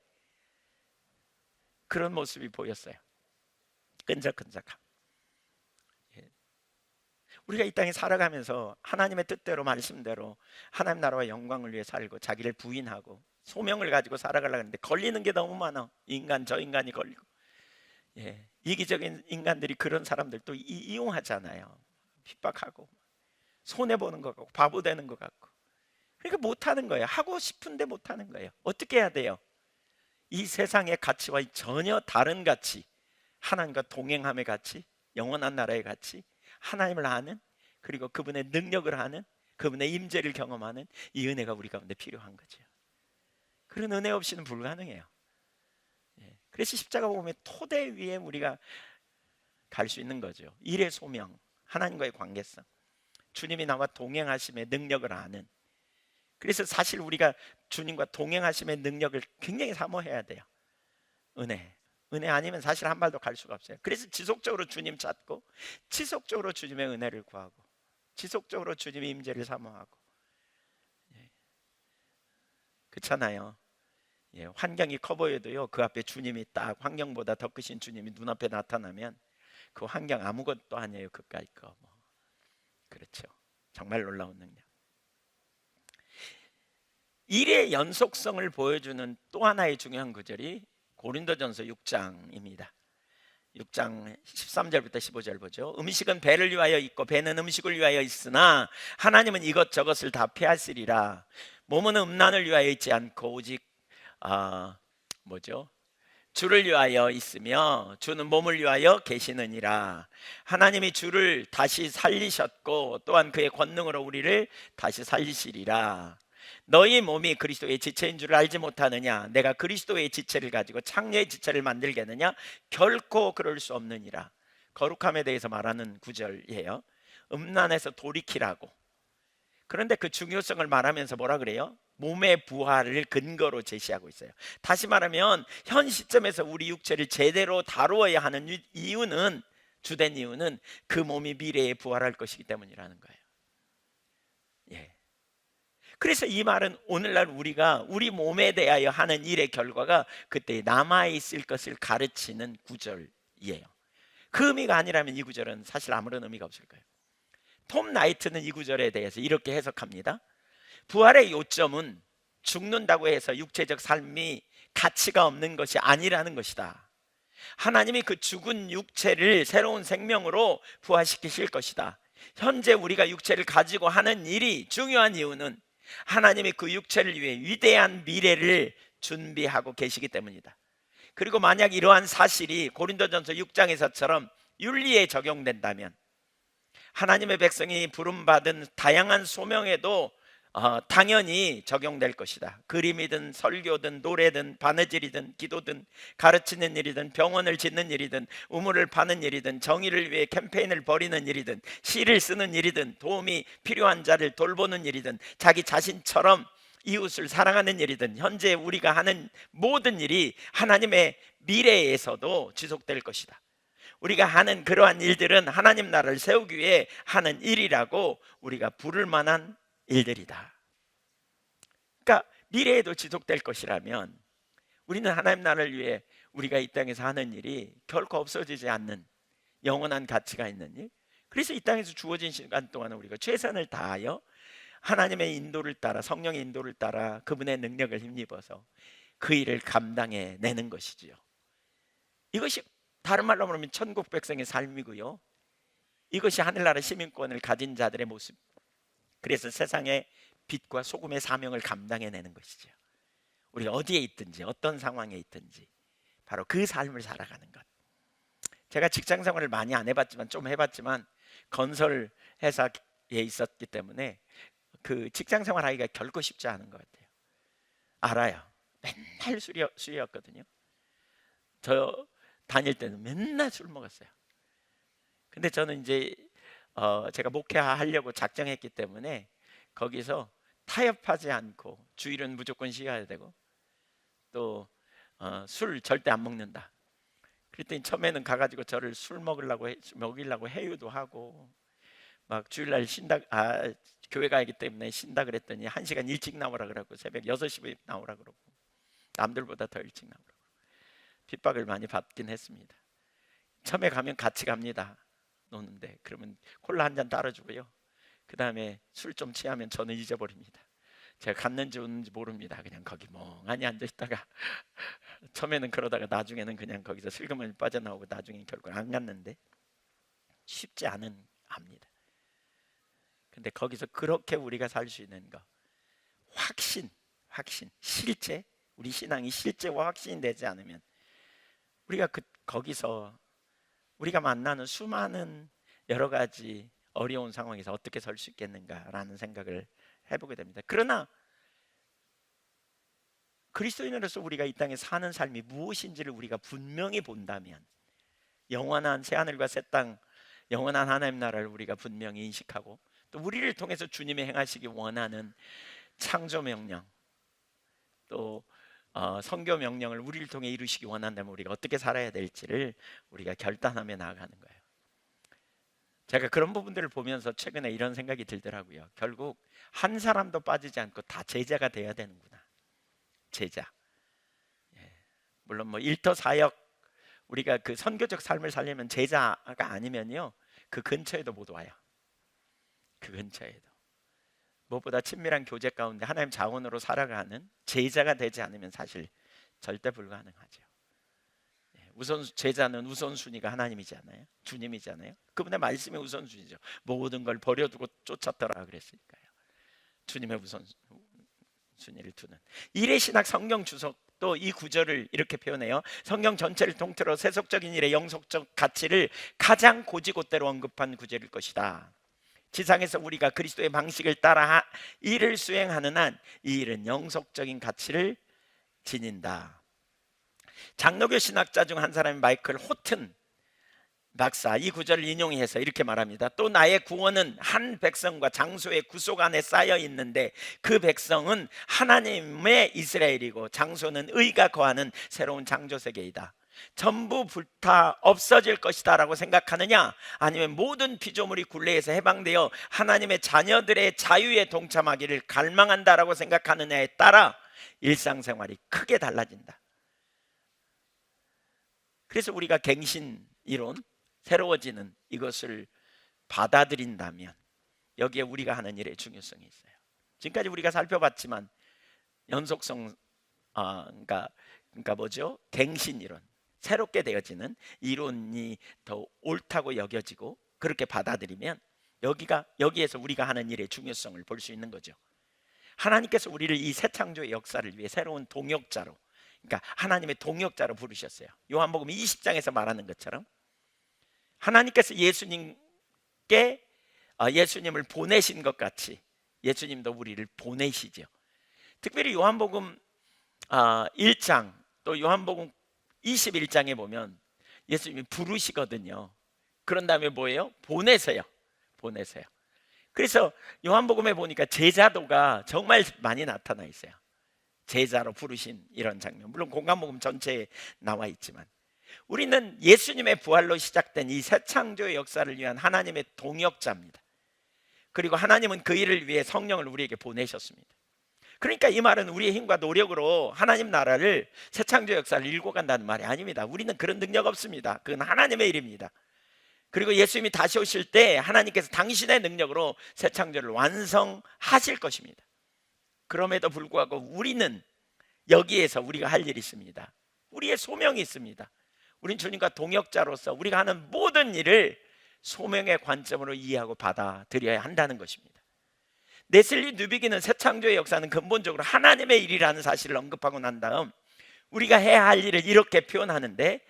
그런 모습이 보였어요. 끈적끈적함. 우리가 이 땅에 살아가면서 하나님의 뜻대로, 말씀대로 하나님 나라와 영광을 위해 살고 자기를 부인하고 소명을 가지고 살아가려고 하는데 걸리는 게 너무 많아. 인간 저 인간이 걸리고, 이기적인 인간들이 그런 사람들 또 이용하잖아요. 핍박하고 손해보는 것 같고 바보 되는 것 같고. 그러니까 못하는 거예요. 하고 싶은데 못하는 거예요. 어떻게 해야 돼요? 이 세상의 가치와 전혀 다른 가치, 하나님과 동행함의 가치, 영원한 나라의 가치, 하나님을 아는, 그리고 그분의 능력을 아는, 그분의 임재를 경험하는 이 은혜가 우리 가운데 필요한 거죠. 그런 은혜 없이는 불가능해요. 그래서 십자가 복음의 토대 위에 우리가 갈 수 있는 거죠. 일의 소명, 하나님과의 관계성, 주님이 나와 동행하심의 능력을 아는. 그래서 사실 우리가 주님과 동행하심의 능력을 굉장히 사모해야 돼요. 은혜 아니면 사실 한 발도 갈 수가 없어요. 그래서 지속적으로 주님 찾고, 지속적으로 주님의 은혜를 구하고, 지속적으로 주님의 임재를 사모하고. 그렇잖아요. 환경이 커 보여도요, 그 앞에 주님이 딱 환경보다 더 크신 주님이 눈앞에 나타나면 그 환경 아무것도 아니에요. 그까이 거 뭐. 그렇죠. 정말 놀라운 능력. 일의 연속성을 보여주는 또 하나의 중요한 구절이 고린도전서 6장입니다. 6장 13절부터 15절 보죠. 음식은 배를 위하여 있고 배는 음식을 위하여 있으나 하나님은 이것저것을 다 피하시리라. 몸은 음란을 위하여 있지 않고 오직 주를 위하여 있으며 주는 몸을 위하여 계시느니라. 하나님이 주를 다시 살리셨고 또한 그의 권능으로 우리를 다시 살리시리라. 너희 몸이 그리스도의 지체인 줄을 알지 못하느냐? 내가 그리스도의 지체를 가지고 창녀의 지체를 만들겠느냐? 결코 그럴 수 없느니라. 거룩함에 대해서 말하는 구절이에요. 음란에서 돌이키라고. 그런데 그 중요성을 말하면서 뭐라 그래요? 몸의 부활을 근거로 제시하고 있어요. 다시 말하면 현 시점에서 우리 육체를 제대로 다루어야 하는 이유는, 주된 이유는 그 몸이 미래에 부활할 것이기 때문이라는 거예요. 그래서 이 말은 오늘날 우리가 우리 몸에 대하여 하는 일의 결과가 그때 남아있을 것을 가르치는 구절이에요. 그 의미가 아니라면 이 구절은 사실 아무런 의미가 없을 거예요. 톰 나이트는 이 구절에 대해서 이렇게 해석합니다. 부활의 요점은 죽는다고 해서 육체적 삶이 가치가 없는 것이 아니라는 것이다. 하나님이 그 죽은 육체를 새로운 생명으로 부활시키실 것이다. 현재 우리가 육체를 가지고 하는 일이 중요한 이유는 하나님이 그 육체를 위해 위대한 미래를 준비하고 계시기 때문이다. 그리고 만약 이러한 사실이 고린도전서 6장에서처럼 윤리에 적용된다면 하나님의 백성이 부름받은 다양한 소명에도 당연히 적용될 것이다. 그림이든 설교든 노래든 바느질이든 기도든 가르치는 일이든 병원을 짓는 일이든 우물을 파는 일이든 정의를 위해 캠페인을 벌이는 일이든 시를 쓰는 일이든 도움이 필요한 자를 돌보는 일이든 자기 자신처럼 이웃을 사랑하는 일이든 현재 우리가 하는 모든 일이 하나님의 미래에서도 지속될 것이다. 우리가 하는 그러한 일들은 하나님 나라를 세우기 위해 하는 일이라고 우리가 부를 만한 일들이다. 그러니까 미래에도 지속될 것이라면 우리는 하나님 나라를 위해 우리가 이 땅에서 하는 일이 결코 없어지지 않는 영원한 가치가 있는 일. 그래서 이 땅에서 주어진 시간 동안은 우리가 최선을 다하여 하나님의 인도를 따라, 성령의 인도를 따라 그분의 능력을 힘입어서 그 일을 감당해 내는 것이지요. 이것이 다른 말로 말하면 천국 백성의 삶이고요, 이것이 하늘나라 시민권을 가진 자들의 모습, 그래서 세상의 빛과 소금의 사명을 감당해내는 것이죠. 우리가 어디에 있든지 어떤 상황에 있든지 바로 그 삶을 살아가는 것. 제가 직장 생활을 많이 안 해봤지만 좀 해봤지만 건설 회사에 있었기 때문에 그 직장 생활 하기가 결코 쉽지 않은 것 같아요. 알아요. 맨날 술이었거든요. 저 다닐 때는 맨날 술 먹었어요. 근데 저는 이제 제가 목회하려고 작정했기 때문에 거기서 타협하지 않고 주일은 무조건 쉬어야 되고 또 술 절대 안 먹는다. 그랬더니 처음에는 가가지고 저를 술 먹이려고 해유도 하고 막 주일날 쉰다, 교회 가기 때문에 쉰다 그랬더니 1시간 일찍 나오라 그러고 새벽 6시에 나오라 그러고 남들보다 더 일찍 나오라고 핍박을 많이 받긴 했습니다. 처음에 가면 같이 갑니다. 노는데 그러면 콜라 한 잔 따라주고요, 그 다음에 술 좀 취하면 저는 잊어버립니다. 제가 갔는지 오는지 모릅니다. 그냥 거기 멍하니 앉아있다가 처음에는 그러다가 나중에는 그냥 거기서 슬그머니 빠져나오고 나중에 결국 안 갔는데 쉽지 않은 압니다. 근데 거기서 그렇게 우리가 살 수 있는 거, 확신, 실제, 우리 신앙이 실제와 확신이 되지 않으면 우리가 거기서 우리가 만나는 수많은 여러 가지 어려운 상황에서 어떻게 설 수 있겠는가라는 생각을 해보게 됩니다. 그러나 그리스도인으로서 우리가 이 땅에 사는 삶이 무엇인지를 우리가 분명히 본다면, 영원한 새하늘과 새 땅, 영원한 하나님 나라를 우리가 분명히 인식하고 또 우리를 통해서 주님이 행하시기 원하는 창조 명령, 또 선교 명령을 우리를 통해 이루시기 원한다면 우리가 어떻게 살아야 될지를 우리가 결단하며 나아가는 거예요. 제가 그런 부분들을 보면서 최근에 이런 생각이 들더라고요. 결국 한 사람도 빠지지 않고 다 제자가 돼야 되는구나. 제자. 물론 뭐 일터사역, 우리가 그 선교적 삶을 살려면 제자가 아니면요 그 근처에도 못 와요. 그 근처에도 무엇보다 친밀한 교제 가운데 하나님 자원으로 살아가는 제자가 되지 않으면 사실 절대 불가능하죠. 제자는 우선순위가 하나님이잖아요. 주님이잖아요. 그분의 말씀이 우선순위죠. 모든 걸 버려두고 쫓았더라 그랬으니까요. 주님의 우선순위를 두는 일의 신학 성경 주석도 이 구절을 이렇게 표현해요. 성경 전체를 통틀어 세속적인 일의 영속적 가치를 가장 고지고대로 언급한 구절일 것이다. 지상에서 우리가 그리스도의 방식을 따라 일을 수행하는 한 이 일은 영속적인 가치를 지닌다. 장로교 신학자 중 한 사람인 마이클 호튼 박사 이 구절을 인용해서 이렇게 말합니다. 또 나의 구원은 한 백성과 장소의 구속 안에 쌓여 있는데 그 백성은 하나님의 이스라엘이고 장소는 의가 거하는 새로운 창조 세계이다. 전부 불타 없어질 것이다 라고 생각하느냐, 아니면 모든 피조물이 굴레에서 해방되어 하나님의 자녀들의 자유에 동참하기를 갈망한다라고 생각하느냐에 따라 일상생활이 크게 달라진다. 그래서 우리가 갱신 이론, 새로워지는 이것을 받아들인다면 여기에 우리가 하는 일의 중요성이 있어요. 지금까지 우리가 살펴봤지만 연속성, 그러니까 뭐죠? 갱신 이론, 새롭게 되어지는 이론이 더 옳다고 여겨지고 그렇게 받아들이면 여기에서 우리가 하는 일의 중요성을 볼 수 있는 거죠. 하나님께서 우리를 이 새 창조의 역사를 위해 새로운 동역자로, 그러니까 하나님의 동역자로 부르셨어요. 요한복음 20장에서 말하는 것처럼 하나님께서 예수님을 보내신 것 같이 예수님도 우리를 보내시죠. 특별히 요한복음 1장 또 요한복음 21장에 보면 예수님이 부르시거든요. 그런 다음에 뭐예요? 보내세요. 그래서 요한복음에 보니까 제자도가 정말 많이 나타나 있어요. 제자로 부르신 이런 장면, 물론 공간복음 전체에 나와 있지만 우리는 예수님의 부활로 시작된 이 새 창조의 역사를 위한 하나님의 동역자입니다. 그리고 하나님은 그 일을 위해 성령을 우리에게 보내셨습니다. 그러니까 이 말은 우리의 힘과 노력으로 하나님 나라를 새 창조 역사를 일궈 간다는 말이 아닙니다. 우리는 그런 능력 없습니다. 그건 하나님의 일입니다. 그리고 예수님이 다시 오실 때 하나님께서 당신의 능력으로 새 창조를 완성하실 것입니다. 그럼에도 불구하고 우리는 여기에서 우리가 할 일이 있습니다. 우리의 소명이 있습니다. 우린 주님과 동역자로서 우리가 하는 모든 일을 소명의 관점으로 이해하고 받아들여야 한다는 것입니다. 네슬리 누비기는 새 창조의 역사는 근본적으로 하나님의 일이라는 사실을 언급하고 난 다음 우리가 해야 할 일을 이렇게 표현하는데,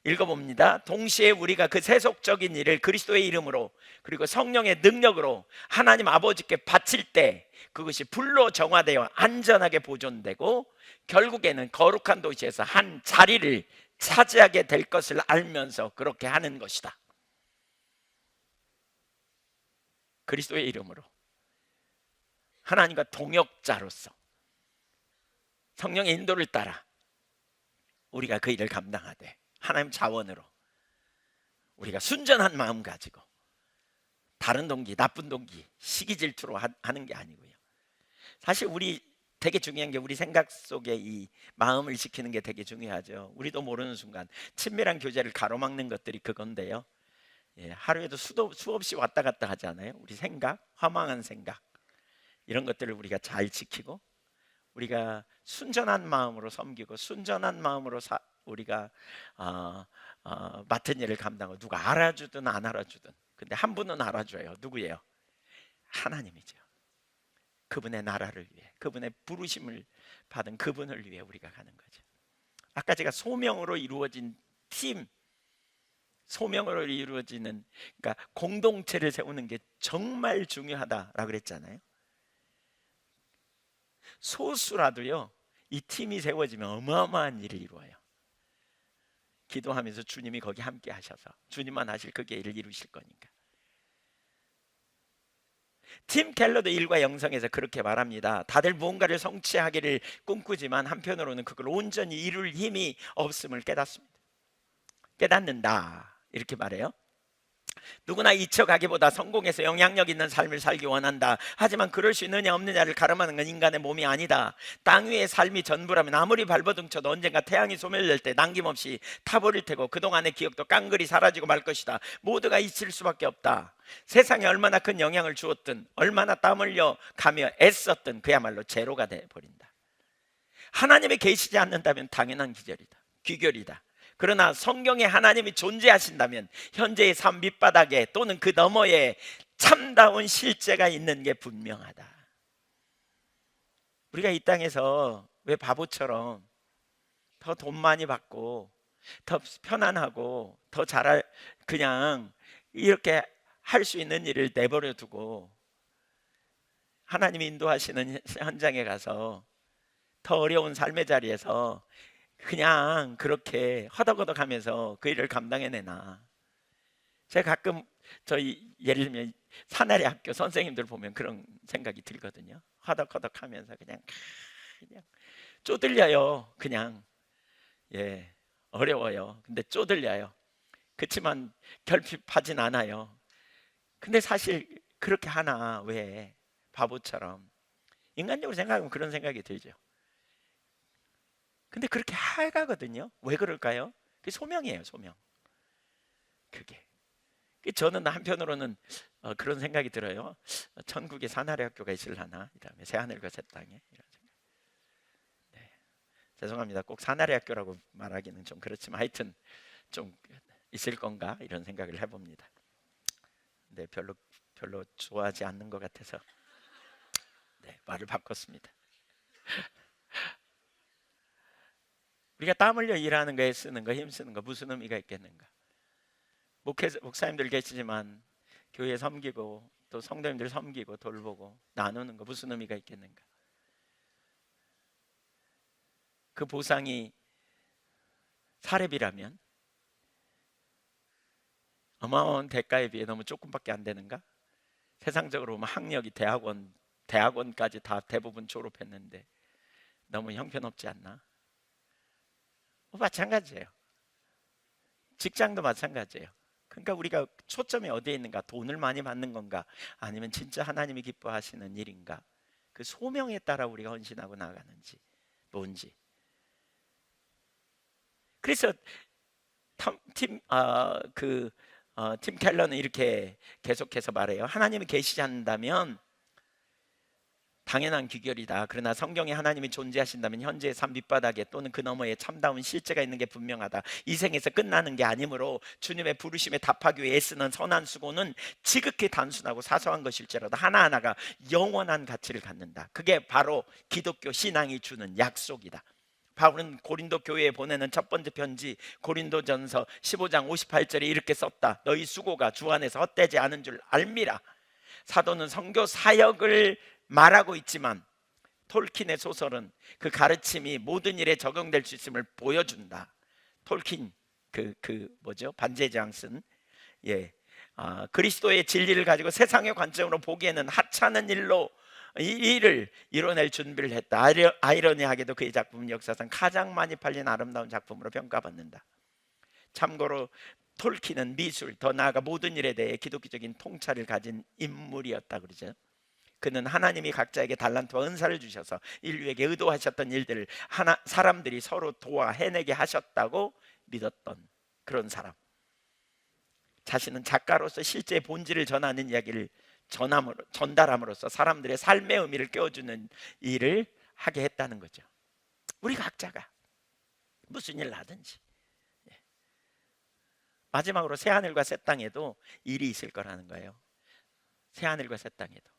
읽어봅니다. 동시에 우리가 그 세속적인 일을 그리스도의 이름으로 그리고 성령의 능력으로 하나님 아버지께 바칠 때 그것이 불로 정화되어 안전하게 보존되고 결국에는 거룩한 도시에서 한 자리를 차지하게 될 것을 알면서 그렇게 하는 것이다. 그리스도의 이름으로 하나님과 동역자로서 성령의 인도를 따라 우리가 그 일을 감당하되 하나님 자원으로 우리가 순전한 마음 가지고 다른 동기, 나쁜 동기, 시기 질투로 하는 게 아니고요. 사실 우리 되게 중요한 게 우리 생각 속에 이 마음을 지키는 게 되게 중요하죠. 우리도 모르는 순간 친밀한 교제를 가로막는 것들이 그건데요. 하루에도 수없이 왔다 갔다 하잖아요. 우리 생각, 허망한 생각, 이런 것들을 우리가 잘 지키고 우리가 순전한 마음으로 섬기고 순전한 마음으로 우리가 맡은 일을 감당하고, 누가 알아주든 안 알아주든, 근데 한 분은 알아줘요. 누구예요? 하나님이죠. 그분의 나라를 위해, 그분의 부르심을 받은 그분을 위해 우리가 가는 거죠. 아까 제가 소명으로 이루어진 팀, 소명으로 이루어지는, 그러니까 공동체를 세우는 게 정말 중요하다라고 그랬잖아요. 소수라도요, 이 팀이 세워지면 어마어마한 일을 이루어요. 기도하면서 주님이 거기 함께 하셔서 주님만 하실 그 일을 이루실 거니까. 팀 켈러도 일과 영성에서 그렇게 말합니다. 다들 무언가를 성취하기를 꿈꾸지만 한편으로는 그걸 온전히 이룰 힘이 없음을 깨닫는다, 이렇게 말해요. 누구나 이쳐가기보다 성공해서 영향력 있는 삶을 살기 원한다. 하지만 그럴 수 있느냐 없느냐를 가름하는 건 인간의 몸이 아니다. 땅 위의 삶이 전부라면 아무리 발버둥쳐도 언젠가 태양이 소멸될 때 남김없이 타버릴 테고 그동안의 기억도 깡그리 사라지고 말 것이다. 모두가 잊힐 수밖에 없다. 세상에 얼마나 큰 영향을 주었든 얼마나 땀 흘려 가며 애썼든 그야말로 제로가 돼버린다. 하나님이 계시지 않는다면 당연한 귀결이다. 그러나 성경에 하나님이 존재하신다면 현재의 삶 밑바닥에 또는 그 너머에 참다운 실제가 있는 게 분명하다. 우리가 이 땅에서 왜 바보처럼 더 돈 많이 받고 더 편안하고 더 그냥 이렇게 할 수 있는 일을 내버려 두고 하나님이 인도하시는 현장에 가서 더 어려운 삶의 자리에서 그냥 그렇게 허덕허덕하면서 그 일을 감당해내나. 제가 가끔 예를 들면 사나리 학교 선생님들 보면 그런 생각이 들거든요. 허덕허덕하면서 그냥 쪼들려요. 그냥 어려워요. 근데 쪼들려요. 그렇지만 결핍하진 않아요. 근데 사실 그렇게 하나, 왜 바보처럼. 인간적으로 생각하면 그런 생각이 들죠. 근데 그렇게 해가거든요. 왜 그럴까요? 그게 소명이에요, 소명. 그게. 저는 한편으로는 그런 생각이 들어요. 천국에 사나리 학교가 있을라나, 그다음에 새하늘과 새 땅에, 이런 생각. 네. 죄송합니다. 꼭 사나리 학교라고 말하기는 좀 그렇지만 하여튼 좀 있을 건가 이런 생각을 해봅니다. 네, 별로 좋아하지 않는 것 같아서 말을 바꿨습니다. 우리가 땀 흘려 일하는 거에 쓰는 거, 힘쓰는 거 무슨 의미가 있겠는가? 목사님들 계시지만 교회 섬기고 또 성도님들 섬기고 돌보고 나누는 거 무슨 의미가 있겠는가? 그 보상이 사렙이라면 어마어마한 대가에 비해 너무 조금밖에 안 되는가? 세상적으로 보면 학력이 대학원까지 다 대부분 졸업했는데 너무 형편없지 않나? 마찬가지예요. 직장도 마찬가지예요. 그러니까 우리가 초점이 어디에 있는가? 돈을 많이 받는 건가? 아니면 진짜 하나님이 기뻐하시는 일인가? 그 소명에 따라 우리가 헌신하고 나가는지 뭔지. 그래서 팀 켈러는 이렇게 계속해서 말해요. 하나님이 계시지 않는다면 당연한 귀결이다. 그러나 성경에 하나님이 존재하신다면 현재의 삶 밑바닥에 또는 그 너머에 참다운 실제가 있는 게 분명하다. 이 생에서 끝나는 게 아니므로 주님의 부르심에 답하기 위해 애쓰는 선한 수고는 지극히 단순하고 사소한 것일지라도 하나하나가 영원한 가치를 갖는다. 그게 바로 기독교 신앙이 주는 약속이다. 바울은 고린도 교회에 보내는 첫 번째 편지 고린도전서 15장 58절에 이렇게 썼다. 너희 수고가 주 안에서 헛되지 않은 줄 알미라. 사도는 선교 사역을 말하고 있지만 톨킨의 소설은 그 가르침이 모든 일에 적용될 수 있음을 보여준다. 톨킨 뭐죠? 반지의 제왕 쓴 그리스도의 진리를 가지고 세상의 관점으로 보기에는 하찮은 일로 이 일을 이뤄낼 준비를 했다. 아이러니하게도 그의 작품은 역사상 가장 많이 팔린 아름다운 작품으로 평가받는다. 참고로 톨킨은 미술, 더 나아가 모든 일에 대해 기독교적인 통찰을 가진 인물이었다 그러죠. 그는 하나님이 각자에게 달란트와 은사를 주셔서 인류에게 의도하셨던 일들을 사람들이 서로 도와 해내게 하셨다고 믿었던 그런 사람. 자신은 작가로서 실제 본질을 전하는 이야기를 전달함으로써 사람들의 삶의 의미를 껴주는 일을 하게 했다는 거죠. 우리 각자가 무슨 일을 하든지. 마지막으로 새하늘과 새 땅에도 일이 있을 거라는 거예요. 새하늘과 새 땅에도.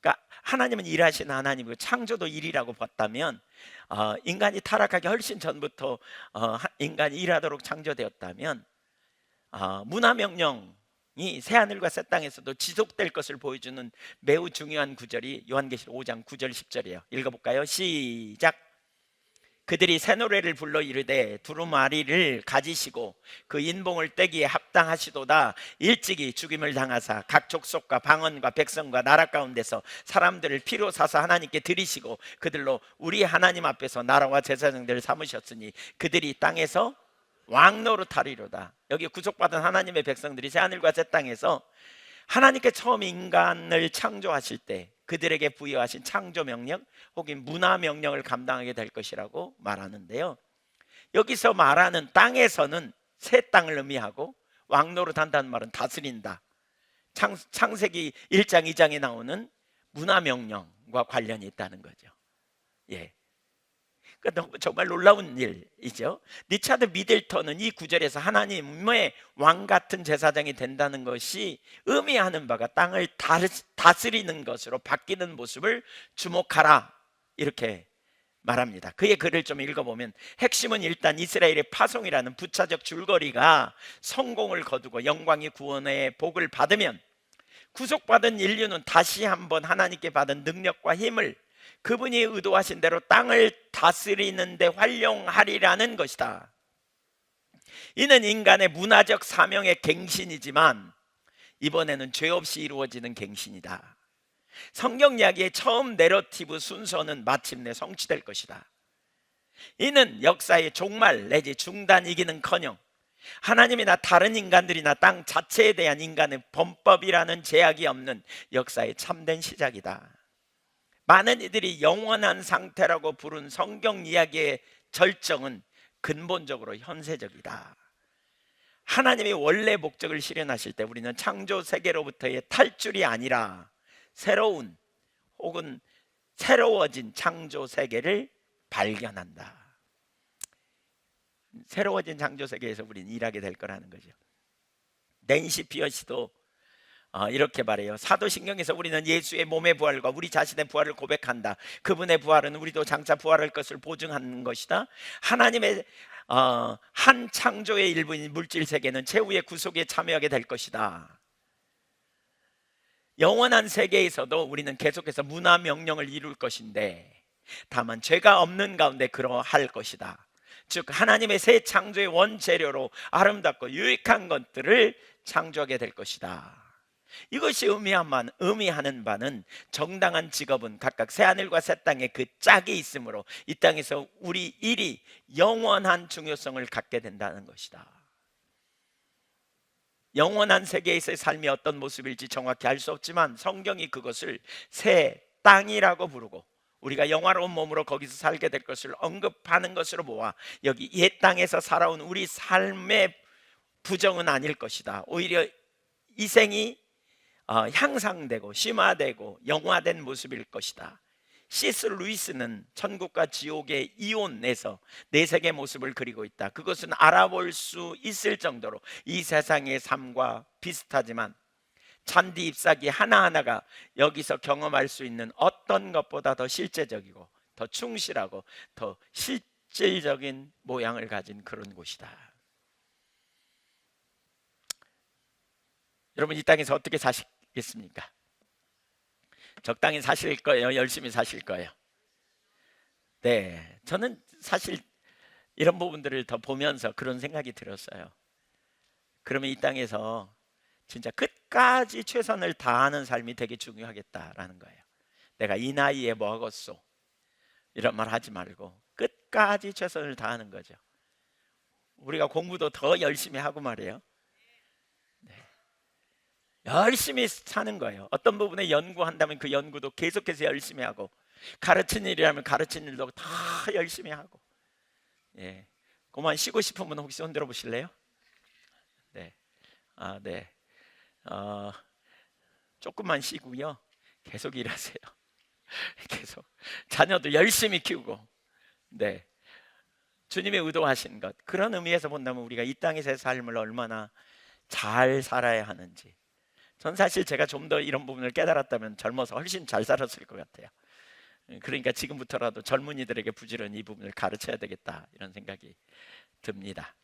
그러니까 하나님은 일하시는 하나님이고 창조도 일이라고 봤다면 인간이 타락하기 훨씬 전부터 인간이 일하도록 창조되었다면 문화명령이 새하늘과 새 땅에서도 지속될 것을 보여주는 매우 중요한 구절이 요한계시록 5장 9절 10절이에요. 읽어볼까요? 시작. 그들이 새 노래를 불러 이르되 두루마리를 가지시고 그 인봉을 떼기에 합당하시도다. 일찍이 죽임을 당하사 각 족속과 방언과 백성과 나라 가운데서 사람들을 피로 사서 하나님께 드리시고 그들로 우리 하나님 앞에서 나라와 제사장들을 삼으셨으니 그들이 땅에서 왕노릇하리로다. 여기 구속받은 하나님의 백성들이 새하늘과 새 땅에서 하나님께 처음 인간을 창조하실 때 그들에게 부여하신 창조 명령 혹은 문화 명령을 감당하게 될 것이라고 말하는데요. 여기서 말하는 땅에서는 새 땅을 의미하고 왕노릇한다는 말은 다스린다. 창세기 1장 2장에 나오는 문화 명령과 관련이 있다는 거죠. 그러니까 정말 놀라운 일이죠. 리차드 미들턴은 이 구절에서 하나님의 왕 같은 제사장이 된다는 것이 의미하는 바가 땅을 다스리는 것으로 바뀌는 모습을 주목하라 이렇게 말합니다. 그의 글을 좀 읽어보면 핵심은 일단 이스라엘의 파송이라는 부차적 줄거리가 성공을 거두고 영광이 구원의 복을 받으면 구속받은 인류는 다시 한번 하나님께 받은 능력과 힘을 그분이 의도하신 대로 땅을 다스리는 데 활용하리라는 것이다. 이는 인간의 문화적 사명의 갱신이지만 이번에는 죄 없이 이루어지는 갱신이다. 성경 이야기의 처음 내러티브 순서는 마침내 성취될 것이다. 이는 역사의 종말 내지 중단이기는커녕 하나님이나 다른 인간들이나 땅 자체에 대한 인간의 범법이라는 제약이 없는 역사의 참된 시작이다. 많은 이들이 영원한 상태라고 부른 성경 이야기의 절정은 근본적으로 현세적이다. 하나님이 원래 목적을 실현하실 때 우리는 창조 세계로부터의 탈출이 아니라 새로운 혹은 새로워진 창조 세계를 발견한다. 새로워진 창조 세계에서 우리는 일하게 될 거라는 거죠. 낸시 피어시도 이렇게 말해요. 사도신경에서 우리는 예수의 몸의 부활과 우리 자신의 부활을 고백한다. 그분의 부활은 우리도 장차 부활할 것을 보증하는 것이다. 하나님의 한 창조의 일부인 물질 세계는 최후의 구속에 참여하게 될 것이다. 영원한 세계에서도 우리는 계속해서 문화 명령을 이룰 것인데 다만 죄가 없는 가운데 그러할 것이다. 즉 하나님의 새 창조의 원재료로 아름답고 유익한 것들을 창조하게 될 것이다. 이것이 의미하는 바는 정당한 직업은 각각 새하늘과 새 땅에 그 짝이 있으므로 이 땅에서 우리 일이 영원한 중요성을 갖게 된다는 것이다. 영원한 세계에서의 삶이 어떤 모습일지 정확히 알 수 없지만 성경이 그것을 새 땅이라고 부르고 우리가 영화로운 몸으로 거기서 살게 될 것을 언급하는 것으로 보아 여기 옛 땅에서 살아온 우리 삶의 부정은 아닐 것이다. 오히려 이 생이 향상되고 심화되고 영화된 모습일 것이다. C.S. 루이스는 천국과 지옥의 이혼에서 내색의 모습을 그리고 있다. 그것은 알아볼 수 있을 정도로 이 세상의 삶과 비슷하지만 잔디 잎사귀 하나하나가 여기서 경험할 수 있는 어떤 것보다 더 실제적이고 더 충실하고 더 실질적인 모양을 가진 그런 곳이다. 여러분, 이 땅에서 어떻게 사시겠습니까? 적당히 사실 거예요? 열심히 사실 거예요? 네, 저는 사실 이런 부분들을 더 보면서 그런 생각이 들었어요. 그러면 이 땅에서 진짜 끝까지 최선을 다하는 삶이 되게 중요하겠다라는 거예요. 내가 이 나이에 뭐 하겠소? 이런 말 하지 말고 끝까지 최선을 다하는 거죠. 우리가 공부도 더 열심히 하고 말이에요. 네. 열심히 사는 거예요. 어떤 부분에 연구한다면 그 연구도 계속해서 열심히 하고, 가르치는 일이라면 가르치는 일도 다 열심히 하고. 예. 그만 쉬고 싶은 분 혹시 손 들어 보실래요? 네. 네. 조금만 쉬고요. 계속 일하세요. 계속 자녀도 열심히 키우고. 네. 주님이 의도하신 것, 그런 의미에서 본다면 우리가 이 땅에서의 삶을 얼마나 잘 살아야 하는지. 전 사실 제가 좀 더 이런 부분을 깨달았다면 젊어서 훨씬 잘 살았을 것 같아요. 그러니까 지금부터라도 젊은이들에게 부지런히 이 부분을 가르쳐야 되겠다, 이런 생각이 듭니다.